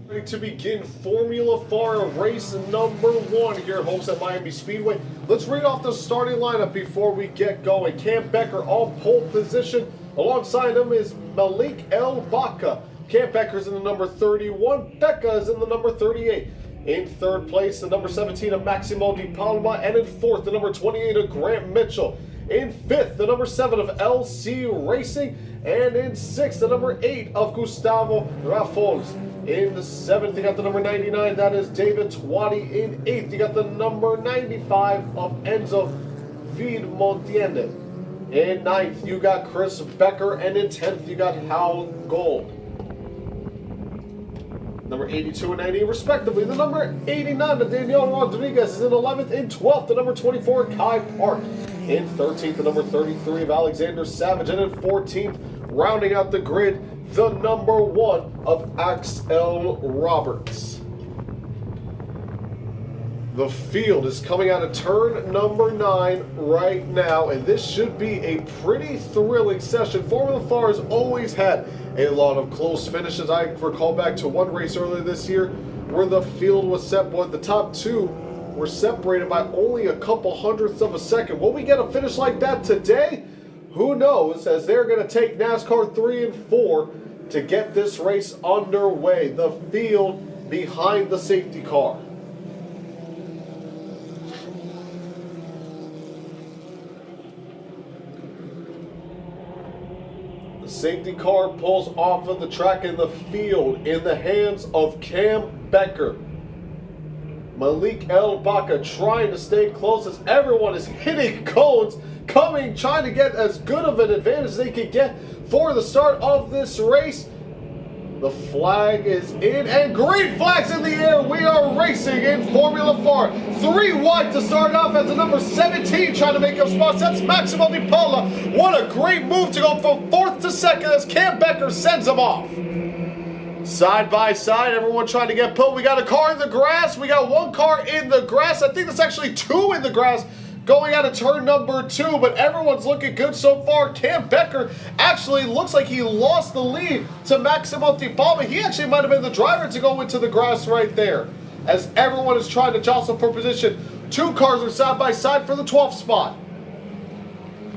Ready to begin Formula FARA race number 1 here at Homestead Miami Speedway. Let's read off the starting lineup before we get going. Cam Becker on pole position. Alongside him is Malik El Baca. Cam Becker's in the number 31. Becca is in the number 38. In third place, the number 17 of Maximo Di Palma. And in fourth, the number 28 of Grant Mitchell. In fifth, the number 7 of LC Racing. And in sixth, the number 8 of Gustavo Rafols. In the seventh, you got the number 99, that is David Twatty. In eighth, you got the number 95 of Enzo Vidmontiende. In ninth, you got Chris Becker. And in 10th, you got Hal Gold. Number 82 and 90, respectively. The number 89 of Daniel Rodriguez is in 11th. In 12th, the number 24, Kai Park. In 13th, the number 33 of Alexander Savage. And in 14th, rounding out the grid, the number 1 of Axel Roberts. The field is coming out of turn number 9 right now, and this should be a pretty thrilling session. Formula FAR has always had a lot of close finishes. I recall back to one race earlier this year where the field was set, but the top 2 were separated by only a couple hundredths of a second. Will we get a finish like that today? Who knows, as they're going to take NASCAR 3 and 4 to get this race underway. The field behind the safety car. The safety car pulls off of the track, in the field in the hands of Cam Becker. Malik El Baca trying to stay close as everyone is hitting cones, trying to get as good of an advantage as they can get for the start of this race. The flag is in, and green flag's in the air. We are racing in Formula FAR. 3 wide to start off as the number 17 trying to make up spots. That's Maximo Di Paula. What a great move to go from 4th to 2nd as Cam Becker sends him off. Side by side, everyone trying to get put. We got a car in the grass. We got 1 car in the grass. I think that's actually 2 in the grass going out of turn number 2, but everyone's looking good so far. Cam Becker actually looks like he lost the lead to Maximo Di Palma. He actually might have been the driver to go into the grass right there, as everyone is trying to jostle for position. 2 cars are side by side for the 12th spot.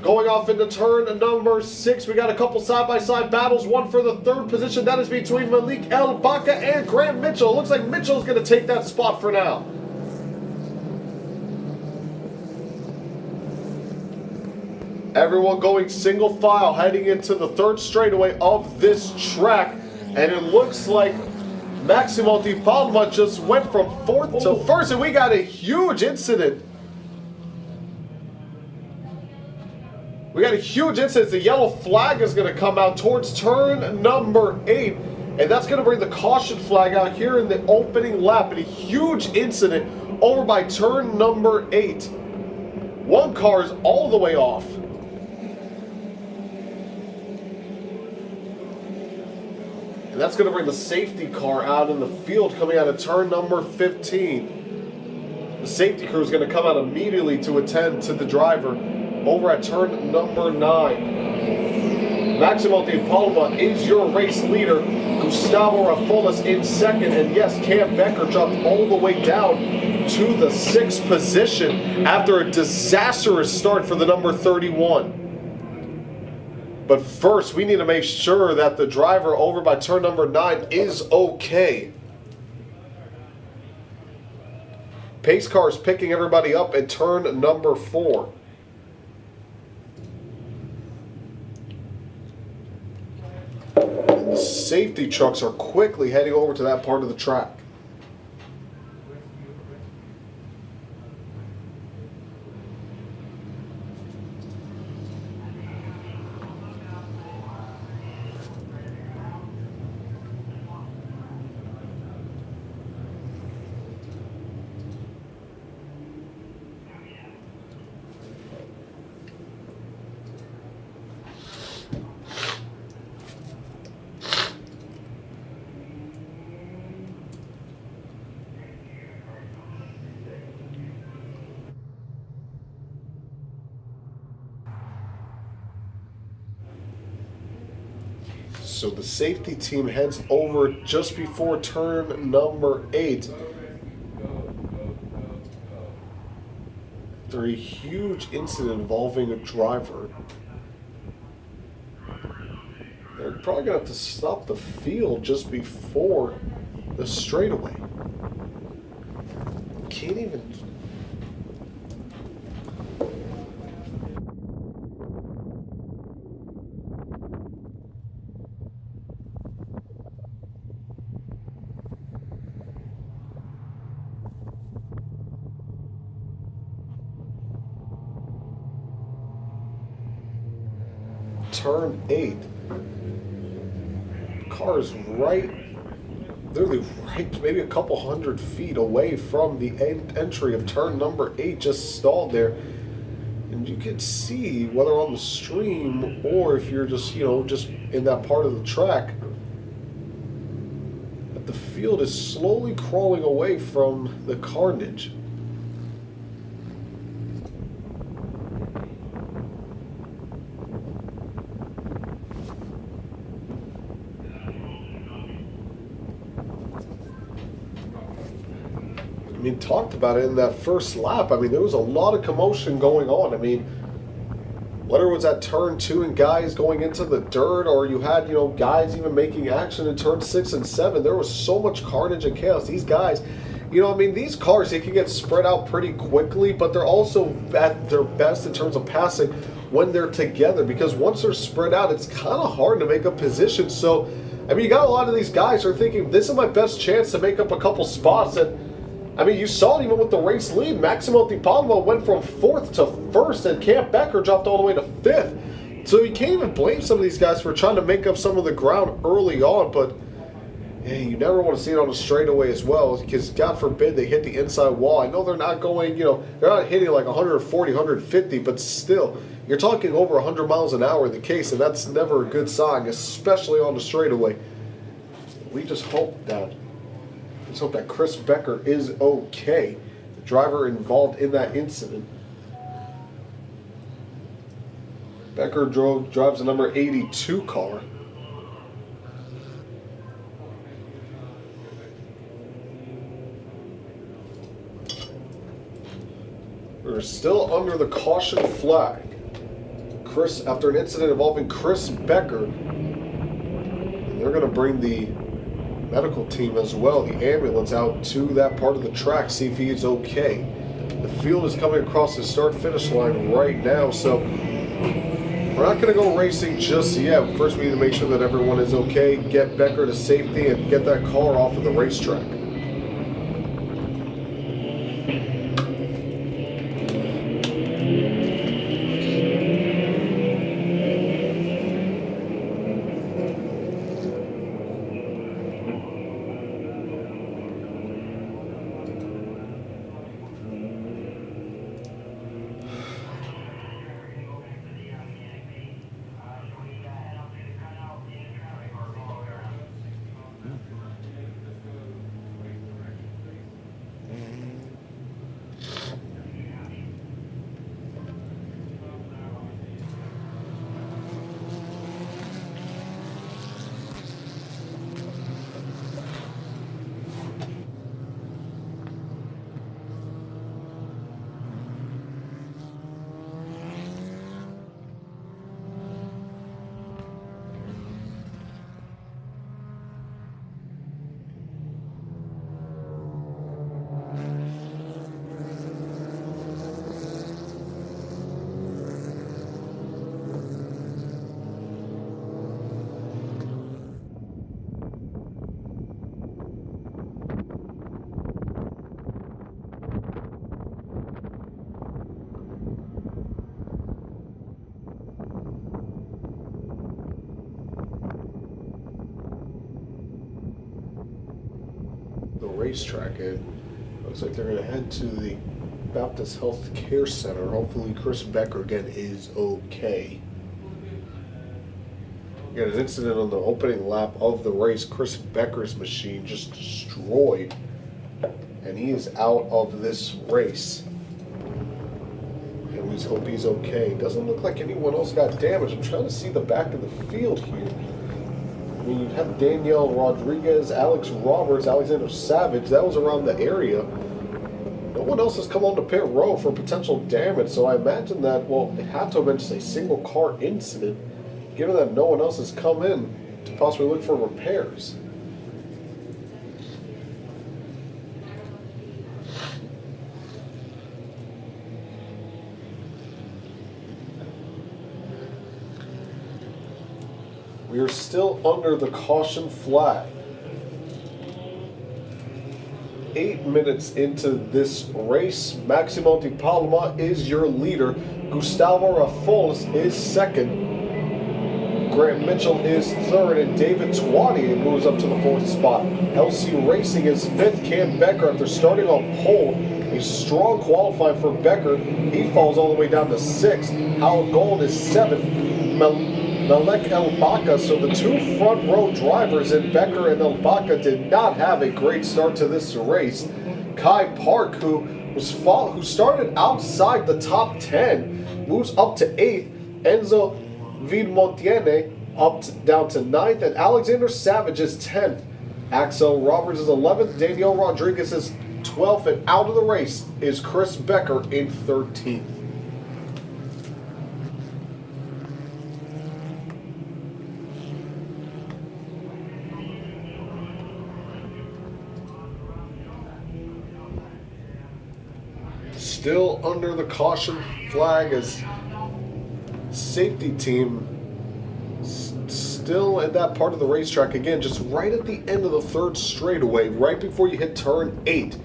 Going off into turn number 6, we got a couple side-by-side battles. One for the 3rd position. That is between Malik El Baca and Grant Mitchell. It looks like Mitchell's going to take that spot for now. Everyone going single file, heading into the 3rd straightaway of this track. And it looks like Maximo Di Palma just went from 4th to 1st, and we got a huge incident. We got a huge incident. The yellow flag is going to come out towards turn number 8. And that's going to bring the caution flag out here in the opening lap. And a huge incident over by turn number 8. 1 car is all the way off. And that's going to bring the safety car out in the field coming out of turn number 15. The safety crew is going to come out immediately to attend to the driver over at turn number 9. Maximo Di Palma is your race leader. Gustavo Rafolas in 2nd. And yes, Cam Becker dropped all the way down to the 6th position after a disastrous start for the number 31. But first, we need to make sure that the driver over by turn number 9 is okay. Pace car is picking everybody up at turn number 4. And the safety trucks are quickly heading over to that part of the track. So the safety team heads over just before turn number 8. After a huge incident involving a driver. They're probably going to have to stop the field just before the straightaway. Can't even... Turn 8. Car is literally right, maybe a couple hundred feet away from the entry of turn number 8, just stalled there. And you can see, whether on the stream or if you're just, just in that part of the track, that the field is slowly crawling away from the carnage. I mean, talked about it in that first lap. I mean, there was a lot of commotion going on. I mean, whether it was at turn 2 and guys going into the dirt, or you had, guys even making action in turn 6 and 7, there was so much carnage and chaos. These guys, these cars, they can get spread out pretty quickly, but they're also at their best in terms of passing when they're together, because once they're spread out, it's kind of hard to make a position. So, I mean, you got a lot of these guys who are thinking, this is my best chance to make up a couple spots. And I mean, you saw it even with the race lead. Maximo Di Palma went from 4th to 1st, and Camp Becker dropped all the way to 5th. So you can't even blame some of these guys for trying to make up some of the ground early on, but hey, you never want to see it on a straightaway as well, because God forbid they hit the inside wall. I know they're not going, they're not hitting like 140, 150, but still, you're talking over 100 miles an hour in the case, and that's never a good sign, especially on the straightaway. We just hope that Chris Becker is okay, the driver involved in that incident. Becker drives the number 82 car. We're still under the caution flag. After an incident involving Chris Becker, and they're going to bring the medical team as well, the ambulance, out to that part of the track, see if he is okay. The field is coming across the start-finish line right now, so we're not going to go racing just yet. First, we need to make sure that everyone is okay, get Becker to safety, and get that car off of the racetrack. The racetrack, and looks like they're going to head to the Baptist Health Care Center. Hopefully Chris Becker again is okay. We got an incident on the opening lap of the race. Chris Becker's machine just destroyed, and he is out of this race. And we just hope he's okay. Doesn't look like anyone else got damaged. I'm trying to see the back of the field here. mean, you had Danielle Rodriguez, Alex Roberts, Alexander Savage. That was around the area. No one else has come on to pit row for potential damage, so I imagine that, well, it had to have been just a single car incident, given that no one else has come in to possibly look for repairs. We are still under the caution flag. 8 minutes into this race, Maximo Di Palma is your leader. Gustavo Rafols is second. Grant Mitchell is third, and David Twatty moves up to the fourth spot. LC Racing is fifth. Cam Becker, after starting on pole, a strong qualifying for Becker. He falls all the way down to sixth. Al Gold is seventh. Malek El-Baka, so the two front row drivers in Becker and El-Baka did not have a great start to this race. Kai Park, who started outside the top 10, moves up to 8th. Enzo Vidmontiene down to 9th, and Alexander Savage is 10th. Axel Roberts is 11th, Daniel Rodriguez is 12th, and out of the race is Chris Becker in 13th. Still under the caution flag as safety team still at that part of the racetrack. Again, just right at the end of the third straightaway, right before you hit turn 8,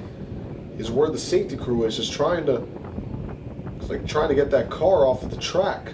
is where the safety crew is, just trying to get that car off of the track.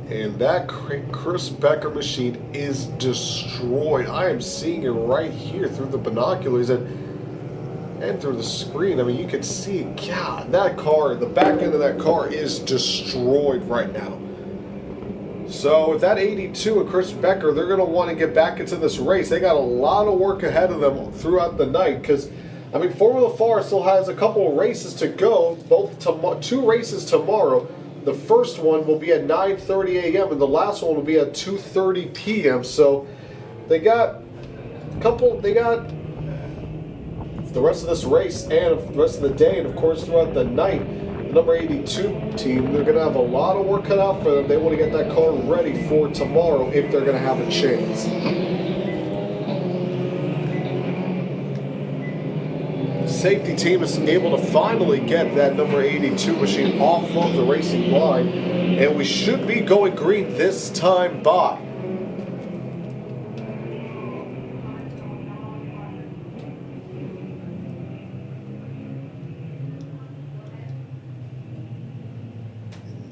And that Chris Becker machine is destroyed. I am seeing it right here through the binoculars and through the screen. I mean, you can see, God, that car, the back end of that car is destroyed right now. So with that 82 and Chris Becker, they're going to want to get back into this race. They got a lot of work ahead of them throughout the night because, I mean, Formula FARA still has a couple of races to go, two races tomorrow. The first one will be at 9:30 a.m. and the last one will be at 2:30 p.m. So they got the rest of this race and the rest of the day, and of course throughout the night. The number 82 team, they're going to have a lot of work cut out for them. They want to get that car ready for tomorrow if they're going to have a chance. Safety team is able to finally get that number 82 machine off of the racing line, and we should be going green this time by.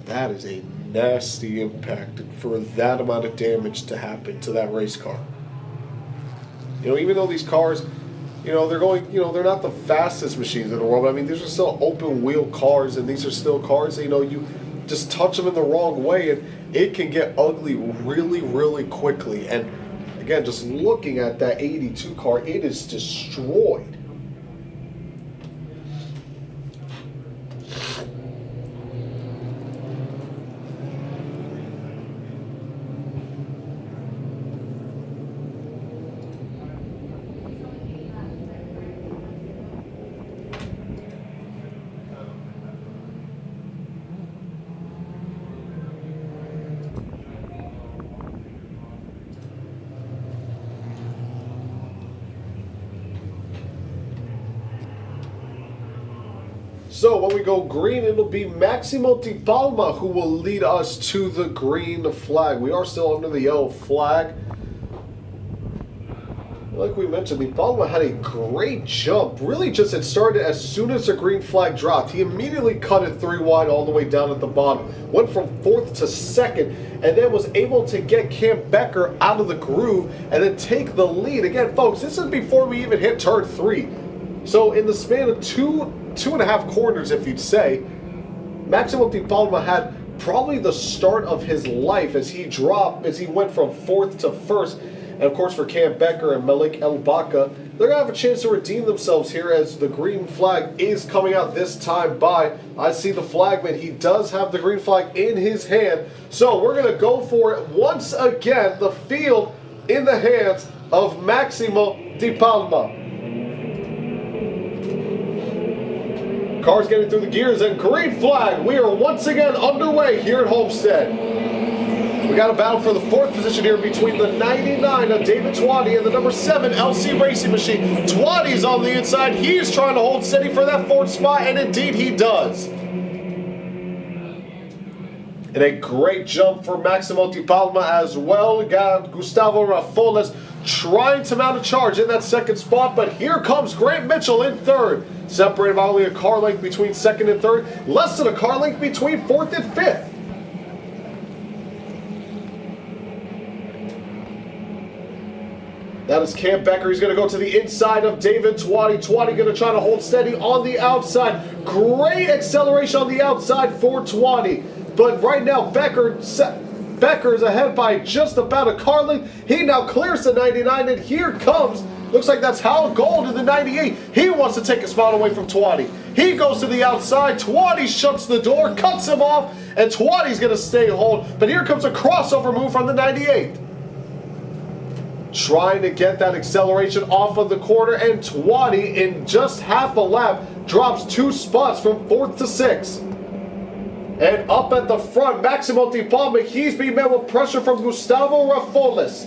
That is a nasty impact for that amount of damage to happen to that race car. You know, even though these cars, you know, they're going, you know, they're not the fastest machines in the world. But I mean, these are still open wheel cars, and these are still cars that, you know, you just touch them in the wrong way, and it can get ugly really, really quickly. And again, just looking at that 82 car, it is destroyed. So when we go green, it'll be Maximo Di Palma who will lead us to the green flag. We are still under the yellow flag. Like we mentioned, the Palma had a great jump. Really just it started as soon as the green flag dropped. He immediately cut it 3 wide all the way down at the bottom. Went from 4th to 2nd and then was able to get Cam Becker out of the groove and then take the lead. Again, folks, this is before we even hit turn 3. So in the span of two and a half corners, if you'd say, Maximo Di Palma had probably the start of his life as he went from 4th to 1st. And of course for Cam Becker and Malik El-Baka, they're going to have a chance to redeem themselves here as the green flag is coming out this time by. I see the flagman. He does have the green flag in his hand. So we're going to go for it once again. The field in the hands of Maximo Di Palma. Cars getting through the gears and green flag. We are once again underway here at Homestead. We got a battle for the 4th position here between the 99 of David Twatty and the number 7 LC Racing Machine. Twatty's on the inside. He's trying to hold steady for that 4th spot, and indeed he does. And a great jump for Maximo Di Palma as well. We got Gustavo Rafoles trying to mount a charge in that 2nd spot, but here comes Grant Mitchell in 3rd. Separated by only a car length between 2nd and 3rd. Less than a car length between 4th and 5th. That is Cam Becker. He's going to go to the inside of David Twatty. Twatty going to try to hold steady on the outside. Great acceleration on the outside for Twatty. But right now, Becker is ahead by just about a car length. He now clears the 99, and here comes, looks like that's Hal Gold in the 98. He wants to take a spot away from Twatty. He goes to the outside. Twatty shuts the door, cuts him off, and Twatty's going to stay hold. But here comes a crossover move from the 98. Trying to get that acceleration off of the corner, and Twatty in just half a lap drops 2 spots from 4th to 6th. And up at the front, Maximo Di Palma, he's being met with pressure from Gustavo Rafoles.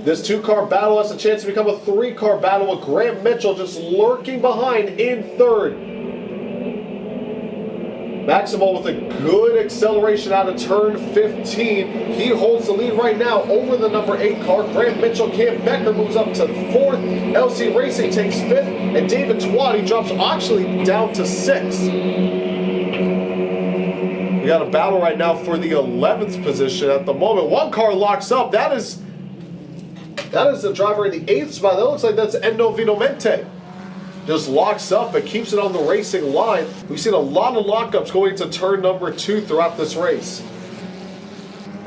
This 2-car battle has a chance to become a 3-car battle with Grant Mitchell just lurking behind in 3rd. Maximo with a good acceleration out of turn 15. He holds the lead right now over the number 8 car. Grant Mitchell, Cam Becker moves up to 4th. LC Racing takes 5th. And David Twatty drops actually down to 6th. We got a battle right now for the 11th position at the moment. 1 car locks up. That is the driver in the 8th spot. That looks like that's Endo Vinomente. Just locks up but keeps it on the racing line. We've seen a lot of lockups going to turn number 2 throughout this race.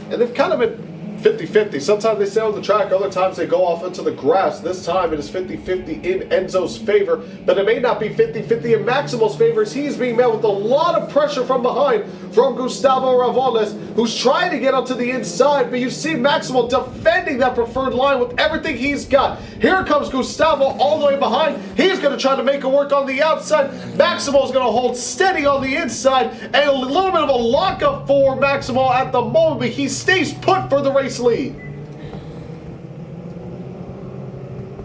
And they've kind of been 50-50. Sometimes they stay on the track, other times they go off into the grass. This time it is 50-50 in Enzo's favor, but it may not be 50-50 in Maximo's favor as he's being met with a lot of pressure from behind from Gustavo Rafoles, who's trying to get up to the inside, but you see Maximo defending that preferred line with everything he's got. Here comes Gustavo all the way behind. He's going to try to make it work on the outside. Maximo's going to hold steady on the inside, and a little bit of a lockup for Maximo at the moment, but he stays put for the race lead.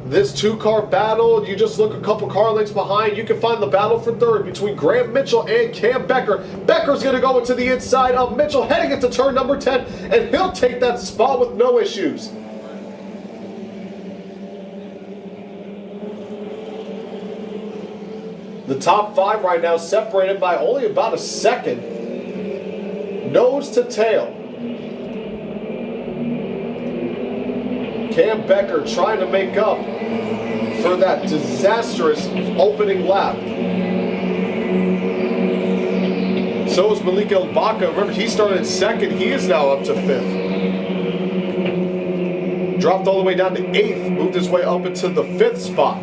This 2-car battle, you just look a couple car lengths behind, you can find the battle for 3rd between Grant Mitchell and Cam Becker. Becker's going to go into the inside of Mitchell, heading into turn number 10, and he'll take that spot with no issues. The top 5 right now separated by only about a second. Nose to tail. Cam Becker trying to make up for that disastrous opening lap. So is Malik El-Baka. Remember, he started 2nd. He is now up to 5th. Dropped all the way down to 8th. Moved his way up into the 5th spot.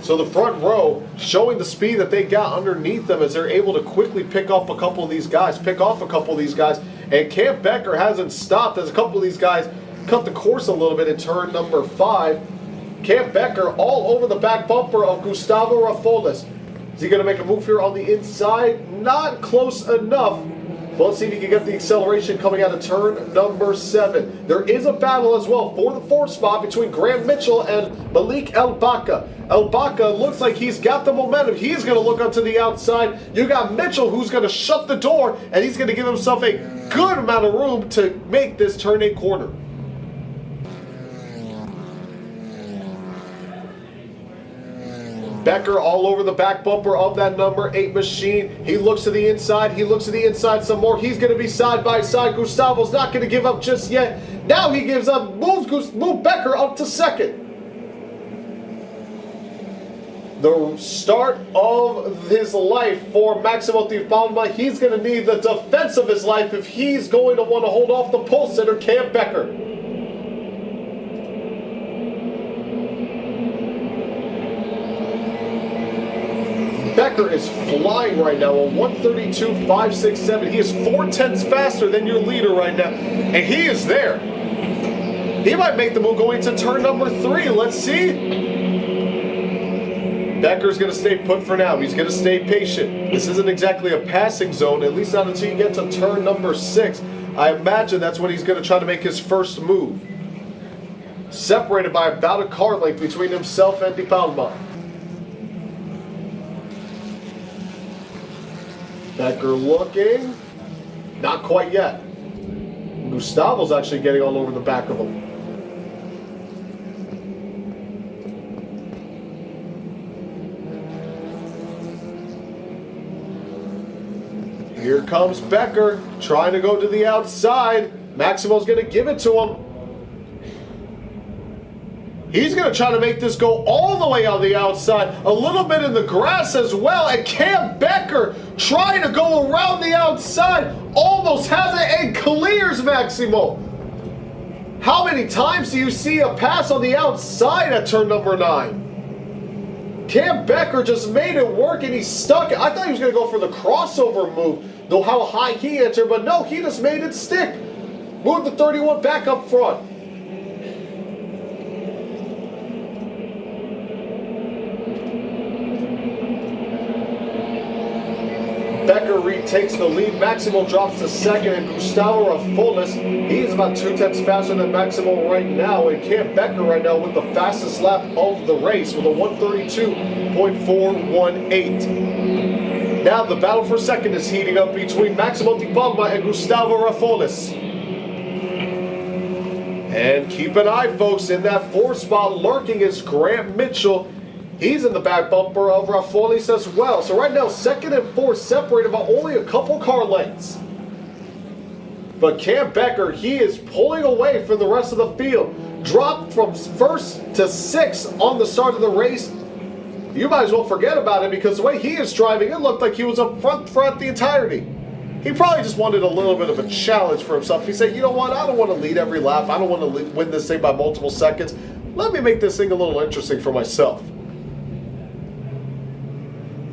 So the front row showing the speed that they got underneath them as they're able to quickly pick off a couple of these guys. And Cam Becker hasn't stopped as a couple of these guys cut the course a little bit in turn number 5. Cam Becker all over the back bumper of Gustavo Rafoles. Is he going to make a move here on the inside? Not close enough. But let's see if he can get the acceleration coming out of turn number 7. There is a battle as well for the 4th spot between Grant Mitchell and Malik El-Baka. El-Baka looks like he's got the momentum. He's going to look up to the outside. You got Mitchell who's going to shut the door, and he's going to give himself a good amount of room to make this turn 8 corner. Becker all over the back bumper of that number 8 machine. He looks to the inside. He looks to the inside some more. He's going to be side by side. Gustavo's not going to give up just yet. Now he gives up, moves Becker up to second. The start of his life for Maximo Di Palma. He's going to need the defense of his life if he's going to want to hold off the pole sitter, Cam Becker. Becker is flying right now, a 132.567. He is 4/10 faster than your leader right now, and he is there. He might make the move going to turn number 3. Let's see. Becker's going to stay put for now. He's going to stay patient. This isn't exactly a passing zone, at least not until you get to turn number 6. I imagine that's when he's going to try to make his first move. Separated by about a car length between himself and Di Palma. Becker looking. Not quite yet. Gustavo's actually getting all over the back of him. Here comes Becker, trying to go to the outside. Maximo's going to give it to him. He's going to try to make this go all the way on the outside. A little bit in the grass as well. And Cam Becker trying to go around the outside. Almost has it and clears Maximo. How many times do you see a pass on the outside at turn number 9? Cam Becker just made it work and he stuck it. I thought he was going to go for the crossover move, though how high he entered, but no, he just made it stick. Moved the 31 back up front. Becker retakes the lead. Maximo drops to second, and Gustavo Rafolis, he is about 2/10 faster than Maximo right now, and Cam Becker right now with the fastest lap of the race with a 132.418. Now the battle for second is heating up between Maximo Di Palma and Gustavo Rafolis. And keep an eye, folks, in that 4th spot lurking is Grant Mitchell. He's in the back bumper of Rafolis as well. So right now, 2nd and 4th separated by only a couple car lengths. But Cam Becker, he is pulling away from the rest of the field. Dropped from 1st to 6th on the start of the race. You might as well forget about it because the way he is driving, it looked like he was up front throughout the entirety. He probably just wanted a little bit of a challenge for himself. He said, you know what, I don't want to lead every lap. I don't want to win this thing by multiple seconds. Let me make this thing a little interesting for myself.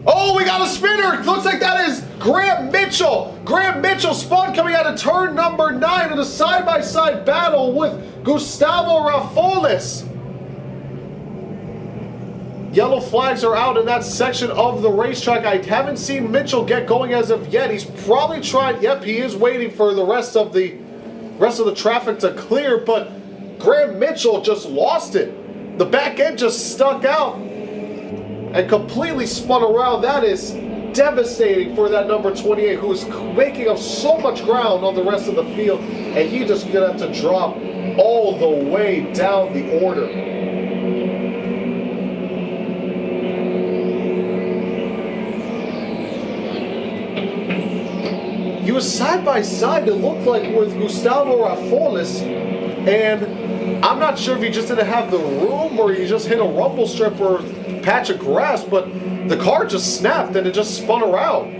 Oh, we got a spinner. Looks like that is Grant Mitchell. Grant Mitchell spun coming out of turn number 9 in a side-by-side battle with Gustavo Rafolis. Yellow flags are out in that section of the racetrack. I haven't seen Mitchell get going as of yet. He's probably trying. Yep, he is waiting for the rest of the traffic to clear, but Grant Mitchell just lost it. The back end just stuck out and completely spun around. That is devastating for that number 28 who is making up so much ground on the rest of the field, and he just gonna have to drop all the way down the order. He was side by side, it looked like, with Gustavo Rafolis, and I'm not sure if he just didn't have the room or he just hit a rumble strip or patch of grass, but the car just snapped and it just spun around.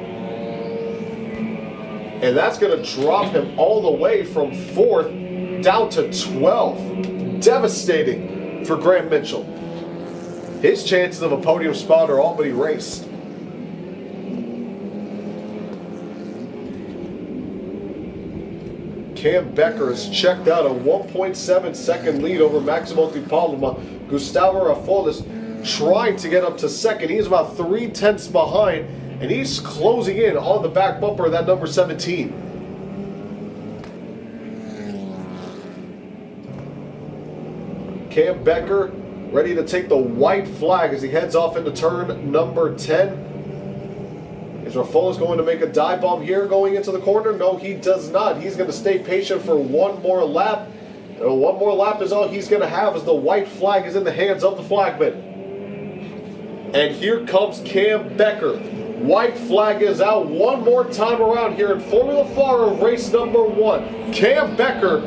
And that's going to drop him all the way from 4th down to 12th. Devastating for Grant Mitchell. His chances of a podium spot are all but erased. Cam Becker has checked out a 1.7 second lead over Maximo Di Palma. Gustavo Rafolis trying to get up to second. He's about 3/10 behind, and he's closing in on the back bumper of that number 17. Cam Becker ready to take the white flag as he heads off into turn number 10. Is Rafolis going to make a dive bomb here going into the corner? No, he does not. He's going to stay patient for one more lap. One more lap is all he's going to have as the white flag is in the hands of the flagman. And here comes Cam Becker. White flag is out one more time around here in Formula FARA race number 1. Cam Becker,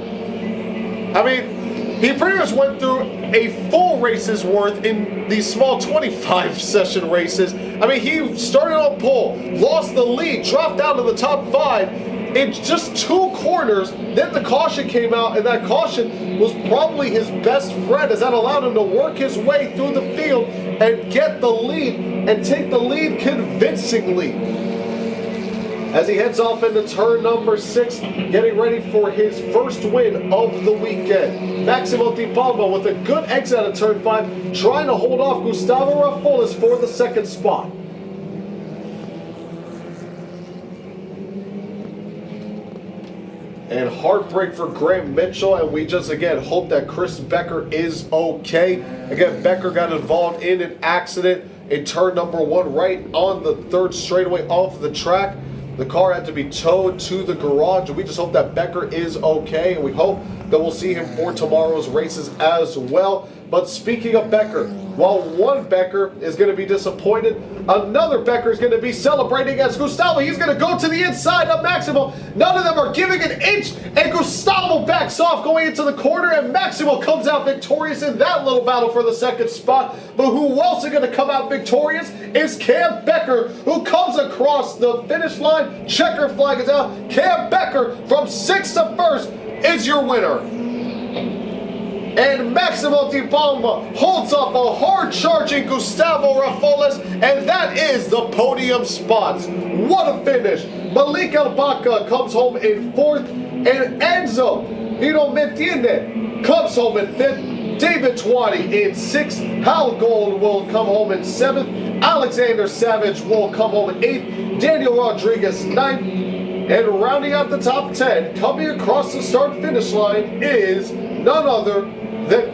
I mean, he pretty much went through a full race's worth in these small 25 session races. I mean, he started on pole, lost the lead, dropped down to the top 5 in just 2 corners. Then the caution came out, and that caution was probably his best friend, as that allowed him to work his way through the field and get the lead and take the lead convincingly. As he heads off into turn number 6, getting ready for his first win of the weekend. Maximo Di Palma with a good exit out of turn 5, trying to hold off Gustavo Rafoles for the 2nd spot. And heartbreak for Graham Mitchell, and we just again hope that Chris Becker is okay. Again, Becker got involved in an accident in turn number 1 right on the 3rd straightaway off the track. The car had to be towed to the garage, and we just hope that Becker is okay, and we hope that we'll see him for tomorrow's races as well. But speaking of Becker, while one Becker is going to be disappointed, another Becker is going to be celebrating as Gustavo. He's going to go to the inside of Maximo. None of them are giving an inch, and Gustavo backs off going into the corner, and Maximo comes out victorious in that little battle for the 2nd spot. But who else is going to come out victorious is Cam Becker, who comes across the finish line. Checker flag is out. Cam Becker from 6th to 1st is your winner. And Maximo Di Palma holds up a hard-charging Gustavo Rafoles, and that is the podium spots. What a finish. Malik Albaca comes home in 4th, and Enzo Hiro Metiende comes home in 5th. David Twani in 6th. Hal Gold will come home in 7th. Alexander Savage will come home in 8th. Daniel Rodriguez 9th. And rounding out the top 10, coming across the start-finish line is none other than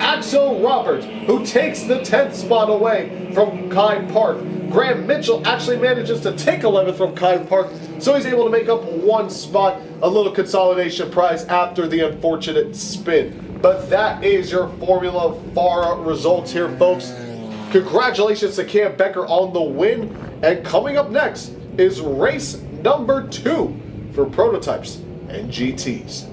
Axel Roberts, who takes the 10th spot away from Kine Park. Graham Mitchell actually manages to take 11th from Kine Park, so he's able to make up 1 spot, a little consolidation prize after the unfortunate spin. But that is your Formula FARA results here, folks. Congratulations to Cam Becker on the win, and coming up next is race number 2 for prototypes and GTs.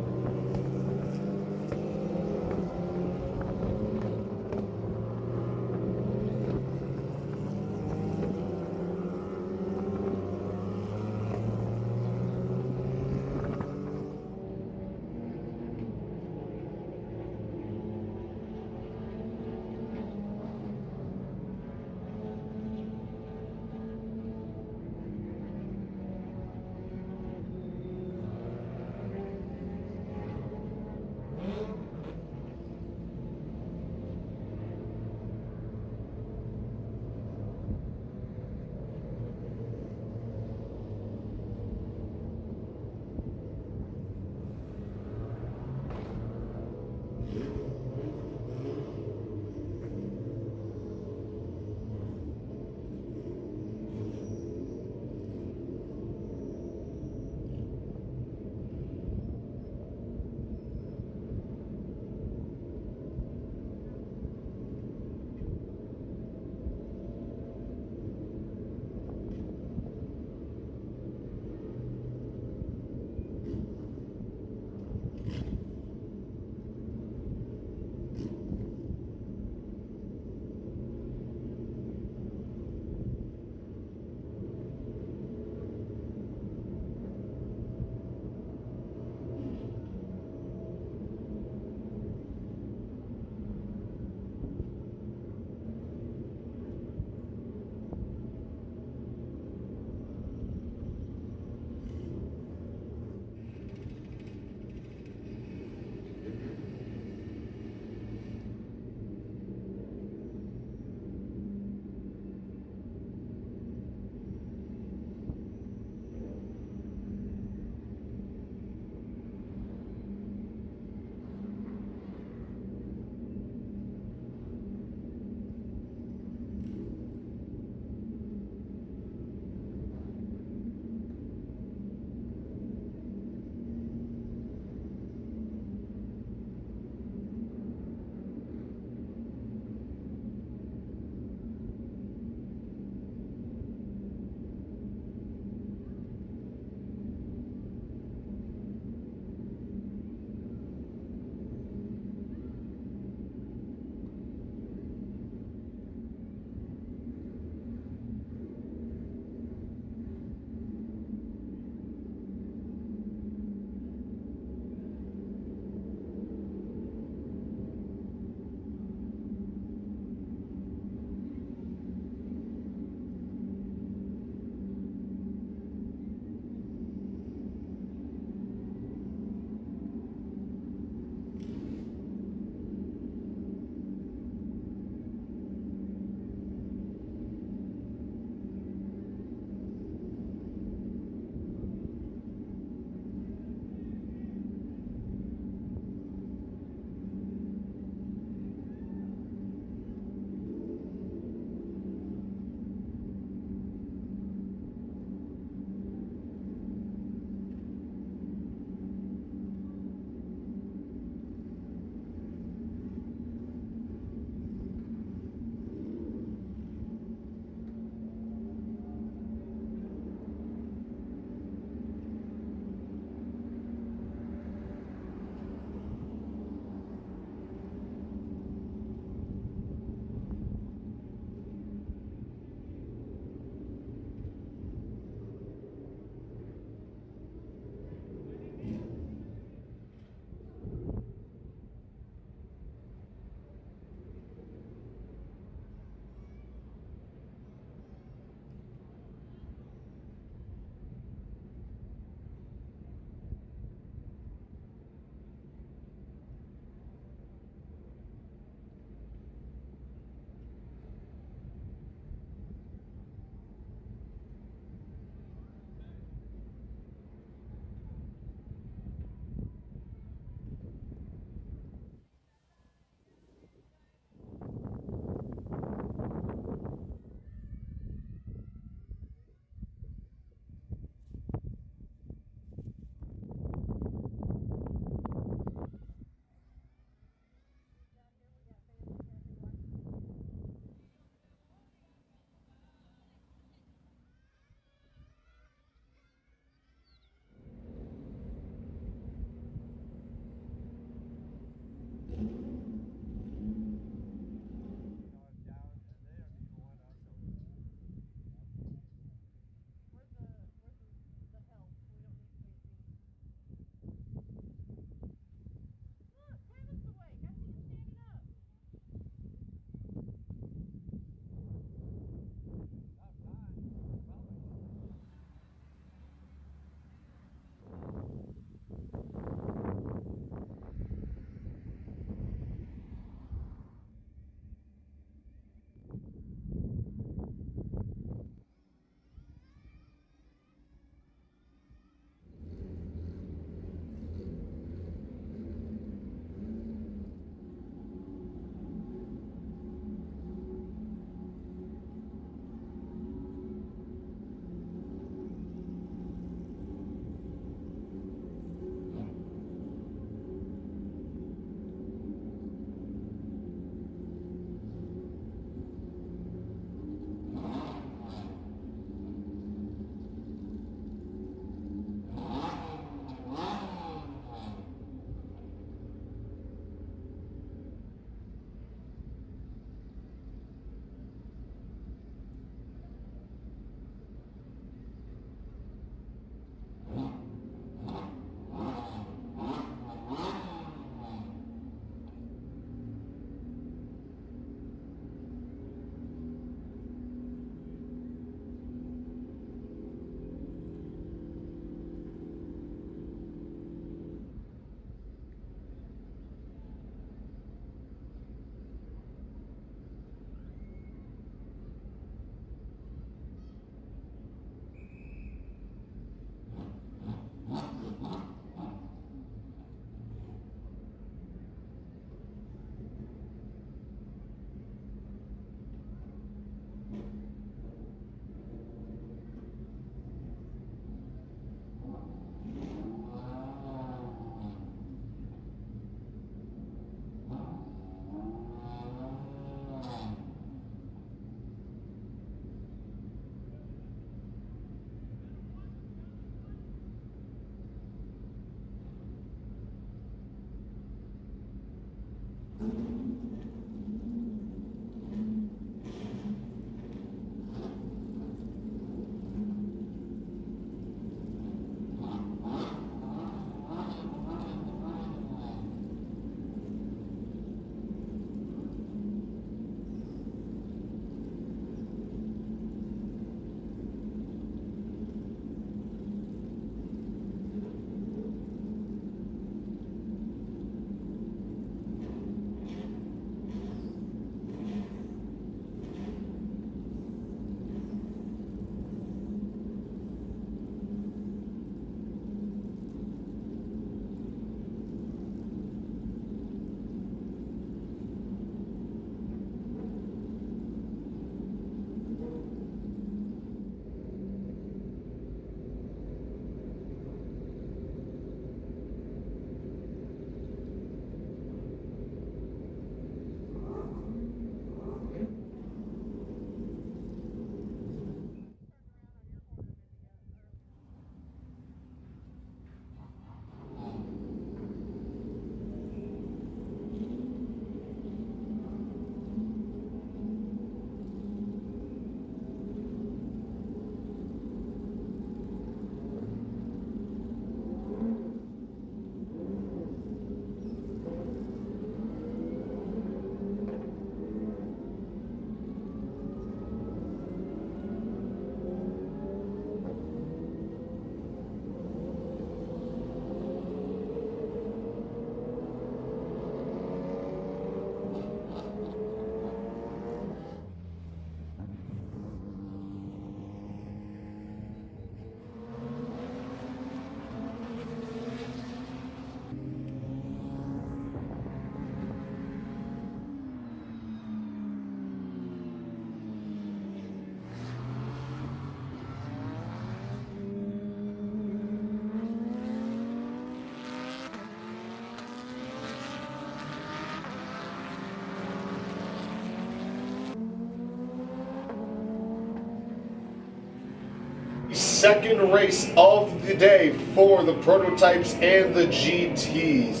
second race of the day for the prototypes and the GTs.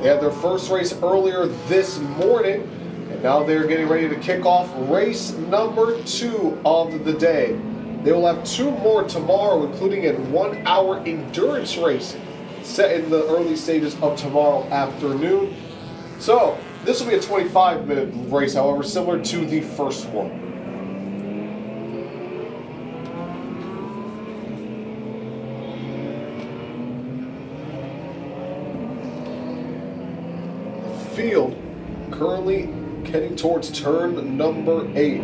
They had their first race earlier this morning, and now they're getting ready to kick off race number 2 of the day. They will have 2 more tomorrow, including a 1-hour endurance race set in the early stages of tomorrow afternoon. So this will be a 25-minute race, however, similar to the first one. Field currently heading towards turn number 8.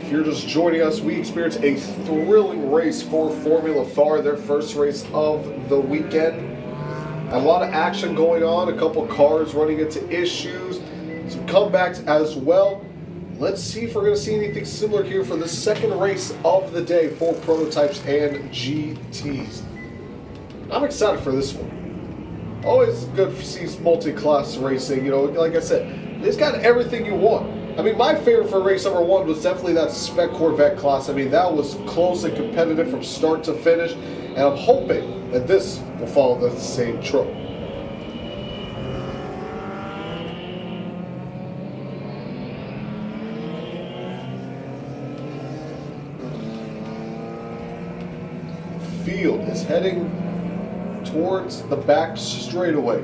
If you're just joining us, we experienced a thrilling race for Formula FARA, their first race of the weekend. A lot of action going on, a couple cars running into issues, some comebacks as well. Let's see if we're going to see anything similar here for the second race of the day for prototypes and GTs. I'm excited for this one. Always good to see multi-class racing. You know, like I said, it's got everything you want. I mean, my favorite for race number 1 was definitely that spec Corvette class. I mean, that was close and competitive from start to finish, and I'm hoping that this will follow the same trope. Field is heading towards the back straightaway.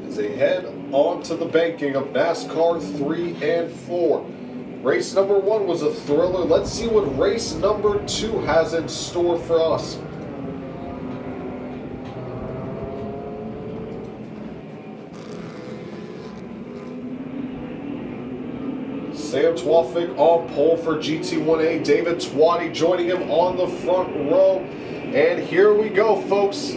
As they head onto the banking of NASCAR 3 and 4. Race number 1 was a thriller. Let's see what race number 2 has in store for us. Sam Twafik on pole for GT1A. David Twatty joining him on the front row. And here we go, folks.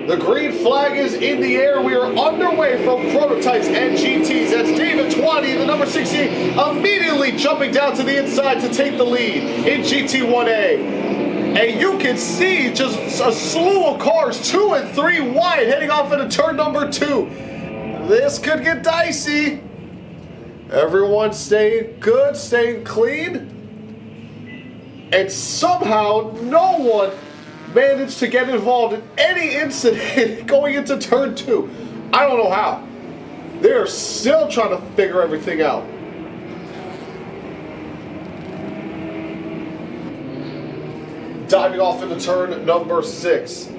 The green flag is in the air. We are underway from prototypes and GTs as David Twatty, the number 68, immediately jumping down to the inside to take the lead in GT1A. And you can see just a slew of cars, 2 and 3 wide, heading off into turn number 2. This could get dicey. Everyone staying good, staying clean. And somehow no one managed to get involved in any incident going into turn 2. I don't know how. They're still trying to figure everything out. Diving off into turn number 6.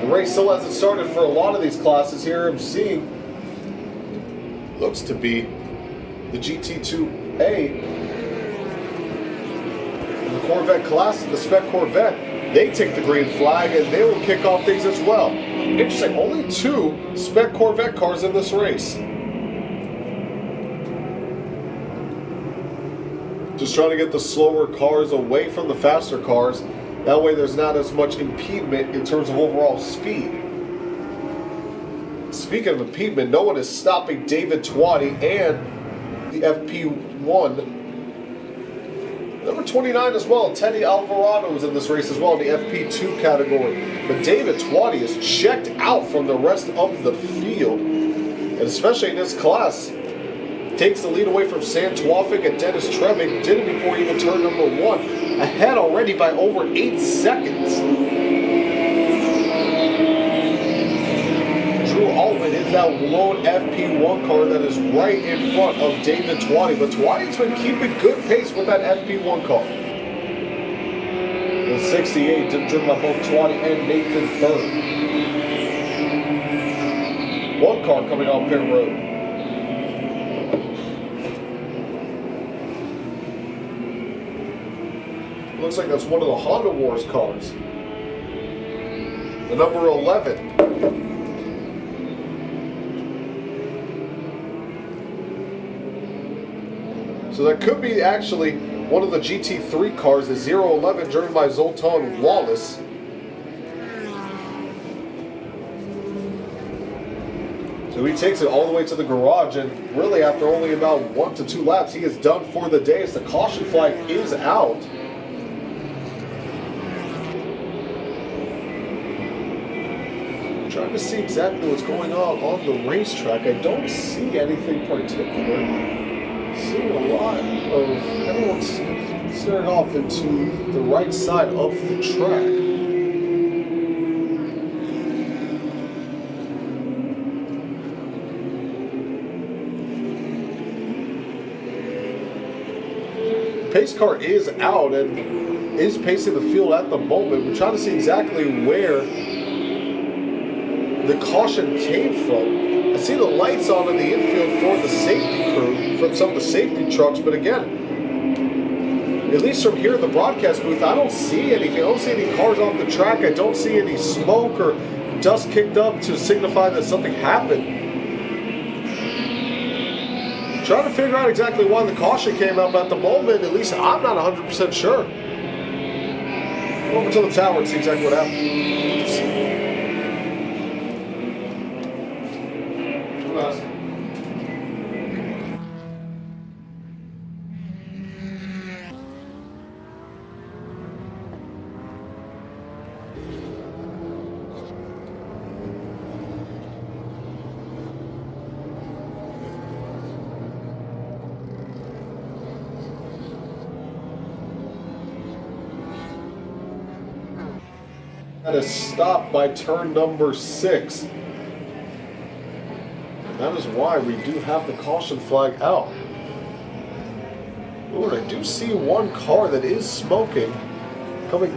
The race still hasn't started for a lot of these classes here. I'm seeing looks to be the GT2A. The Corvette class, the spec Corvette, they take the green flag and they will kick off things as well. Interesting, only 2 spec Corvette cars in this race. Just trying to get the slower cars away from the faster cars. That way there's not as much impediment in terms of overall speed. Speaking of impediment, no one is stopping David Twatty and the FP1. Number 29 as well, Teddy Alvarado was in this race as well in the FP2 category. But David Twatty is checked out from the rest of the field. And especially in this class, takes the lead away from Sam Twafik and Dennis Trebek. Did it before even turn number 1. Ahead already by over 8 seconds. Drew Altman is that lone FP1 car that is right in front of David Twatty. But Twatty's been keeping good pace with that FP1 car. The 68 driven by both Twatty and Nathan Bird. One car coming off pit road. Looks like that's one of the Honda Wars cars. The number 11. So that could be actually one of the GT3 cars, the 011 driven by Zoltan Wallace. So He takes it all the way to the garage, and really after only about 1 to 2 laps, he is done for the day as the caution flag is out. I'm trying to see exactly what's going on the racetrack. I don't see anything particular. Seeing a lot of everyone staring off into the right side of the track. Pace car is out and is pacing the field at the moment. We're trying to see exactly where the caution came from. I see the lights on in the infield for the safety crew, from some of the safety trucks, but again, at least from here in the broadcast booth, I don't see anything. I don't see any cars off the track. I don't see any smoke or dust kicked up to signify that something happened. Trying to figure out exactly why the caution came up at the moment. At least I'm not 100% sure. Go over to the tower and see exactly what happened. That is stopped by turn number 6. And that is why we do have the caution flag out. Ooh, and I do see one car that is smoking coming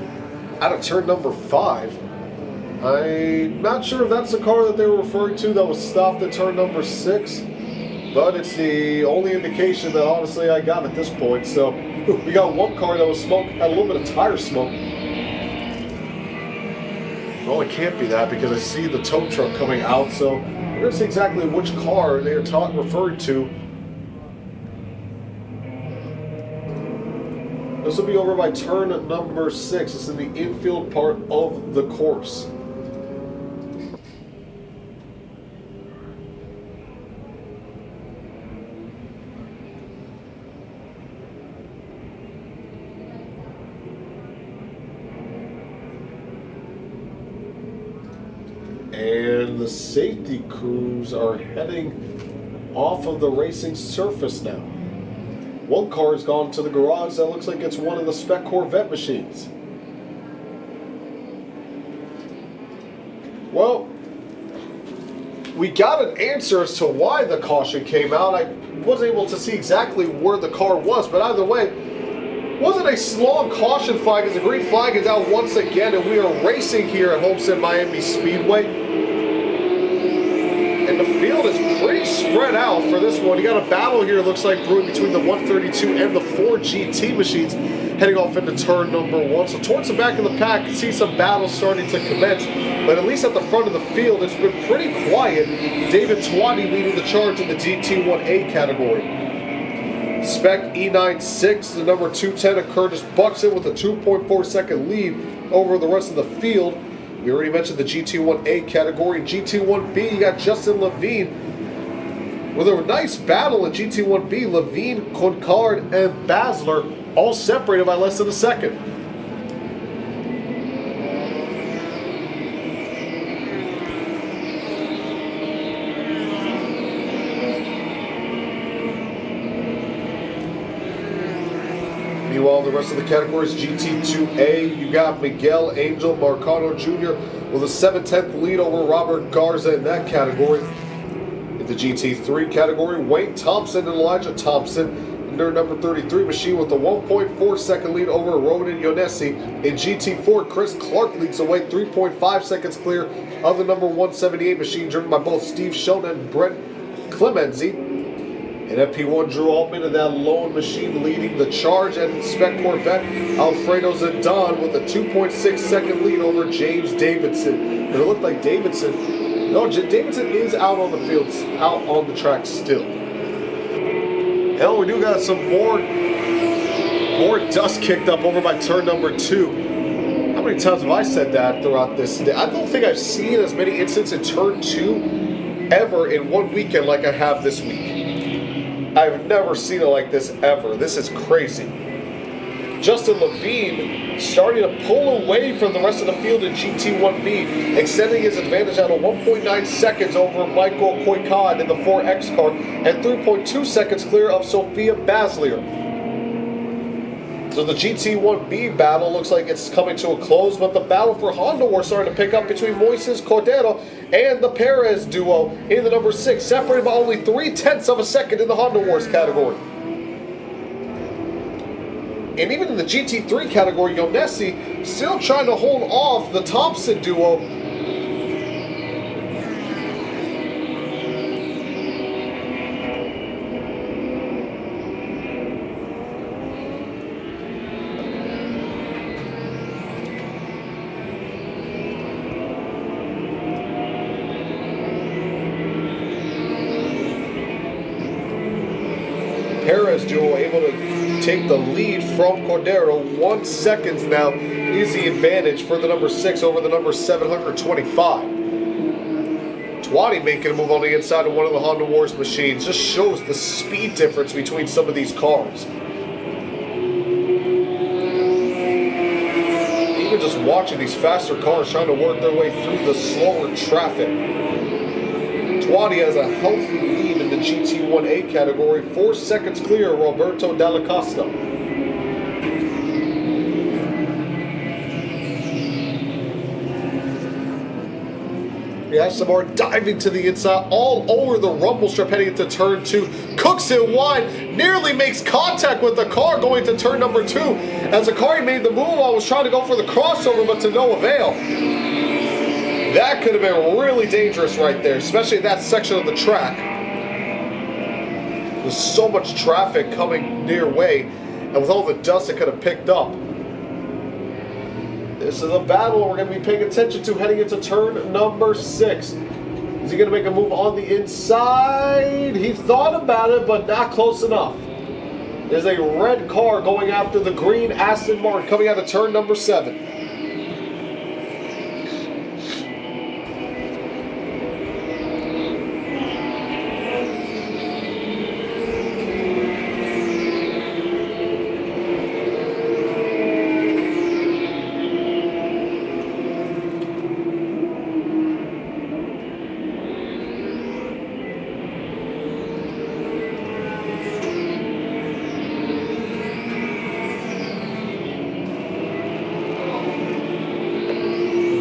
out of turn number 5. I'm not sure if that's the car that they were referring to that was stopped at turn number 6, but it's the only indication that honestly I got at this point. So we got one car that was smoke, had a little bit of tire smoke. Well, it can't be that because I see the tow truck coming out, so we're going to see exactly which car they are referring to. This will be over by turn number 6. It's in the infield part of the course. And the safety crews are heading off of the racing surface now. One car has gone to the garage. That looks like it's one of the spec Corvette machines. Well, we got an answer as to why the caution came out. I wasn't able to see exactly where the car was, but either way, wasn't a long caution flag as the green flag is out once again, and we are racing here at Homestead Miami Speedway. And the field is pretty spread out for this one. You got a battle here, it looks like, brewing between the 132 and the 4 GT machines heading off into turn number 1. So towards the back of the pack, you see some battles starting to commence. But at least at the front of the field, it's been pretty quiet. David Twatty leading the charge in the GT1A category. Spec E96, the number 210 of Curtis bucks in with a 2.4 second lead over the rest of the field. We already mentioned the GT1A category. GT1B, you got Justin Levine with a nice battle in GT1B. Levine, Concard, and Basler all separated by less than a second. Meanwhile, the rest of the categories, GT2A, you got Miguel Angel Marcano Jr. with a 7/10 lead over Robert Garza in that category. In the GT3 category, Wayne Thompson and Elijah Thompson in their number 33 machine with a 1.4 second lead over Ronan Ionesi. In GT4, Chris Clark leads away 3.5 seconds clear of the number 178 machine, driven by both Steve Shona and Brent Clemenzi. In FP1, Drew Altman in that lone machine leading the charge, and Spec Corvette, Alfredo Zidane with a 2.6 second lead over James Davidson. And it looked like Davidson is out on the field, out on the track still. Hell, we do got some more dust kicked up over by turn number 2. How many times have I said that throughout this day? I don't think I've seen as many incidents in turn 2 ever in one weekend like I have this week. I've never seen it like this ever. This is crazy. Justin Levine starting to pull away from the rest of the field in GT1B, extending his advantage out of 1.9 seconds over Michael Koikad in the 4X car, and 3.2 seconds clear of Sofia Baslier. So the GT1B battle looks like it's coming to a close, but the battle for Honda War starting to pick up between Moises Cordero and the Perez duo in the number 6, separated by only 0.3 of a second in the Honda Wars category. And even in the GT3 category, Yonessi still trying to hold off the Thompson duo. Perez duo able to take the lead from Cordero. 1 second now is the advantage for the number 6 over the number 725. Twatty making a move on the inside of one of the Honda Wars machines. Just shows the speed difference between some of these cars. Even just watching these faster cars trying to work their way through the slower traffic. Twatty has a healthy lead in the GT1A category, 4 seconds clear of Roberto Dalla Costa. Samar diving to the inside, all over the rumble strip heading into turn 2. Cooks it wide, nearly makes contact with the car going to turn number 2. As the car he made the move on was trying to go for the crossover, but to no avail. That could have been really dangerous right there, especially in that section of the track. There's so much traffic coming near way, and with all the dust it could have picked up. This is a battle we're going to be paying attention to heading into turn number 6. Is he going to make a move on the inside? He thought about it, but not close enough. There's a red car going after the green Aston Martin coming out of turn number 7.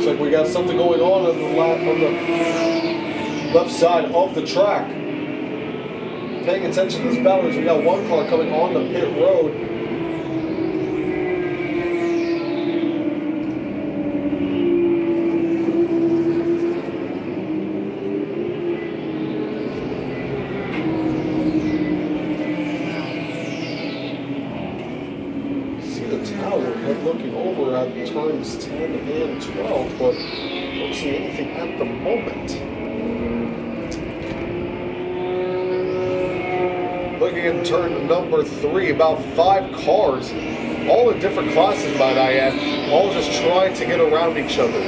Like we got something going on the left side of the track. Paying attention to this battle, we got one car coming on the pit road. Looking over at turns 10 and 12, but don't see anything at the moment. Looking at turn number 3, about 5 cars, all in different classes, might I add, all just trying to get around each other.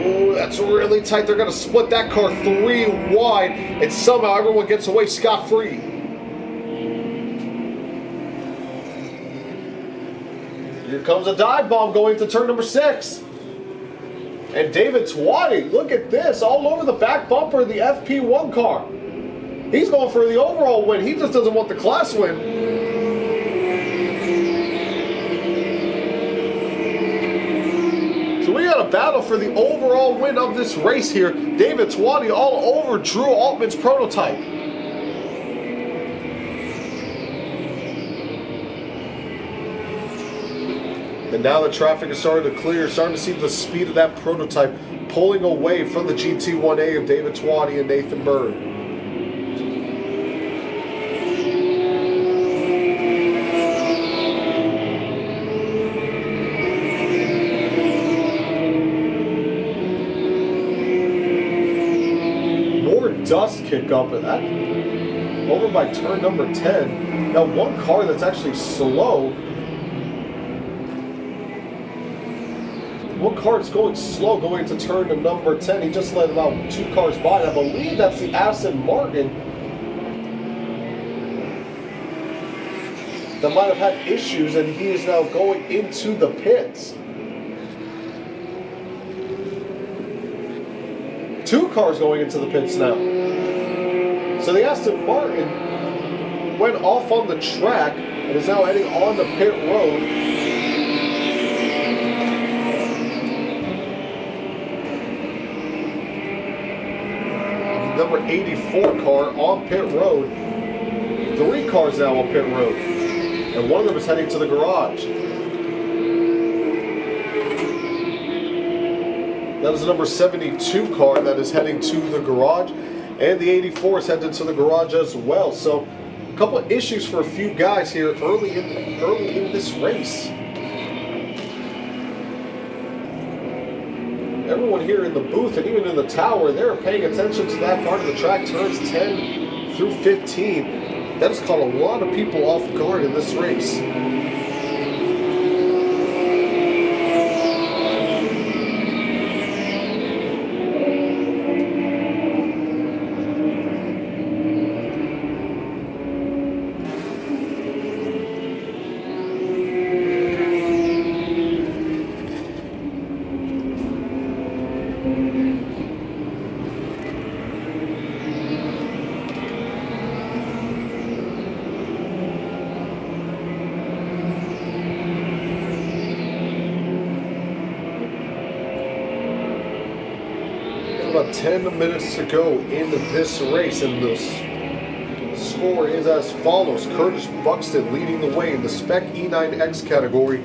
Ooh, that's really tight. They're going to split that car 3 wide, and somehow everyone gets away scot-free. Here comes a dive bomb going to turn number 6. And David Twatty, look at this, all over the back bumper of the FP1 car. He's going for the overall win. He just doesn't want the class win. So we got a battle for the overall win of this race here. David Twatty all over Drew Altman's prototype. And now the traffic is starting to clear, starting to see the speed of that prototype pulling away from the GT1A of David Twatty and Nathan Bird. More dust kick up at that. Over by turn number 10. Now one car that's actually slow. one car is going slow going to turn to number 10. He just let about 2 cars by. I believe that's the Aston Martin that might have had issues, and he is now going into the pits. 2 cars going into the pits now. So the Aston Martin went off on the track and is now heading on the pit road. Number 84 car on pit road. 3 cars now on pit road. And one of them is heading to the garage. That is the number 72 car that is heading to the garage. And the 84 is headed to the garage as well. So a couple of issues for a few guys here early in this race. Everyone here in the booth and even in the tower, they're paying attention to that part of the track, turns 10 through 15. That has caught a lot of people off guard in this race. About 10 minutes to go in this race, and the score is as follows. Curtis Buxton leading the way in the Spec E9X category,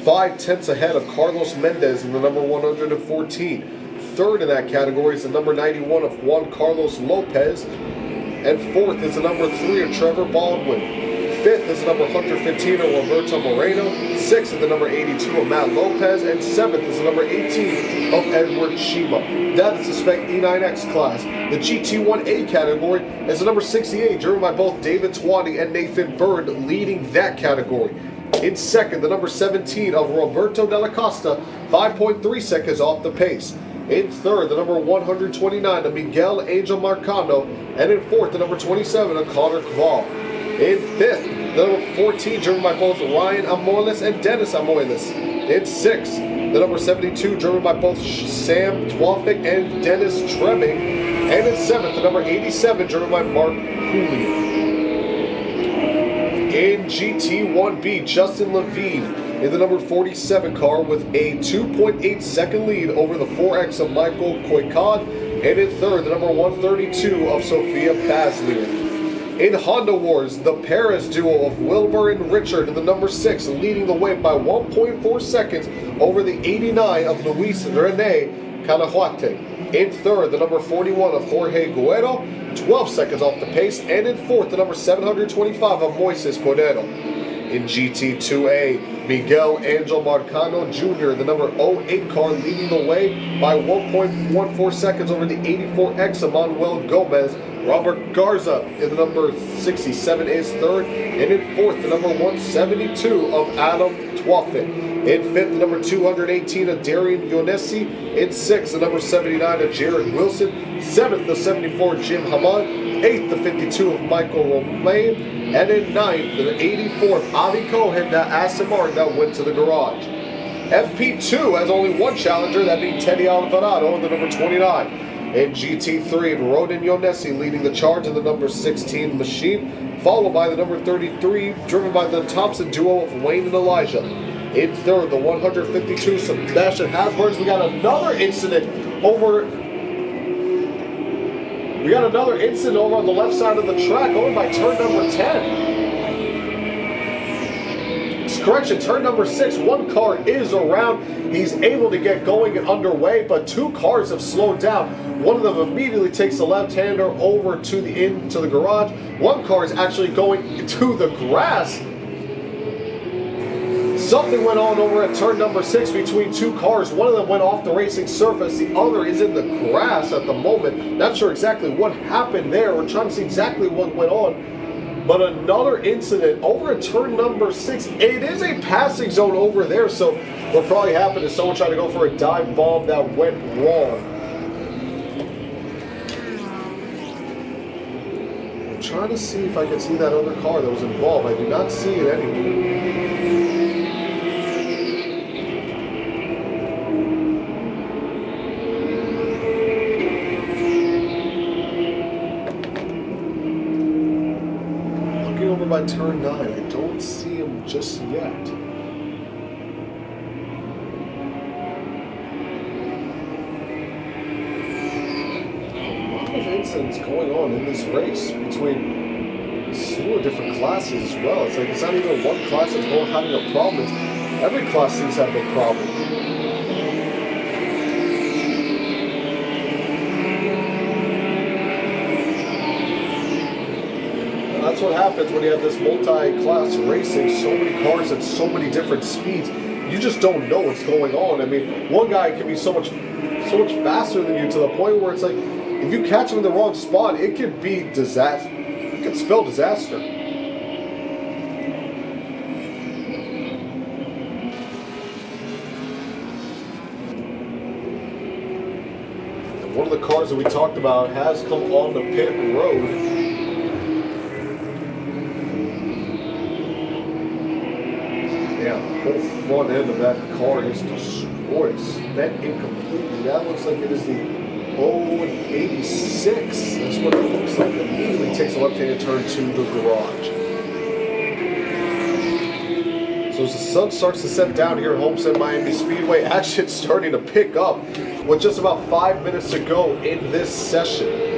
5/10 ahead of Carlos Mendez in the number 114. Third in that category is the number 91 of Juan Carlos Lopez, and fourth is the number 3 of Trevor Baldwin. Fifth is the number 115 of Roberto Moreno. Sixth is the number 82 of Matt Lopez. And seventh is the number 18 of Edward Shima. That is the Spec E9X class. The GT1A category is the number 68, driven by both David Twani and Nathan Bird, leading that category. In second, the number 17 of Roberto Della Costa, 5.3 seconds off the pace. In third, the number 129 of Miguel Angel Marcano. And in fourth, the number 27 of Connor Kval. In fifth, the number 14, driven by both Ryan Amoilis and Dennis Amoilis. In sixth, the number 72, driven by both Sam Twafik and Dennis Tremming. And in seventh, the number 87, driven by Mark Cooley. In GT1B, Justin Levine in the number 47 car with a 2.8 second lead over the 4X of Michael Koikad. And in third, the number 132 of Sophia Baslian. In Honda Wars, the Perez duo of Wilbur and Richard in the number 6, leading the way by 1.4 seconds over the 89 of Luis Rene Canahuate. In third, the number 41 of Jorge Guerrero, 12 seconds off the pace. And in fourth, the number 725 of Moises Cordero. In GT2A, Miguel Angel Marcano Jr., the number 08 car, leading the way by 1.14 seconds over the 84X of Manuel Gomez. Robert Garza in the number 67 is third, and in fourth, the number 172 of Adam Twafik. In fifth, the number 218 of Darian Ionesi. In sixth, the number 79 of Jared Wilson. Seventh, the 74 Jim Hamad. Eighth, the 52 of Michael Romain. And in ninth, the 84th Avi Cohen, that Aston Martin that went to the garage. FP2 has only one challenger, that being Teddy Alvarado in the number 29. In GT3, and Ronan Ionesi leading the charge in the number 16 machine, followed by the number 33, driven by the Thompson duo of Wayne and Elijah. In third, the 152 Sebastian Hasburns. We got another incident over on the left side of the track, going by turn number 10. Correction, turn number 6, one car is around. He's able to get going and underway, but 2 cars have slowed down. One of them immediately takes the left-hander over to the garage. One car is actually going to the grass. Something went on over at turn number 6 between 2 cars. One of them went off the racing surface. The other is in the grass at the moment. Not sure exactly what happened there. We're trying to see exactly what went on. But another incident over at turn number 6. It is a passing zone over there, so What probably happened is someone tried to go for a dive bomb that went wrong. I'm trying to see if I can see that other car that was involved. I do not see it anywhere. Over by turn 9. I don't see him just yet. A lot of incidents going on in this race between a slew of different classes as well. It's like it's not even one class that's having a problem. It's every class seems to have a problem. That's what happens when you have this multi-class racing, so many cars at so many different speeds. You just don't know what's going on. I mean, one guy can be so much faster than you to the point where it's like, if you catch him in the wrong spot, it could be disaster. It could spell disaster. And one of the cars that we talked about has come on the pit road. Whole front end of that car is destroyed, spent incompletely. That looks like it is the 086. That's what it looks like. Immediately takes a left-handed turn to the garage. So as the sun starts to set down here at Homestead Miami Speedway, action's starting to pick up with just about 5 minutes to go in this session.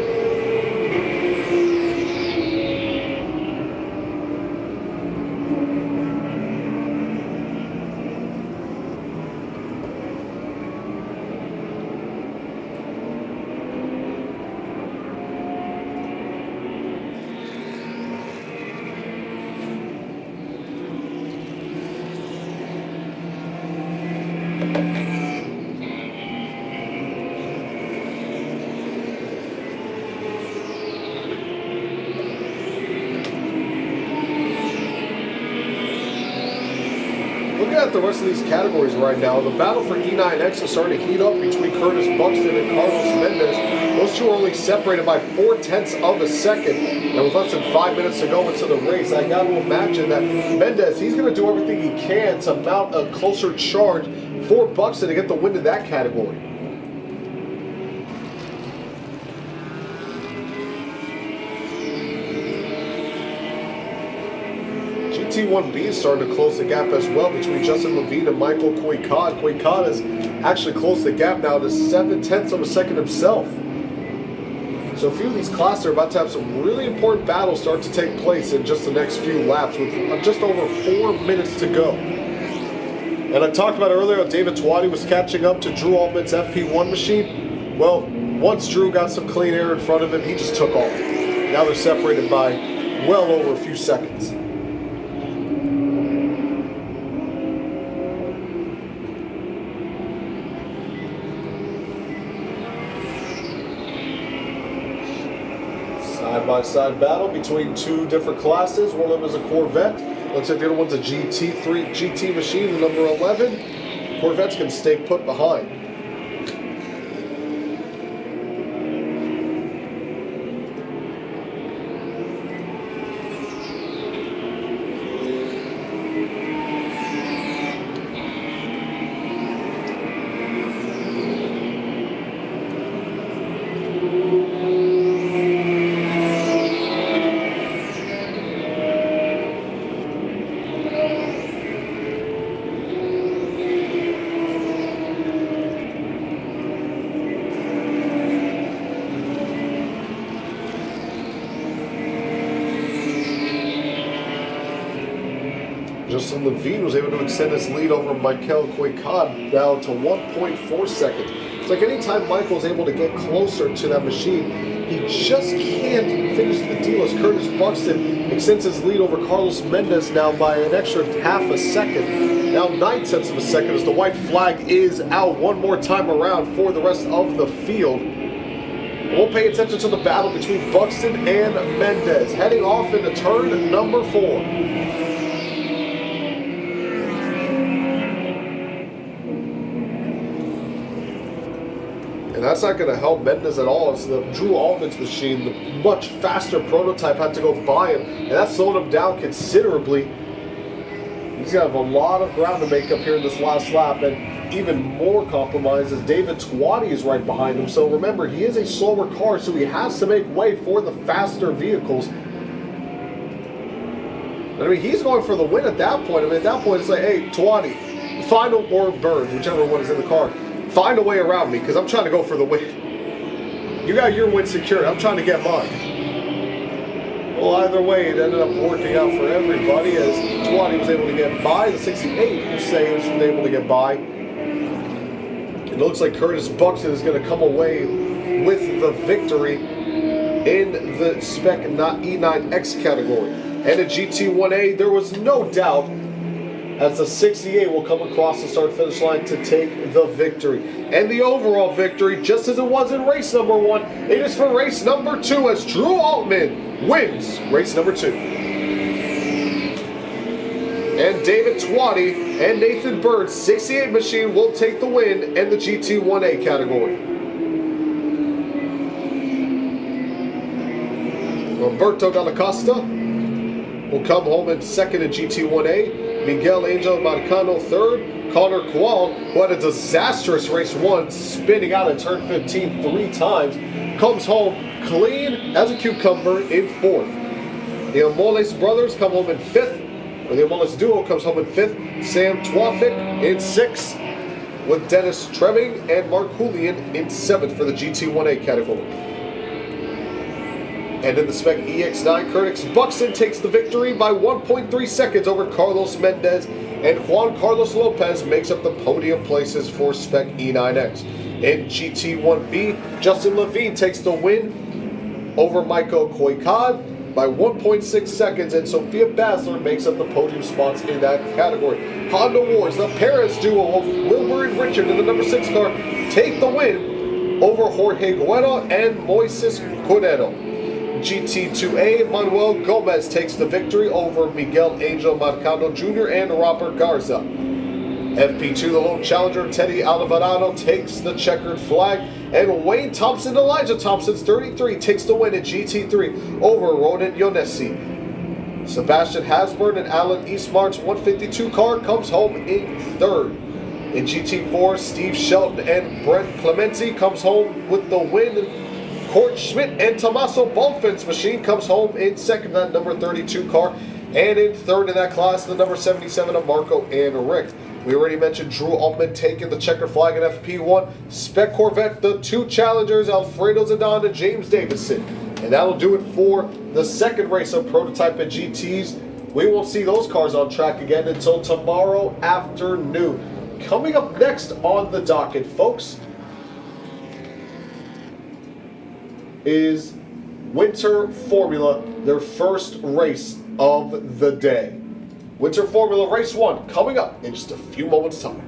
Looking at the rest of these categories right now, the battle for E9X is starting to heat up between Curtis Buxton and Carlos Mendez. Those two are only separated by 0.4 of a second, and with less than 5 minutes to go into the race, I got to imagine that Mendez, he's going to do everything he can to mount a closer charge for Buxton to get the win in that category. T1B is starting to close the gap as well between Justin Levine and Michael Koikad. Koikad has actually closed the gap now to 0.7 of a second himself. So a few of these classes are about to have some really important battles start to take place in just the next few laps with just over 4 minutes to go. And I talked about earlier, David Twatty was catching up to Drew Altman's FP1 machine. Well, once Drew got some clean air in front of him, he just took off. Now they're separated by well over a few seconds. Side-by-side battle between two different classes. One of them is a Corvette. Looks like the other one's a GT machine, the number 11. Corvettes can stay put behind. Justin Levine was able to extend his lead over Michael Koikad down to 1.4 seconds. It's like anytime Michael's able to get closer to that machine, he just can't finish the deal as Curtis Buxton extends his lead over Carlos Mendez now by an extra half a second. Now 0.9 of a second as the white flag is out one more time around for the rest of the field. We'll pay attention to the battle between Buxton and Mendez, heading off into turn number 4. that's not going to help Mendez at all. It's the Drew Altman's machine, the much faster prototype, had to go by him, and that slowed him down considerably. He's going to have a lot of ground to make up here in this last lap, and even more compromise as David Twatty is right behind him. So remember, he is a slower car, so he has to make way for the faster vehicles. I mean, he's going for the win at that point. I mean, at that point, it's like, hey, Twatty, find or Burns, whichever one is in the car, find a way around me, because I'm trying to go for the win. You got your win secured. I'm trying to get mine. Well, either way, it ended up working out for everybody as Twatty was able to get by. The 68 Mercedes was able to get by. It looks like Curtis Buxton is going to come away with the victory in the Spec E9X category. And in GT1A, there was no doubt as the 68 will come across the start-finish line to take the victory. And the overall victory, just as it was in race number 1, it is for race number 2 as Drew Altman wins race number 2. And David Twatty and Nathan Bird's 68 machine will take the win in the GT1A category. Roberto Dalla Costa will come home in second in GT1A. Miguel Angel Marcano third. Connor Quall, who had a disastrous race 1, spinning out at turn 15 3 times, comes home clean as a cucumber in 4th. The Amoles brothers come home in 5th, or the Amoles duo comes home in 5th. Sam Twafik in 6th, with Dennis Tremming and Mark Julian in 7th for the GT1A category. And in the Spec EX9, Curtis Buxton takes the victory by 1.3 seconds over Carlos Mendez, and Juan Carlos Lopez makes up the podium places for Spec E9X. In GT1B, Justin Levine takes the win over Michael Koikad by 1.6 seconds, and Sophia Basler makes up the podium spots in that category. Honda Wars, the Perez duo of Wilbur and Richard in the number 6 car, take the win over Jorge Guerra and Moises Cordero. GT2A, Manuel Gomez takes the victory over Miguel Angel Marcano Jr. and Robert Garza. FP2, the lone challenger, Teddy Alvarado takes the checkered flag, and Wayne Thompson, Elijah Thompson's 33, takes the win in GT3 over Ronan Ionesi. Sebastian Hasburn and Alan Eastmark's 152 car comes home in 3rd. In GT4, Steve Shelton and Brent Clemente comes home with the win. Court Schmidt and Tommaso Bonfin's machine comes home in 2nd, that number 32 car, and in 3rd in that class, the number 77 of Marco and Rick. We already mentioned Drew Altman taking the checker flag in FP1. Spec Corvette, the 2 challengers, Alfredo Zidane and James Davidson. And that'll do it for the 2nd race of Prototype and GTs. We won't see those cars on track again until tomorrow afternoon. Coming up next on the docket, folks, is Winter Formula, their first race of the day. Winter Formula Race 1 coming up in just a few moments' time.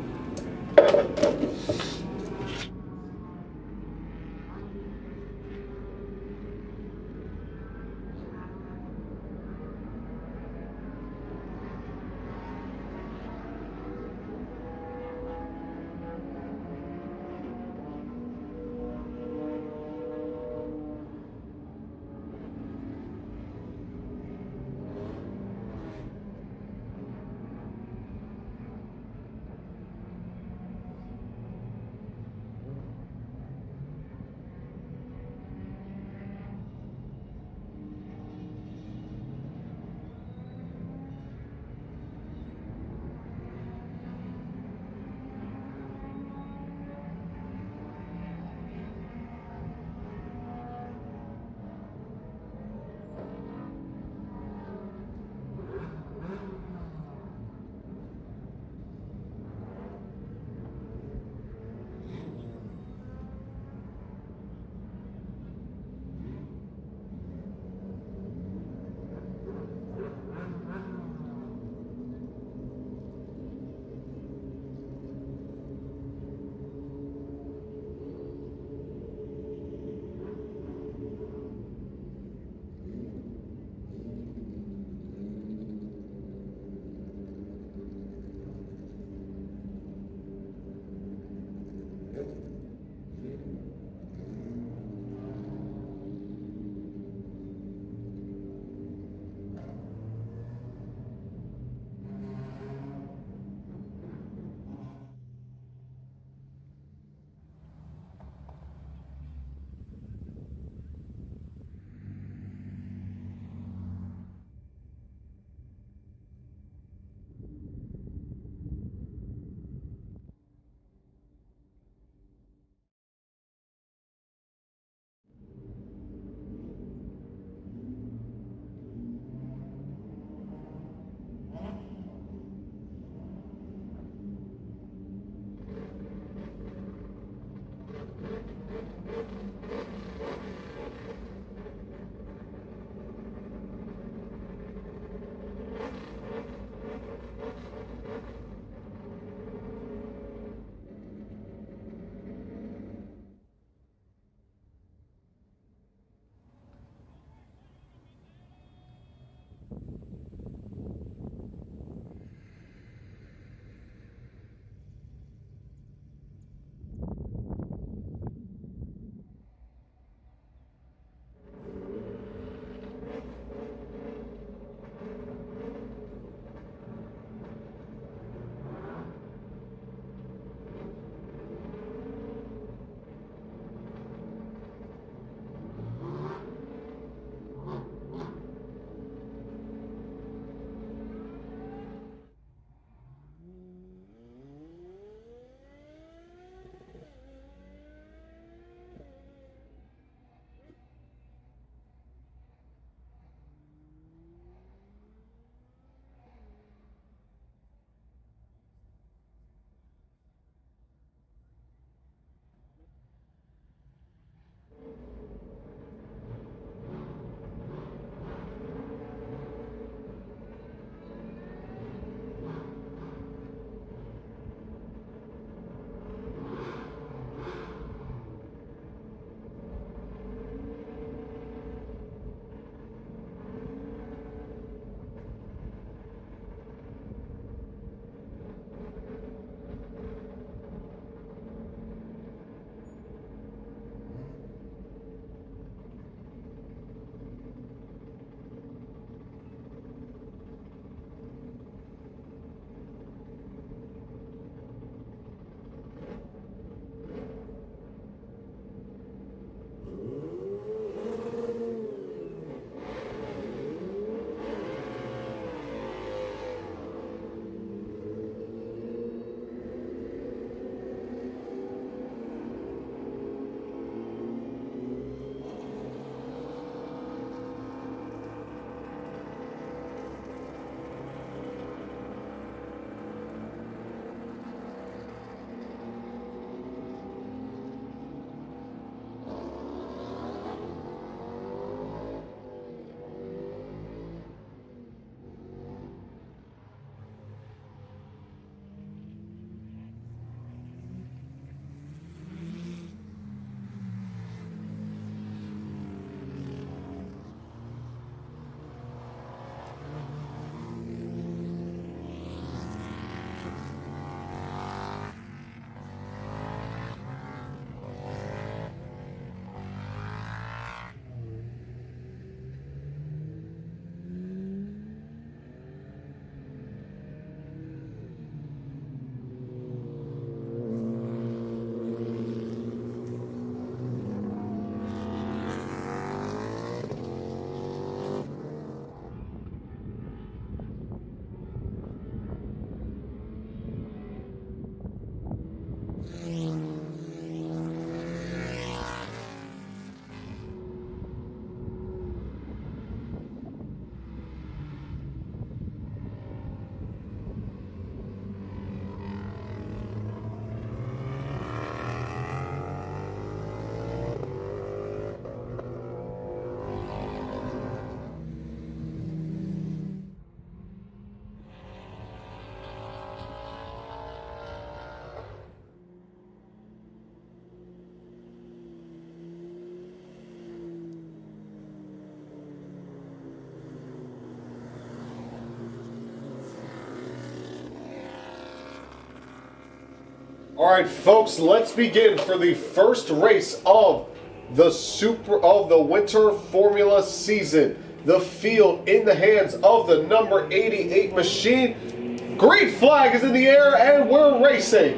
All right, folks, let's begin for the first race of the winter formula season. The field in the hands of the number 88 machine. Green flag is in the air and we're racing.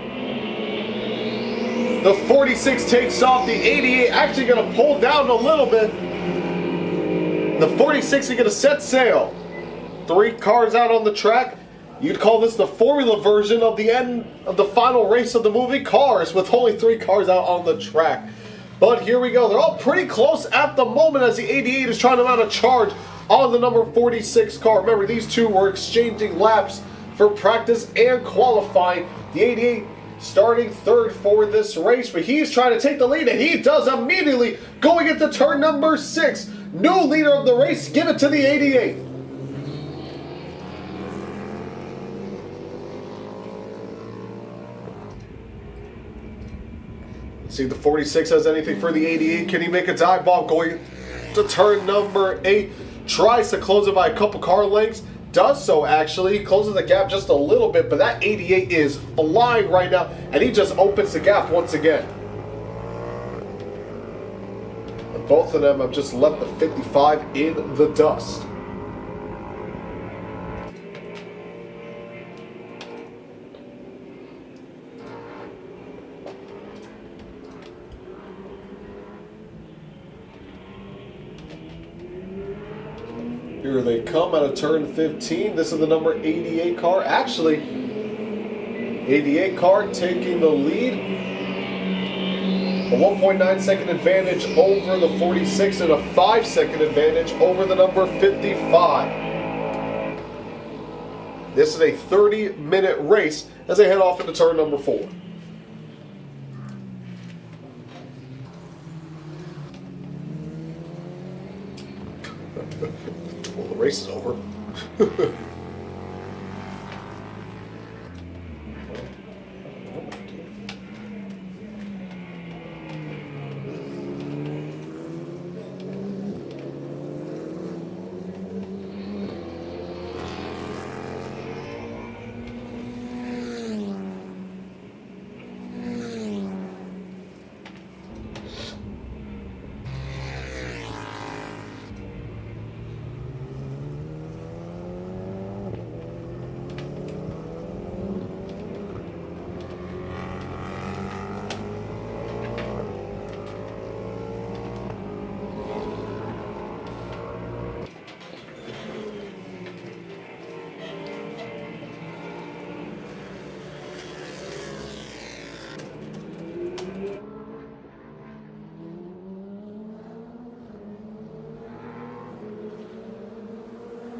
The 46 takes off. The 88 actually going to pull down a little bit. The 46 is going to set sail. 3 cars out on the track. You'd call this the formula version of the end of the final race of the movie Cars, with only 3 cars out on the track. But here we go. They're all pretty close at the moment as the 88 is trying to mount a charge on the number 46 car. Remember, these two were exchanging laps for practice and qualifying. The 88 starting 3rd for this race, but he's trying to take the lead, and he does immediately going into turn number 6. New leader of the race, give it to the 88. See if the 46 has anything for the 88. Can he make a dive bomb going to turn number 8? Tries to close it by a couple car lengths. Does so, actually. Closes the gap just a little bit, but that 88 is flying right now, and he just opens the gap once again. And both of them have just left the 55 in the dust. Here they come out of turn 15. This is the number 88 car. Actually, 88 car taking the lead. A 1.9 second advantage over the 46 and a 5 second advantage over the number 55. This is a 30-minute race as they head off into turn number 4. Well, the race is over.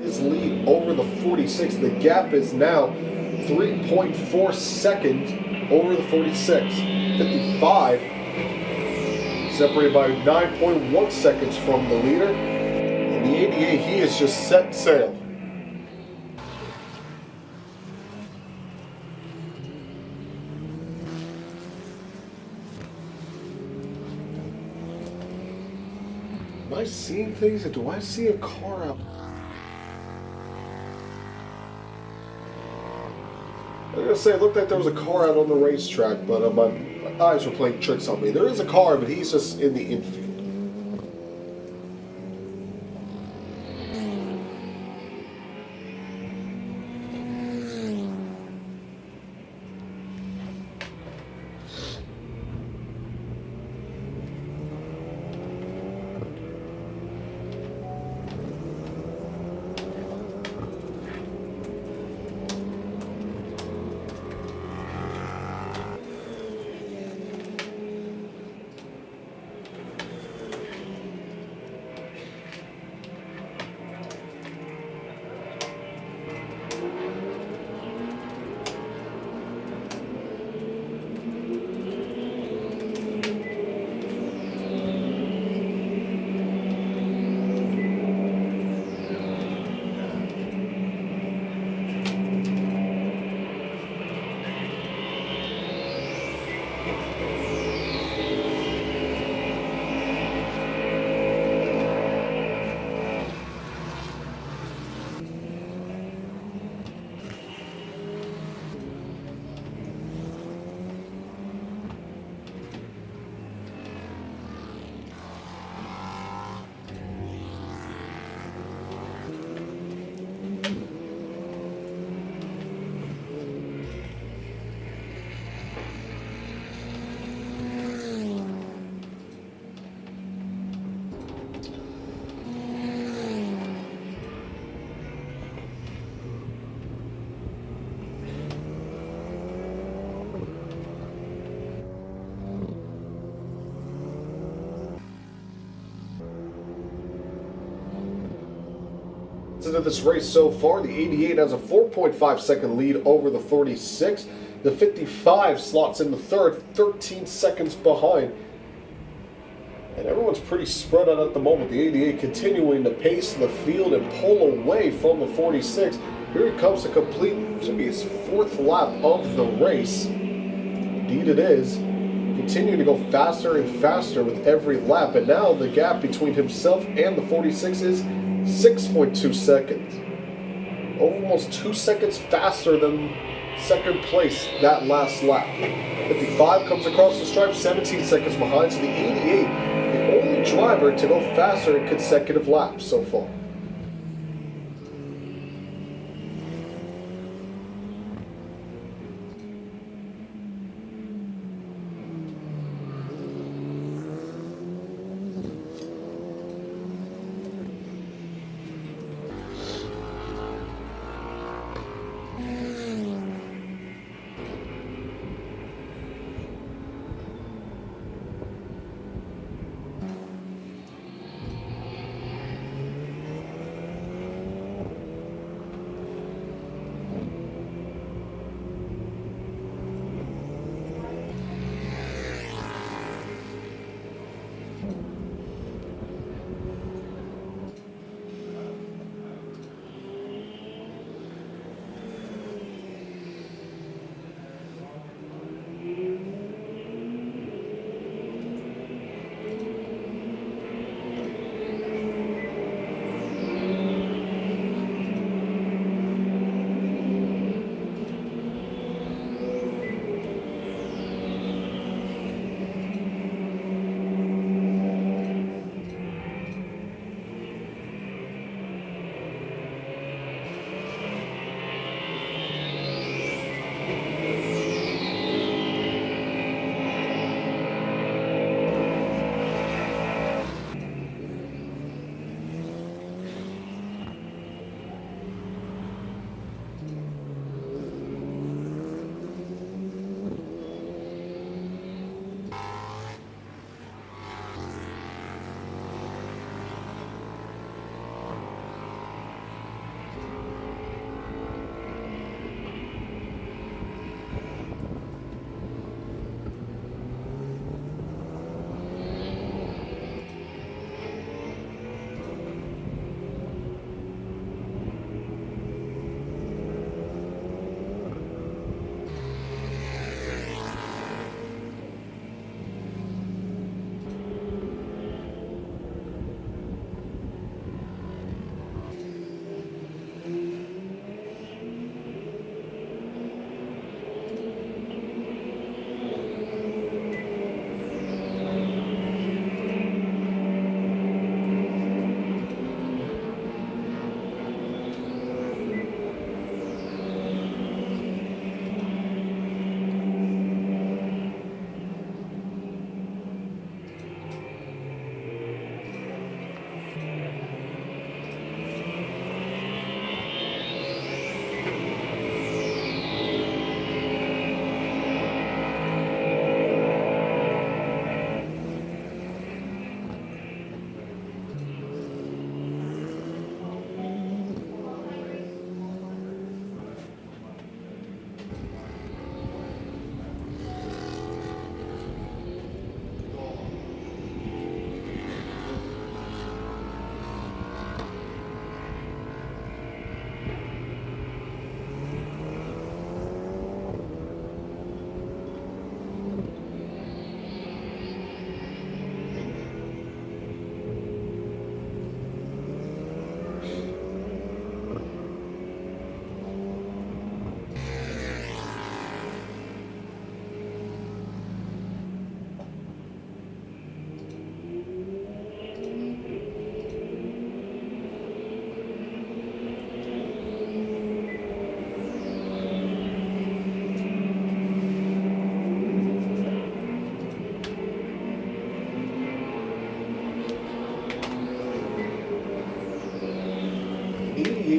His lead over the 46. The gap is now 3.4 seconds over the 46. 55 separated by 9.1 seconds from the leader. And the 88, he is just set sail. Am I seeing things, or do I see a car out? I was gonna say, it looked like there was a car out on the racetrack, but my eyes were playing tricks on me. There is a car, but he's just in the infield. into this race so far. The 88 has a 4.5 second lead over the 46. The 55 slots in the third, 13 seconds behind. And everyone's pretty spread out at the moment. The 88 continuing to pace the field and pull away from the 46. Here he comes to complete, should be his fourth lap of the race. Indeed it is. Continuing to go faster and faster with every lap. And now the gap between himself and the 46 is 6.2 seconds. Almost 2 seconds faster than second place that last lap. 55 comes across the stripe, 17 seconds behind. So the 88, the only driver to go faster in consecutive laps so far.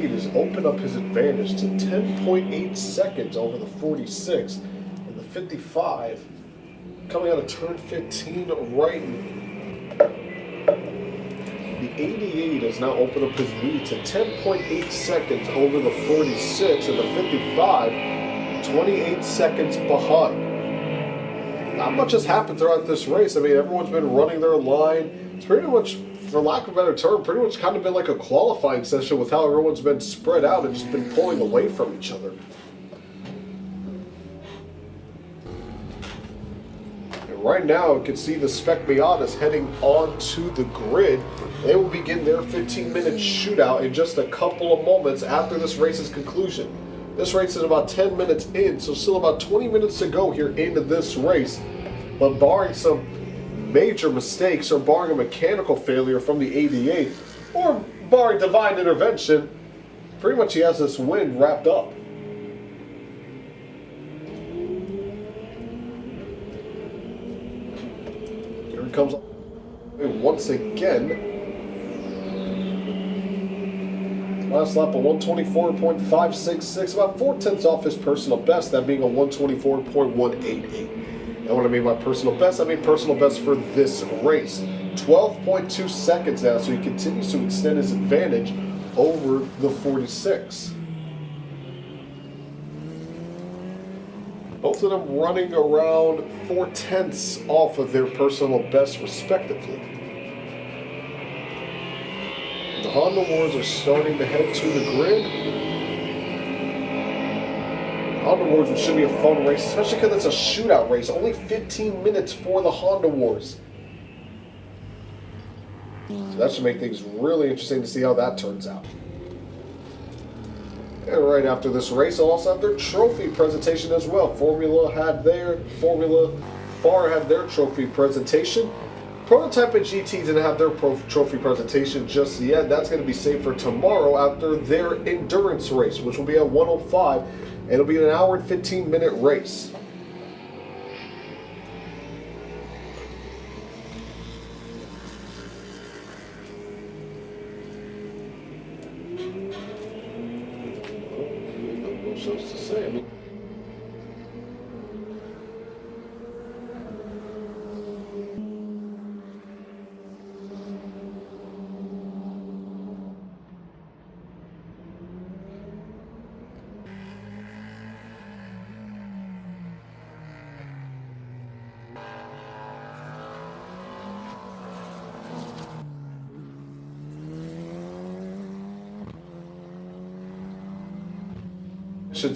Has opened up his advantage to 10.8 seconds over the 46, and the 55 coming out of turn 15 right. The 88 has now opened up his lead to 10.8 seconds over the 46, and the 55, 28 seconds behind. Not much has happened throughout this race. I mean, everyone's been running their line. It's pretty much, for lack of a better term, pretty much kind of been like a qualifying session with how everyone's been spread out and just been pulling away from each other. And right now, you can see the spec Miatas heading onto the grid. They will begin their 15-minute shootout in just a couple of moments after this race's conclusion. This race is about 10 minutes in, so still about 20 minutes to go here into this race. But barring some major mistakes or barring a mechanical failure from the 88, or barring divine intervention, pretty much he has this win wrapped up. Here it comes once again. Last lap, a 124.566, about 4/10 off his personal best, that being a 124.188. And what I mean by personal best, I mean personal best for this race. 12.2 seconds now, so he continues to extend his advantage over the 46. Both of them running around 4/10 off of their personal best, respectively. The Honda Wars are starting to head to the grid. Honda Wars should be a fun race, especially because it's a shootout race. Only 15 minutes for the Honda Wars. So that should make things really interesting to see how that turns out. And right after this race, they'll also have their trophy presentation as well. FARA had their trophy presentation. Prototype and GT didn't have their trophy presentation just yet. That's going to be saved for tomorrow after their endurance race, which will be at 1:05, and it'll be an hour and 15-minute race. What else to say? I mean,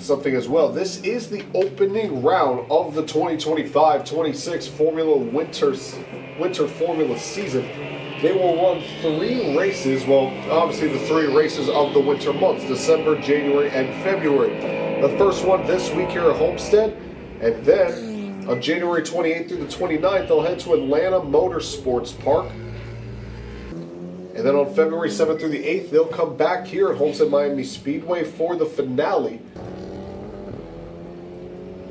something as well. This is the opening round of the 2025-26 Formula Winter Formula season. They will run 3 races, well, obviously the 3 races of the winter months, December, January, and February. The first one this week here at Homestead, and then on January 28th through the 29th, they'll head to Atlanta Motorsports Park. And then on February 7th through the 8th, they'll come back here at Homestead Miami Speedway for the finale.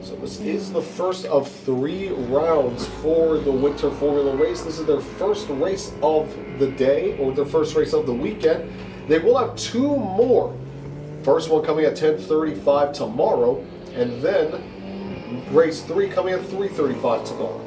So this is the first of 3 rounds for the Winter Formula race. This is their first race of the day, or their first race of the weekend. They will have 2 more. First one coming at 10:35 tomorrow, and then race 3 coming at 3:35 tomorrow.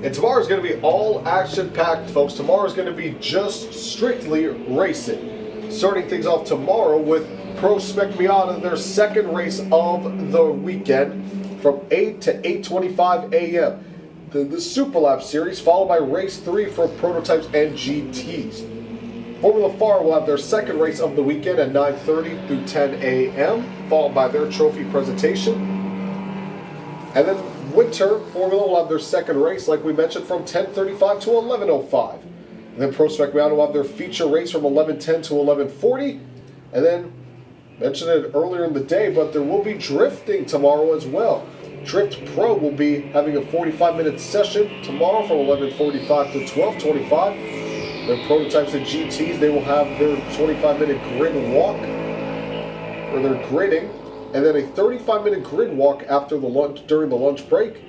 And tomorrow is going to be all action-packed, folks. Tomorrow is going to be just strictly racing. Starting things off tomorrow with Pro Spec Miata, their second race of the weekend from 8 to 8:25 a.m. The Super Lap Series, followed by race 3 for prototypes and GTs. Formula FARA will have their second race of the weekend at 9:30 through 10 a.m., followed by their trophy presentation. And then Winter Formula will have their second race, like we mentioned, from 10:35 to 11:05. And then Pro Spec Miata will have their feature race from 11:10 to 11:40. And then, mentioned it earlier in the day, but there will be drifting tomorrow as well. Drift Pro will be having a 45-minute session tomorrow from 11:45 to 12:25. Their prototypes and GTs, they will have their 25-minute grid walk, or their gridding, and then a 35-minute grid walk after the lunch, during the lunch break.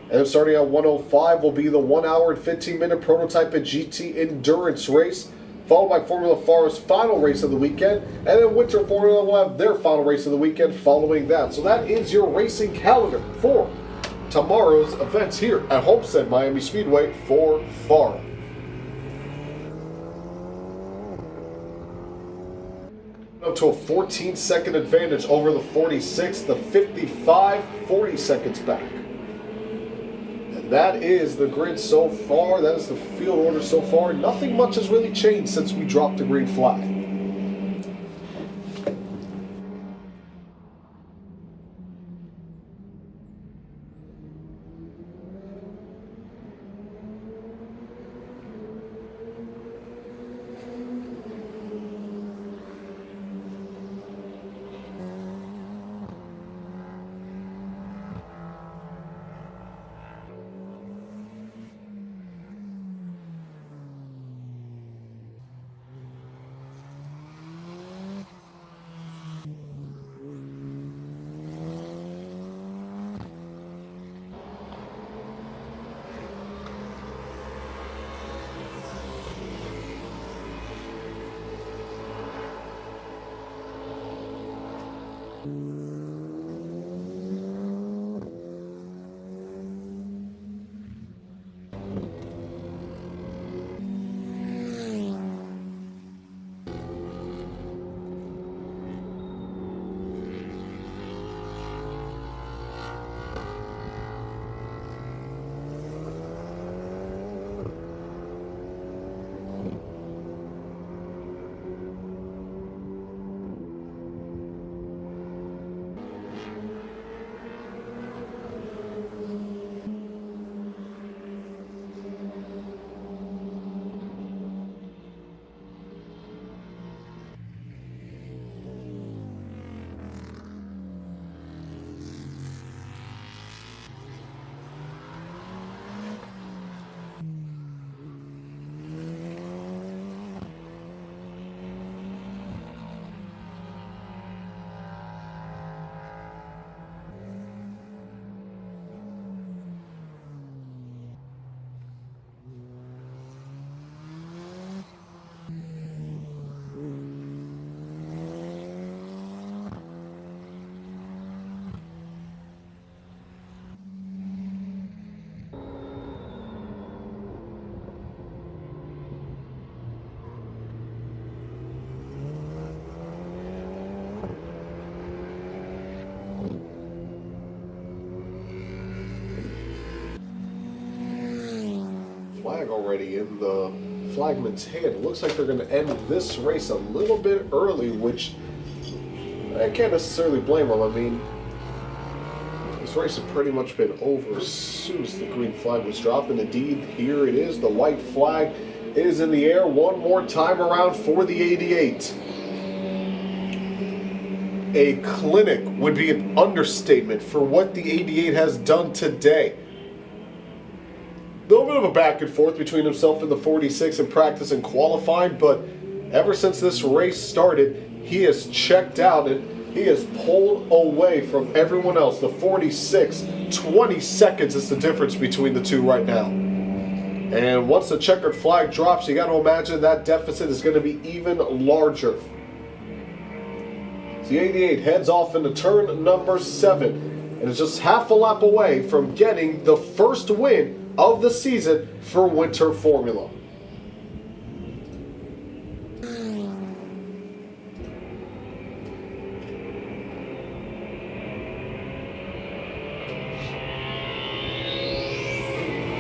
And then starting at 1:05 will be the 1 hour and 15-minute prototype and GT endurance race, followed by Formula FARA's final race of the weekend, and then Winter Formula will have their final race of the weekend following that. So that is your racing calendar for tomorrow's events here at Homestead Miami Speedway for FARA. Up to a 14-second advantage over the 46, the 55, 40 seconds back. And that is the grid so far. That is the field order so far. Nothing much has really changed since we dropped the green flag. Flag already in the flagman's hand. It looks like they're going to end this race a little bit early, which I can't necessarily blame them. I mean, this race had pretty much been over as soon as the green flag was dropped. And indeed, here it is. The white flag is in the air one more time around for the 88. A clinic would be an understatement for what the 88 has done today. A little bit of a back and forth between himself and the 46 in practice and qualifying, but ever since this race started, he has checked out and he has pulled away from everyone else. The 46, 20 seconds is the difference between the two right now. And once the checkered flag drops, you got to imagine that deficit is going to be even larger. The 88 heads off into turn number 7 and is just half a lap away from getting the first win of the season for Winter Formula.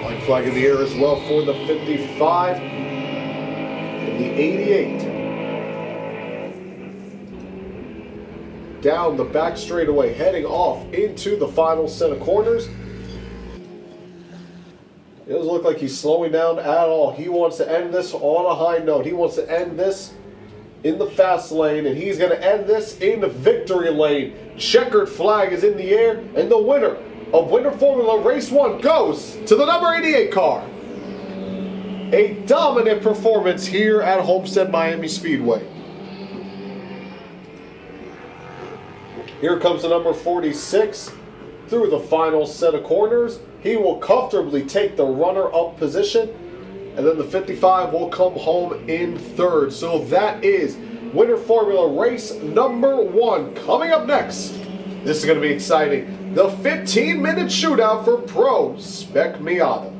White flag in the air as well for the 55 and the 88. Down the back straightaway, heading off into the final set of corners. It doesn't look like he's slowing down at all. He wants to end this on a high note. He wants to end this in the fast lane, and he's going to end this in the victory lane. Checkered flag is in the air, and the winner of Winter Formula Race 1 goes to the number 88 car. A dominant performance here at Homestead Miami Speedway. Here comes the number 46 through the final set of corners. He will comfortably take the runner-up position, and then the 55 will come home in third. So that is Winter Formula Race number 1. Coming up next, this is going to be exciting, the 15-minute shootout for Pro Spec Miata.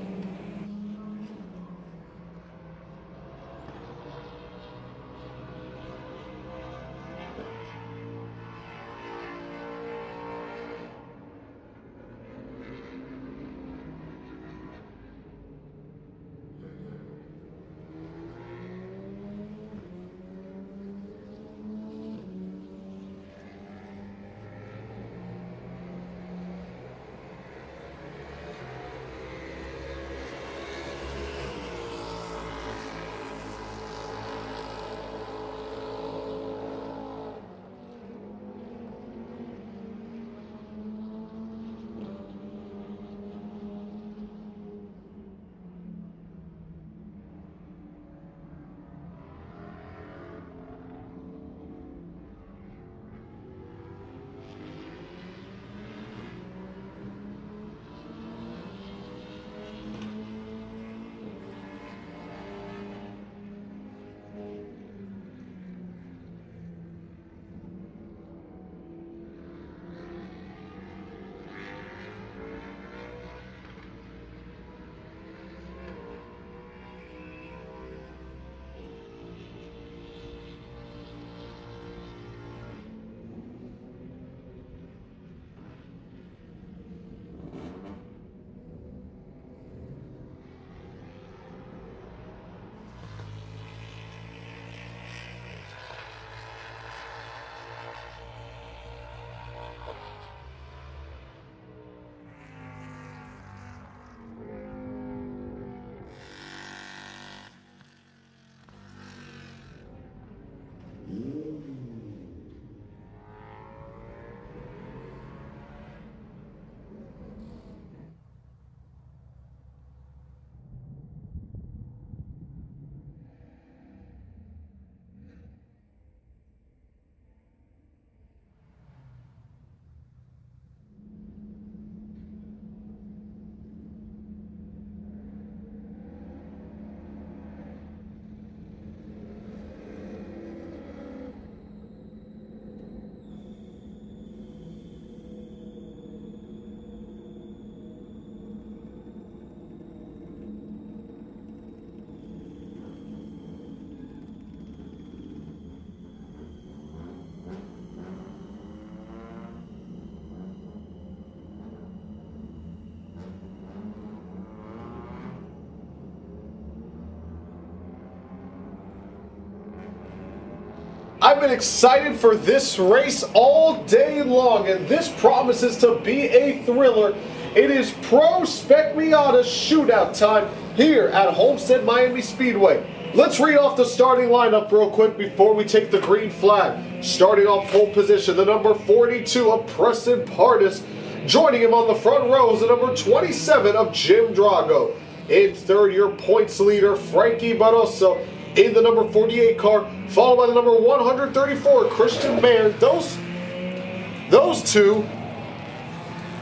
I've been excited for this race all day long, and this promises to be a thriller. It is Pro Spec Miata shootout time here at Homestead Miami Speedway. Let's read off the starting lineup real quick before we take the green flag. Starting on pole position, the number 42 of Preston Pardis. Joining him on the front row is the number 27 of Jim Drago. In third, your points leader, Frankie Barroso, in the number 48 car, followed by the number 134, Christian Mayer. Those two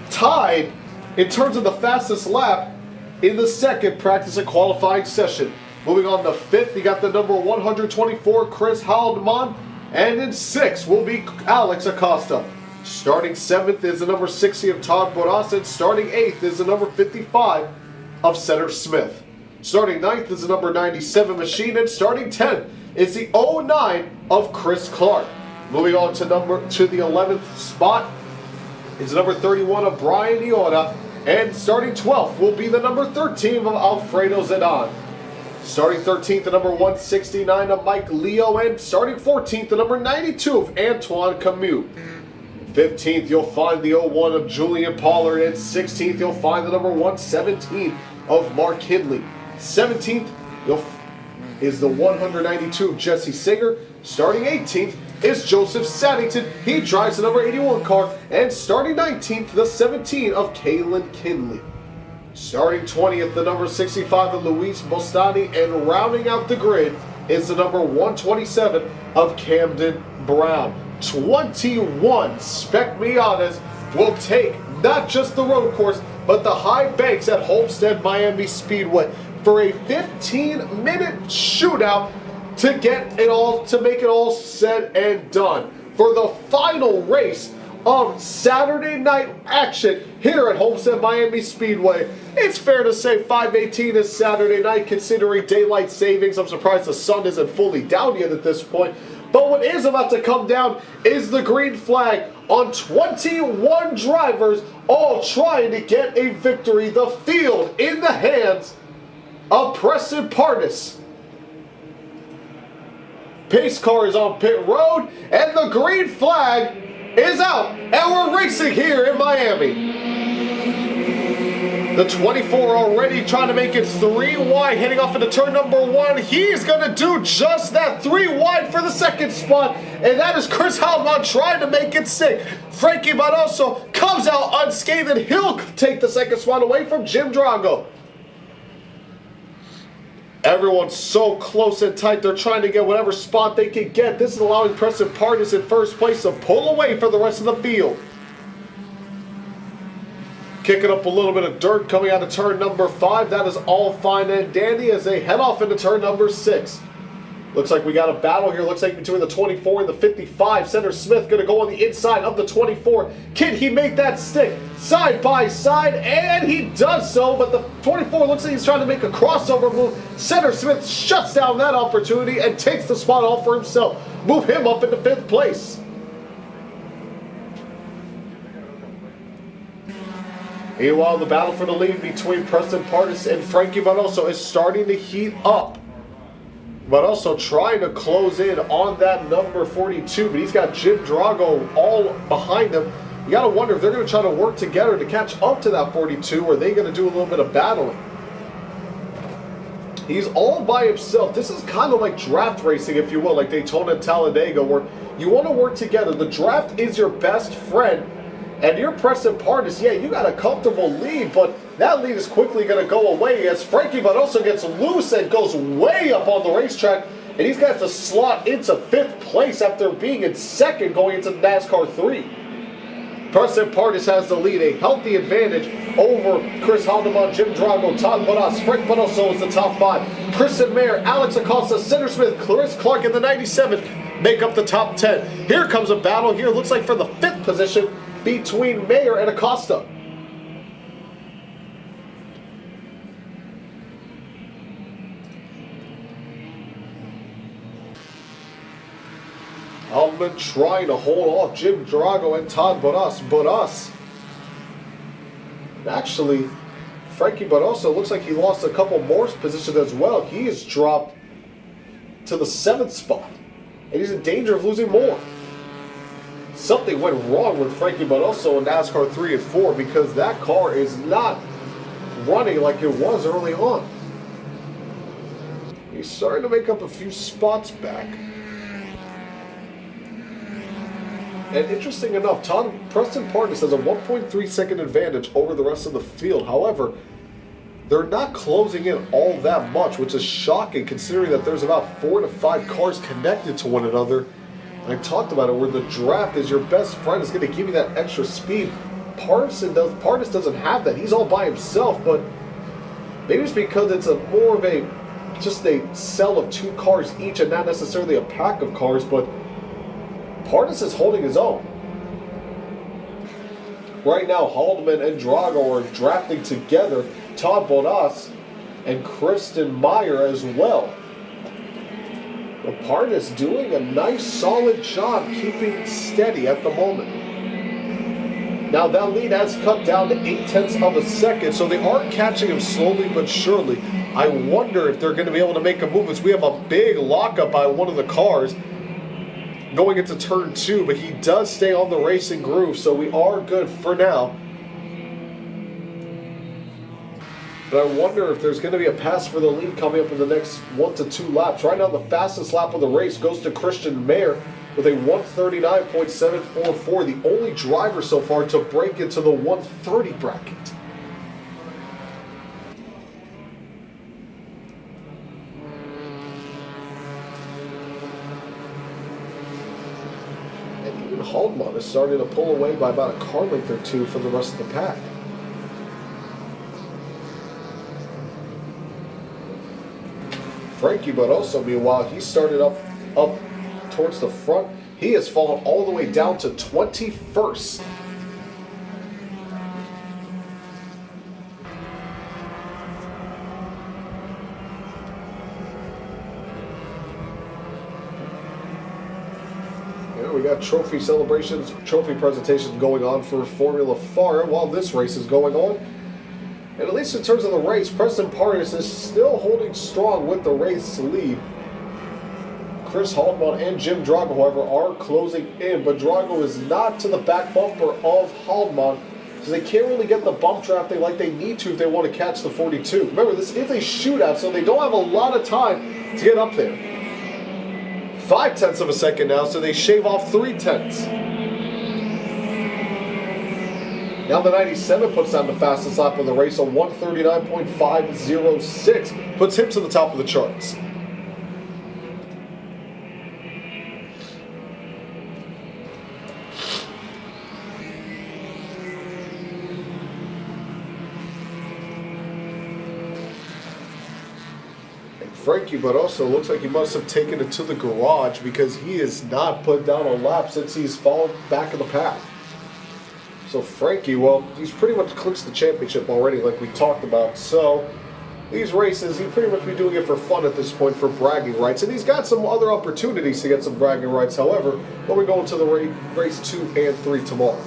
tied in terms of the fastest lap in the second practice and qualifying session. Moving on to fifth, you got the number 124, Chris Haldeman, and in sixth will be Alex Acosta. Starting seventh is the number 60 of Todd Boras, and starting eighth is the number 55 of Center Smith. Starting ninth is the number 97 Machine, and starting 10th is the 09 of Chris Clark. Moving on to the 11th spot is the number 31 of Brian Iota, and starting 12th will be the number 13 of Alfredo Zedan. Starting 13th, the number 169 of Mike Leo, and starting 14th, the number 92 of Antoine Camus. 15th, you'll find the 01 of Julian Pollard, and 16th, you'll find the number 117 of Mark Hindley. 17th is the 192 of Jesse Singer. Starting 18th is Joseph Saddington. He drives the number 81 car. And starting 19th, the 17 of Kalen Kinley. Starting 20th, the number 65 of Luis Bostani. And rounding out the grid is the number 127 of Camden Brown. 21 Spec Miatas will take not just the road course, but the high banks at Homestead Miami Speedway for a 15-minute shootout to make it all said and done for the final race of Saturday night action here at Homestead Miami Speedway. It's fair to say 5:18 is Saturday night considering daylight savings. I'm surprised the sun isn't fully down yet at this point. But what is about to come down is the green flag on 21 drivers, all trying to get a victory. The field in the hands of Preston Pardis. Pace car is on pit road, and the green flag is out, and we're racing here in Miami. The 24 already trying to make it 3 wide, heading off into turn number 1. He's going to do just that, 3 wide for the second spot, and that is Chris Haldeman trying to make it 6. Frankie Barroso comes out unscathed, and he'll take the second spot away from Jim Drago. Everyone's so close and tight, they're trying to get whatever spot they can get. This is allowing Preston Pardis in first place to pull away for the rest of the field. Kicking up a little bit of dirt coming out of turn number 5. That is all fine and dandy as they head off into turn number 6. Looks like we got a battle here. Looks like between the 24 and the 55. Center Smith going to go on the inside of the 24. Can he make that stick side by side? And he does so, but the 24 looks like he's trying to make a crossover move. Center Smith shuts down that opportunity and takes the spot all for himself. Move him up into 5th place. Meanwhile, the battle for the lead between Preston Pardis and Frankie Barroso is starting to heat up. But also trying to close in on that number 42, but he's got Jim Drago all behind him. You got to wonder if they're going to try to work together to catch up to that 42, or are they going to do a little bit of battling? He's all by himself. This is kind of like draft racing, if you will, like Daytona and Talladega, where you want to work together. The draft is your best friend, and you're Preston Pardis. Yeah, you got a comfortable lead, but that lead is quickly going to go away as Frankie Barroso gets loose and goes way up on the racetrack, and he's got to slot into 5th place after being in 2nd going into NASCAR 3. Preston Pardis has the lead, a healthy advantage over Chris Haldeman, Jim Drago, Todd Boras. Frank Barroso is the top 5. Christian Mayer, Alex Acosta, Center Smith, Chris Clark in the 97 make up the top 10. Here comes a battle here, looks like for the 5th position between Mayer and Acosta. Haldeman trying to hold off Jim Drago and Todd Boras. Actually, Frankie Barroso looks like he lost a couple more positions as well. He is dropped to the 7th spot. and he's in danger of losing more. Something went wrong with Frankie Bonoso in NASCAR 3 and 4 because that car is not running like it was early on. He's starting to make up a few spots back. And interesting enough, Preston Pardus has a 1.3 second advantage over the rest of the field. However, they're not closing in all that much, which is shocking considering that there's about 4 to 5 cars connected to one another. And I talked about it where the draft is your best friend. It's going to give you that extra speed. Pardus doesn't have that. He's all by himself, but maybe it's because it's more of just a cell of 2 cars each and not necessarily a pack of cars, but Pardus is holding his own. Right now, Haldeman and Drago are drafting together. Todd Bonas and Kristen Meyer as well. But Pardus doing a nice solid job keeping steady at the moment. Now that lead has cut down to 0.8 of a second, so they are catching him slowly but surely. I wonder if they're going to be able to make a move as we have a big lockup by one of the cars going into turn 2, but he does stay on the racing groove, so we are good for now. But I wonder if there's going to be a pass for the lead coming up in the next 1 to 2 laps. Right now, the fastest lap of the race goes to Christian Mayer with a 1:39.744, the only driver so far to break into the 1:30 bracket. And even Haldeman is starting to pull away by about a car length or 2 from the rest of the pack. Frankie Bonoso, meanwhile, he started up towards the front. He has fallen all the way down to 21st. Yeah, we got trophy celebrations, trophy presentations going on for Formula FARA while this race is going on. And at least in terms of the race, Preston Pardus is still holding strong with the race lead. Chris Haldeman and Jim Drago, however, are closing in, but Drago is not to the back bumper of Haldeman, so they can't really get the bump drafting like they need to if they want to catch the 42. Remember, this is a shootout, so they don't have a lot of time to get up there. 0.5 of a second now, so they shave off 0.3. Now the 97 puts down the fastest lap of the race, a 1:39.506, puts him to the top of the charts. And Frankie Bonoso looks like he must have taken it to the garage because he has not put down a lap since he's fallen back in the pack. So Frankie, well, he's pretty much clinched the championship already like we talked about. So these races, he'd pretty much be doing it for fun at this point for bragging rights. And he's got some other opportunities to get some bragging rights, however, when we go into the race 2 and 3 tomorrow.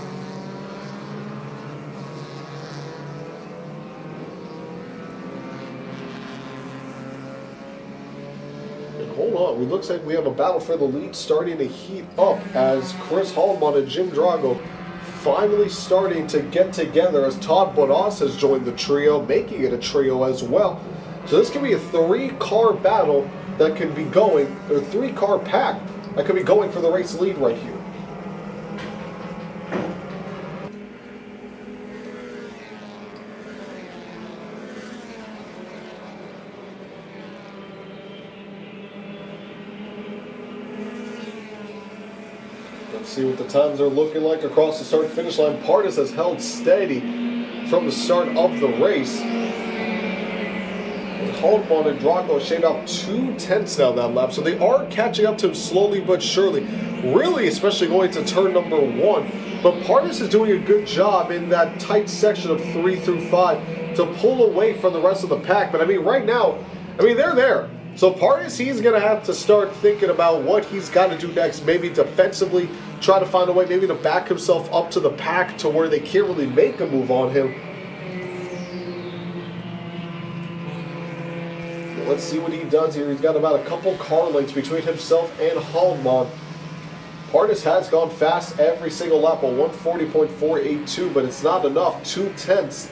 And hold on, it looks like we have a battle for the lead starting to heat up as Chris Haldeman and Jim Drago finally starting to get together as Todd Bonas has joined the trio, making it a trio as well. So this could be a 3-car battle that could be going, or a 3-car pack that could be going for the race lead right here. Let's see what the times are looking like across the start-finish line. Pardus has held steady from the start of the race. And Haldeman and Drago shaved out 0.2 down that lap, so they are catching up to him slowly but surely. Really, especially going to turn number 1. But Pardus is doing a good job in that tight section of 3 through 5 to pull away from the rest of the pack. But I mean, right now, they're there. So Pardus, he's going to have to start thinking about what he's got to do next. Maybe defensively, try to find a way maybe to back himself up to the pack to where they can't really make a move on him. Let's see what he does here. He's got about a couple car lengths between himself and Haldman. Partis has gone fast every single lap, a 140.482, but it's not enough. 2/10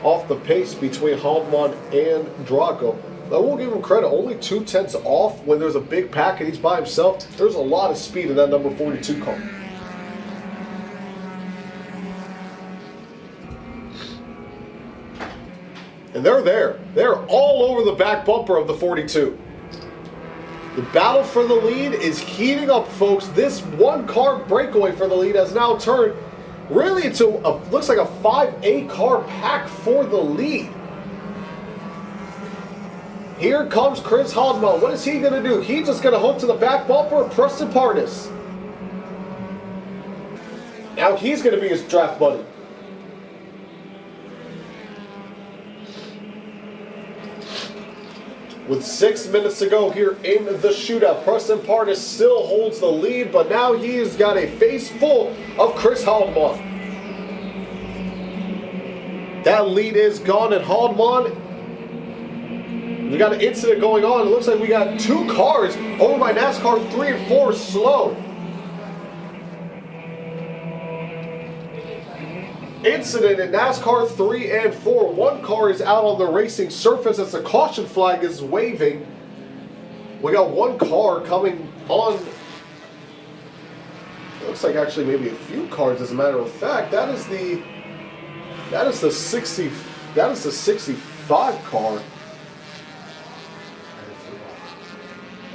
off the pace between Haldman and Drago. I will give him credit, only 2/10 off when there's a big pack and he's by himself. There's a lot of speed in that number 42 car. And they're there. They're all over the back bumper of the 42. The battle for the lead is heating up, folks. This one car breakaway for the lead has now turned really into looks like a 5A car pack for the lead. Here comes Chris Haldman. What is he going to do? He's just going to hook to the back bumper of Preston Partis. Now he's going to be his draft buddy. With 6 minutes to go here in the shootout, Preston Partis still holds the lead, but now he's got a face full of Chris Haldman. That lead is gone, and Haldman, we got an incident going on. It looks like we got 2 cars over by NASCAR 3 and 4 slow. Incident in NASCAR 3 and 4. One car is out on the racing surface as the caution flag is waving. We got one car coming on. It looks like actually maybe a few cars as a matter of fact. That is the 65 car.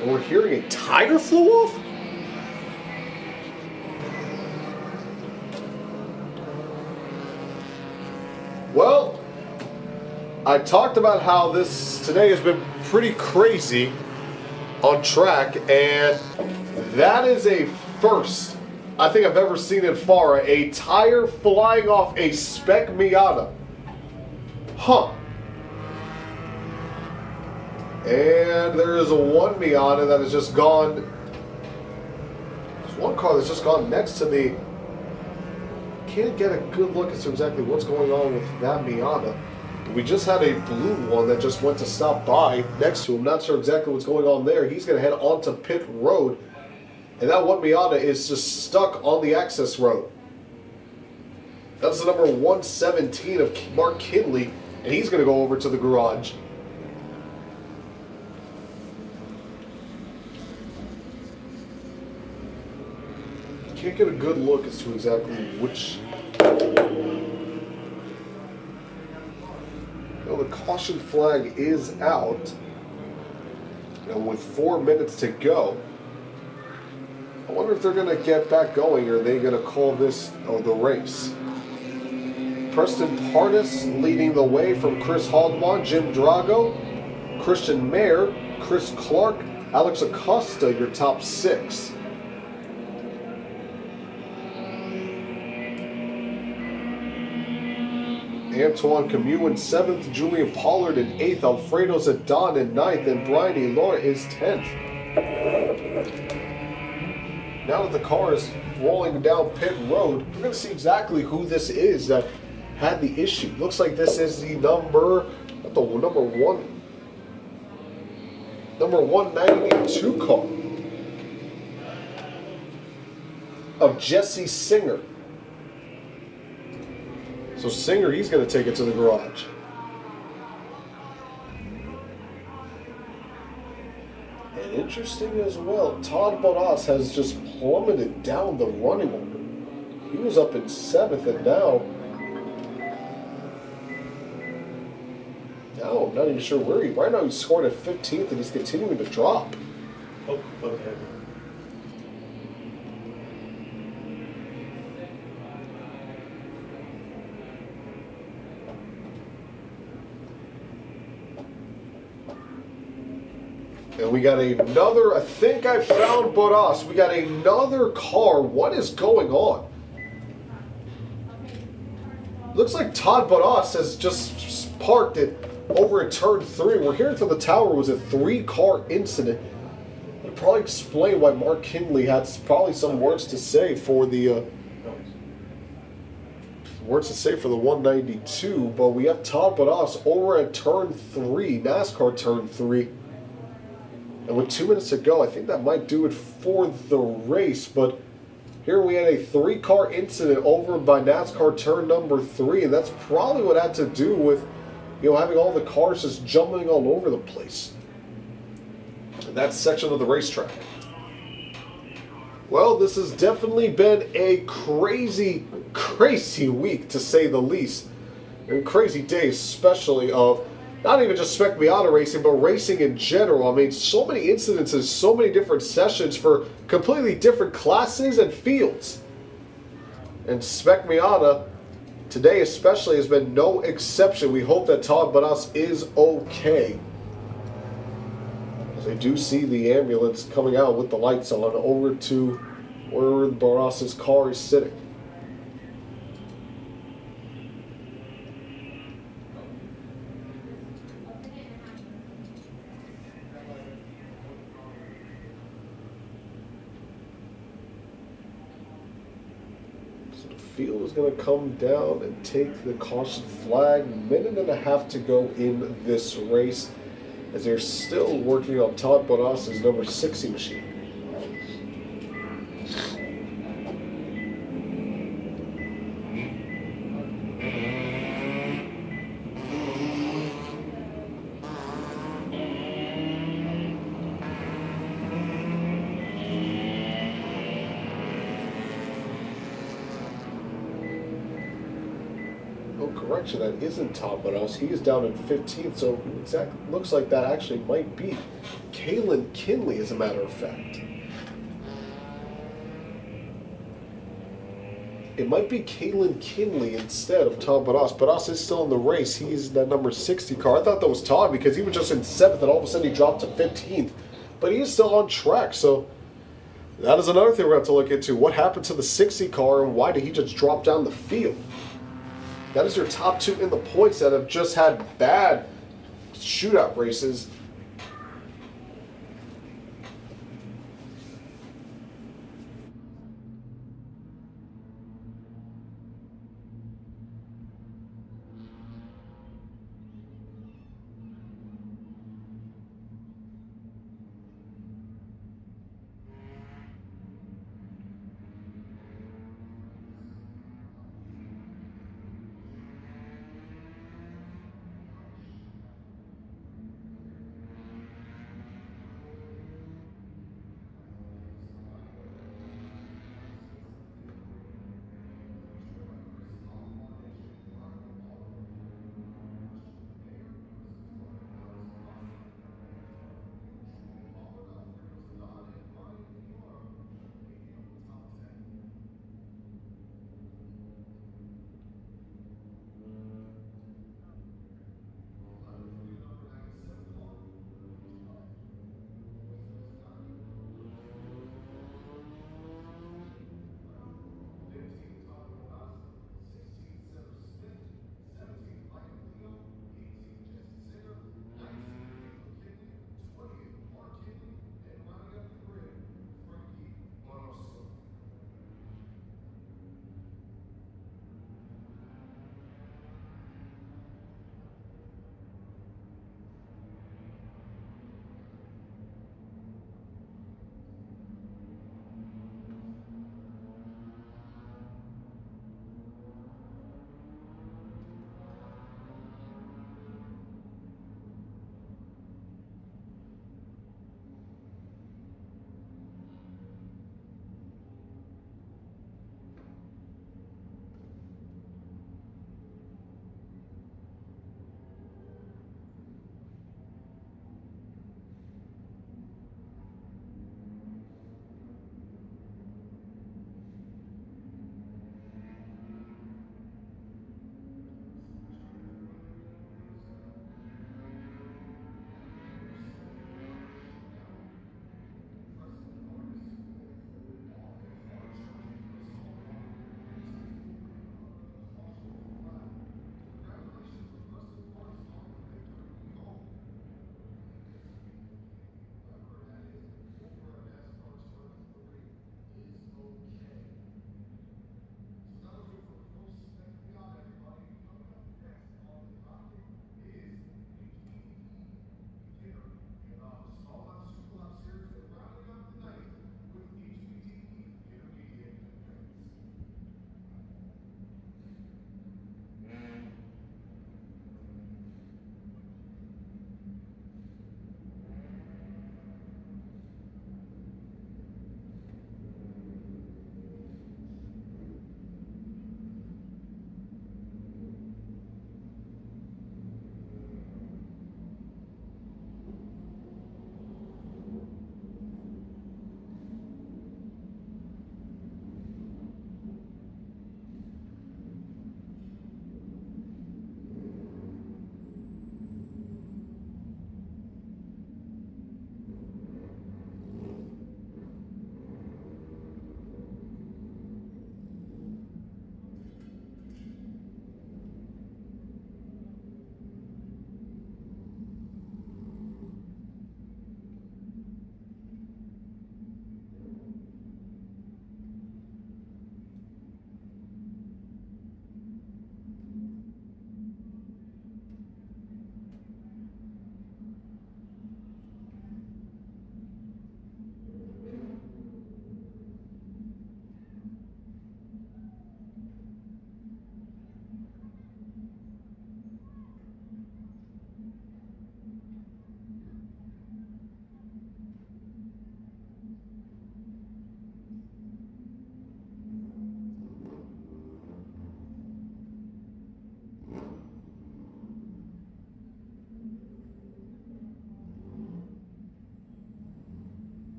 And we're hearing a tire flew off? Well, I talked about how today has been pretty crazy on track, and that is a first I think I've ever seen in FARA, a tire flying off a spec Miata. Huh. And there is one Miata that has just gone, there's one car that's just gone next to me. Can't get a good look as to exactly what's going on with that Miata. We just had a blue one that just went to stop by next to him. Not sure exactly what's going on there. He's going to head onto pit road. And that one Miata is just stuck on the access road. That's the number 117 of Mark Kinley. And he's going to go over to the garage. Can't get a good look as to exactly which. Well, the caution flag is out. And with 4 minutes to go, I wonder if they're going to get back going, or are they going to call this the race? Preston Partis leading the way from Chris Haldman, Jim Drago, Christian Mayer, Chris Clark, Alex Acosta, your top 6. Antoine Camus in 7th, Julian Pollard in 8th, Alfredo Zidane in 9th, and Brian Elora is 10th. Now that the car is rolling down pit road, we're going to see exactly who this is that had the issue. Looks like this is the number 192 car of Jesse Singer. So Singer, he's going to take it to the garage. And interesting as well, Todd Bottas has just plummeted down the running order. He was up in 7th, and now I'm not even sure where he. Right now he's scored at 15th, and he's continuing to drop.
Oh, okay.
And we got another, I think I found Bottas. We got another car. What is going on? Looks like Todd Bottas has just parked it over at turn 3. We're hearing from the tower it was a 3-car incident. It'll probably explain why Mark Kinley had probably some words to say for the Words to say for the 192, but we have Todd Bottas over at turn 3, NASCAR turn 3. And with 2 minutes to go, I think that might do it for the race. But here we had a 3-car incident over by NASCAR turn number 3, and that's probably what had to do with, having all the cars just jumping all over the place in that section of the racetrack. Well, this has definitely been a crazy, crazy week, to say the least. And crazy day, especially of not even just spec Miata racing, but racing in general. I mean, so many incidences, so many different sessions for completely different classes and fields. And spec Miata, today especially, has been no exception. We hope that Todd Bottas is okay. As I do see the ambulance coming out with the lights on over to where Bottas's car is sitting. So the field is going to come down and take the caution flag. 1.5 to go in this race, as they're still working on Todd Bottas's number 60 machine. Correction, that isn't Todd Bottas. He is down in 15th, so looks like that actually might be Kalen Kinley, as a matter of fact. It might be Kalen Kinley instead of Todd Bottas. Bottas is still in the race. He's that number 60 car. I thought that was Todd because he was just in 7th, and all of a sudden he dropped to 15th. But he is still on track, so that is another thing we're going to have to look into. What happened to the 60 car, and why did he just drop down the field? That is your top 2 in the points that have just had bad shootout races.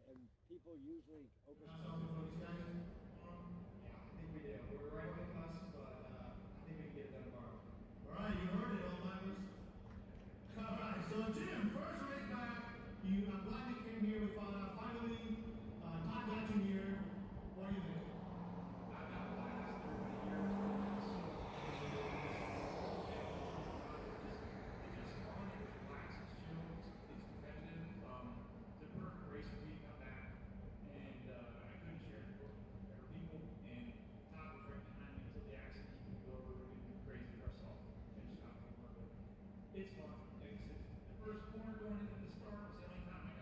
And people usually open.
Something for these guys? Yeah, I think we did. We're right with us, but I think we can get it done tomorrow. All right, you heard it, old timers. All right, so Jim, first race back. I'm glad you came here with finally Todd got you here. What do you think? I've got a blast. 30 years. It's just fun. It's relaxed. It's chill. It's competitive. The perfect race for me to come back, and I couldn't share it with better people. And Todd was right behind me until the accident. He took over. We're getting crazy for ourselves. Finished out the work. It's fun. Like I said, the first corner going into the start was the only time I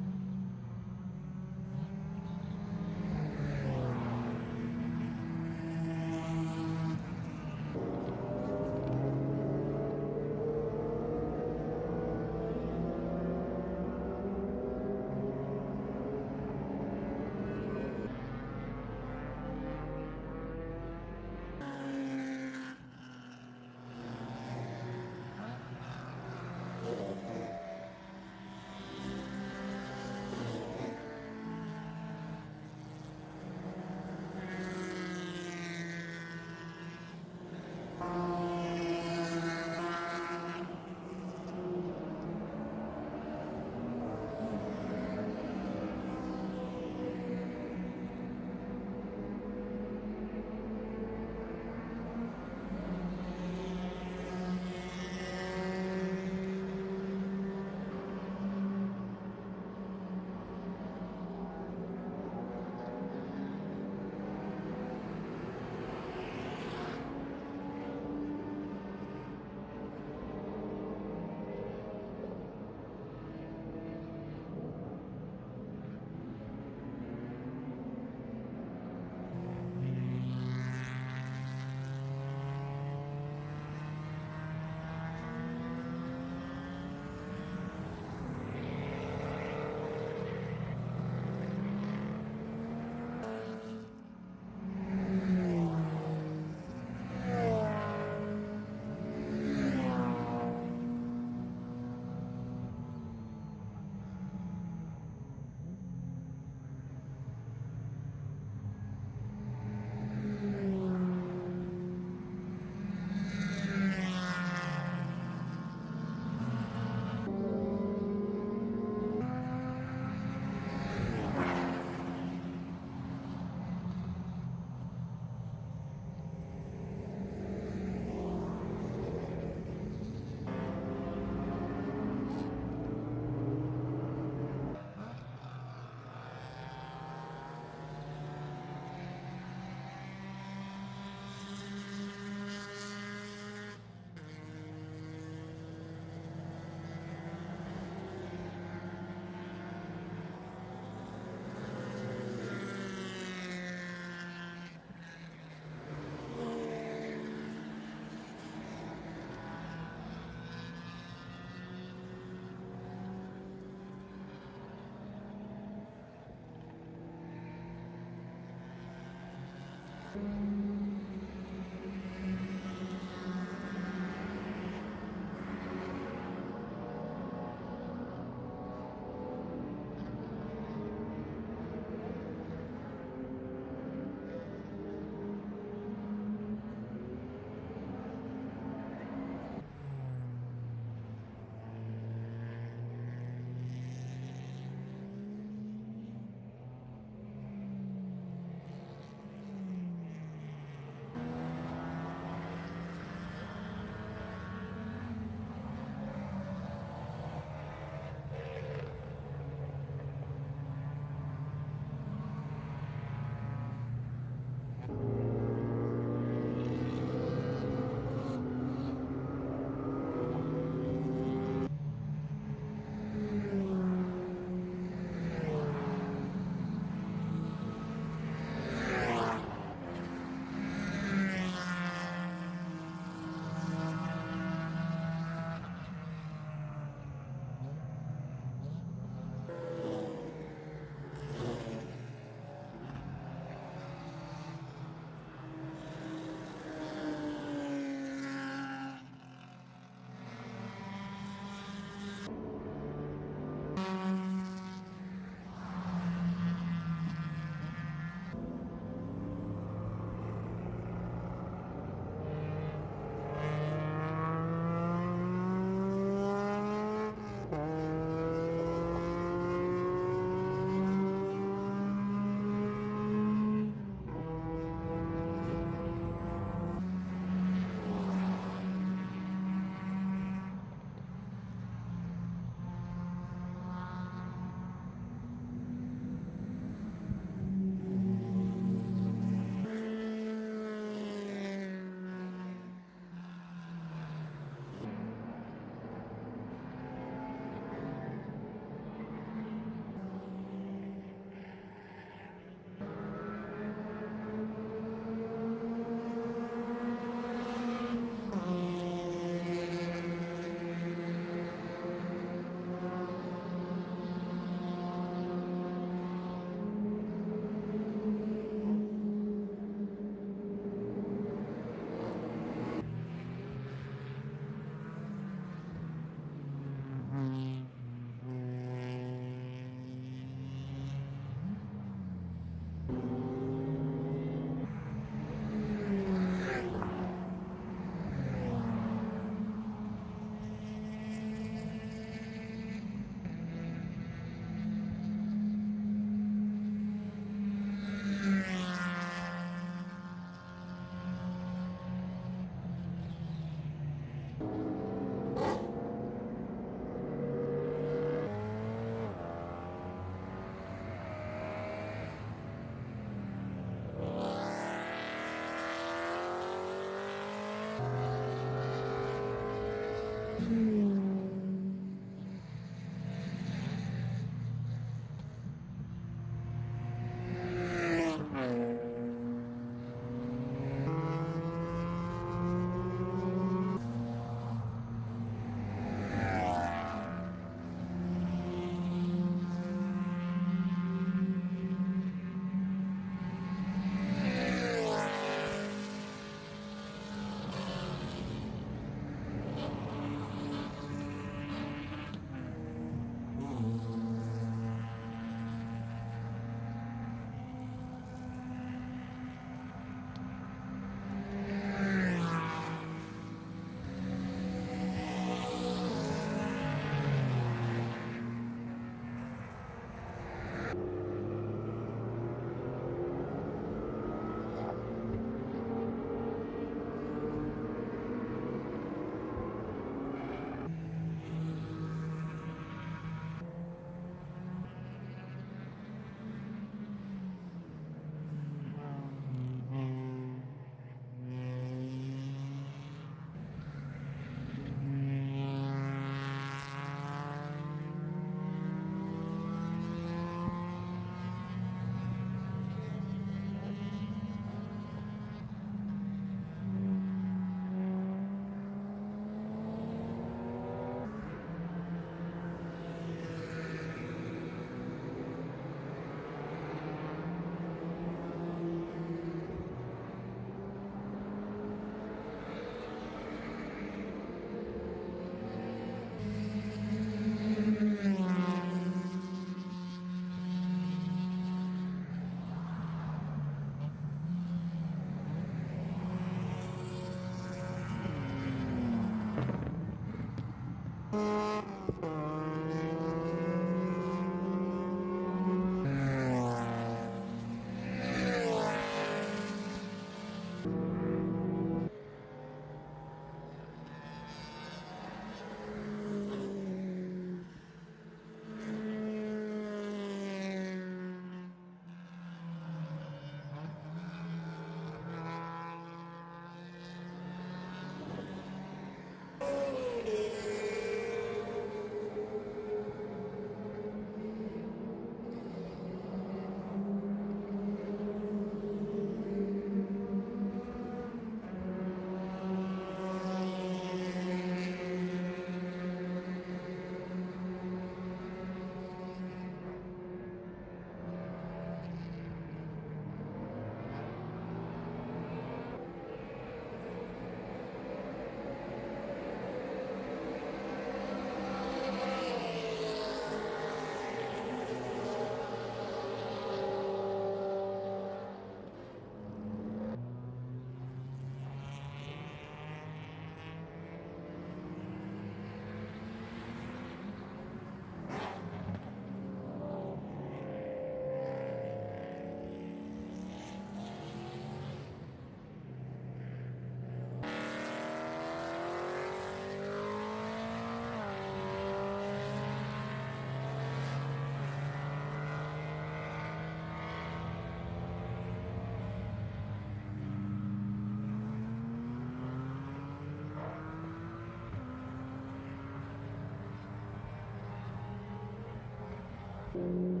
Bye.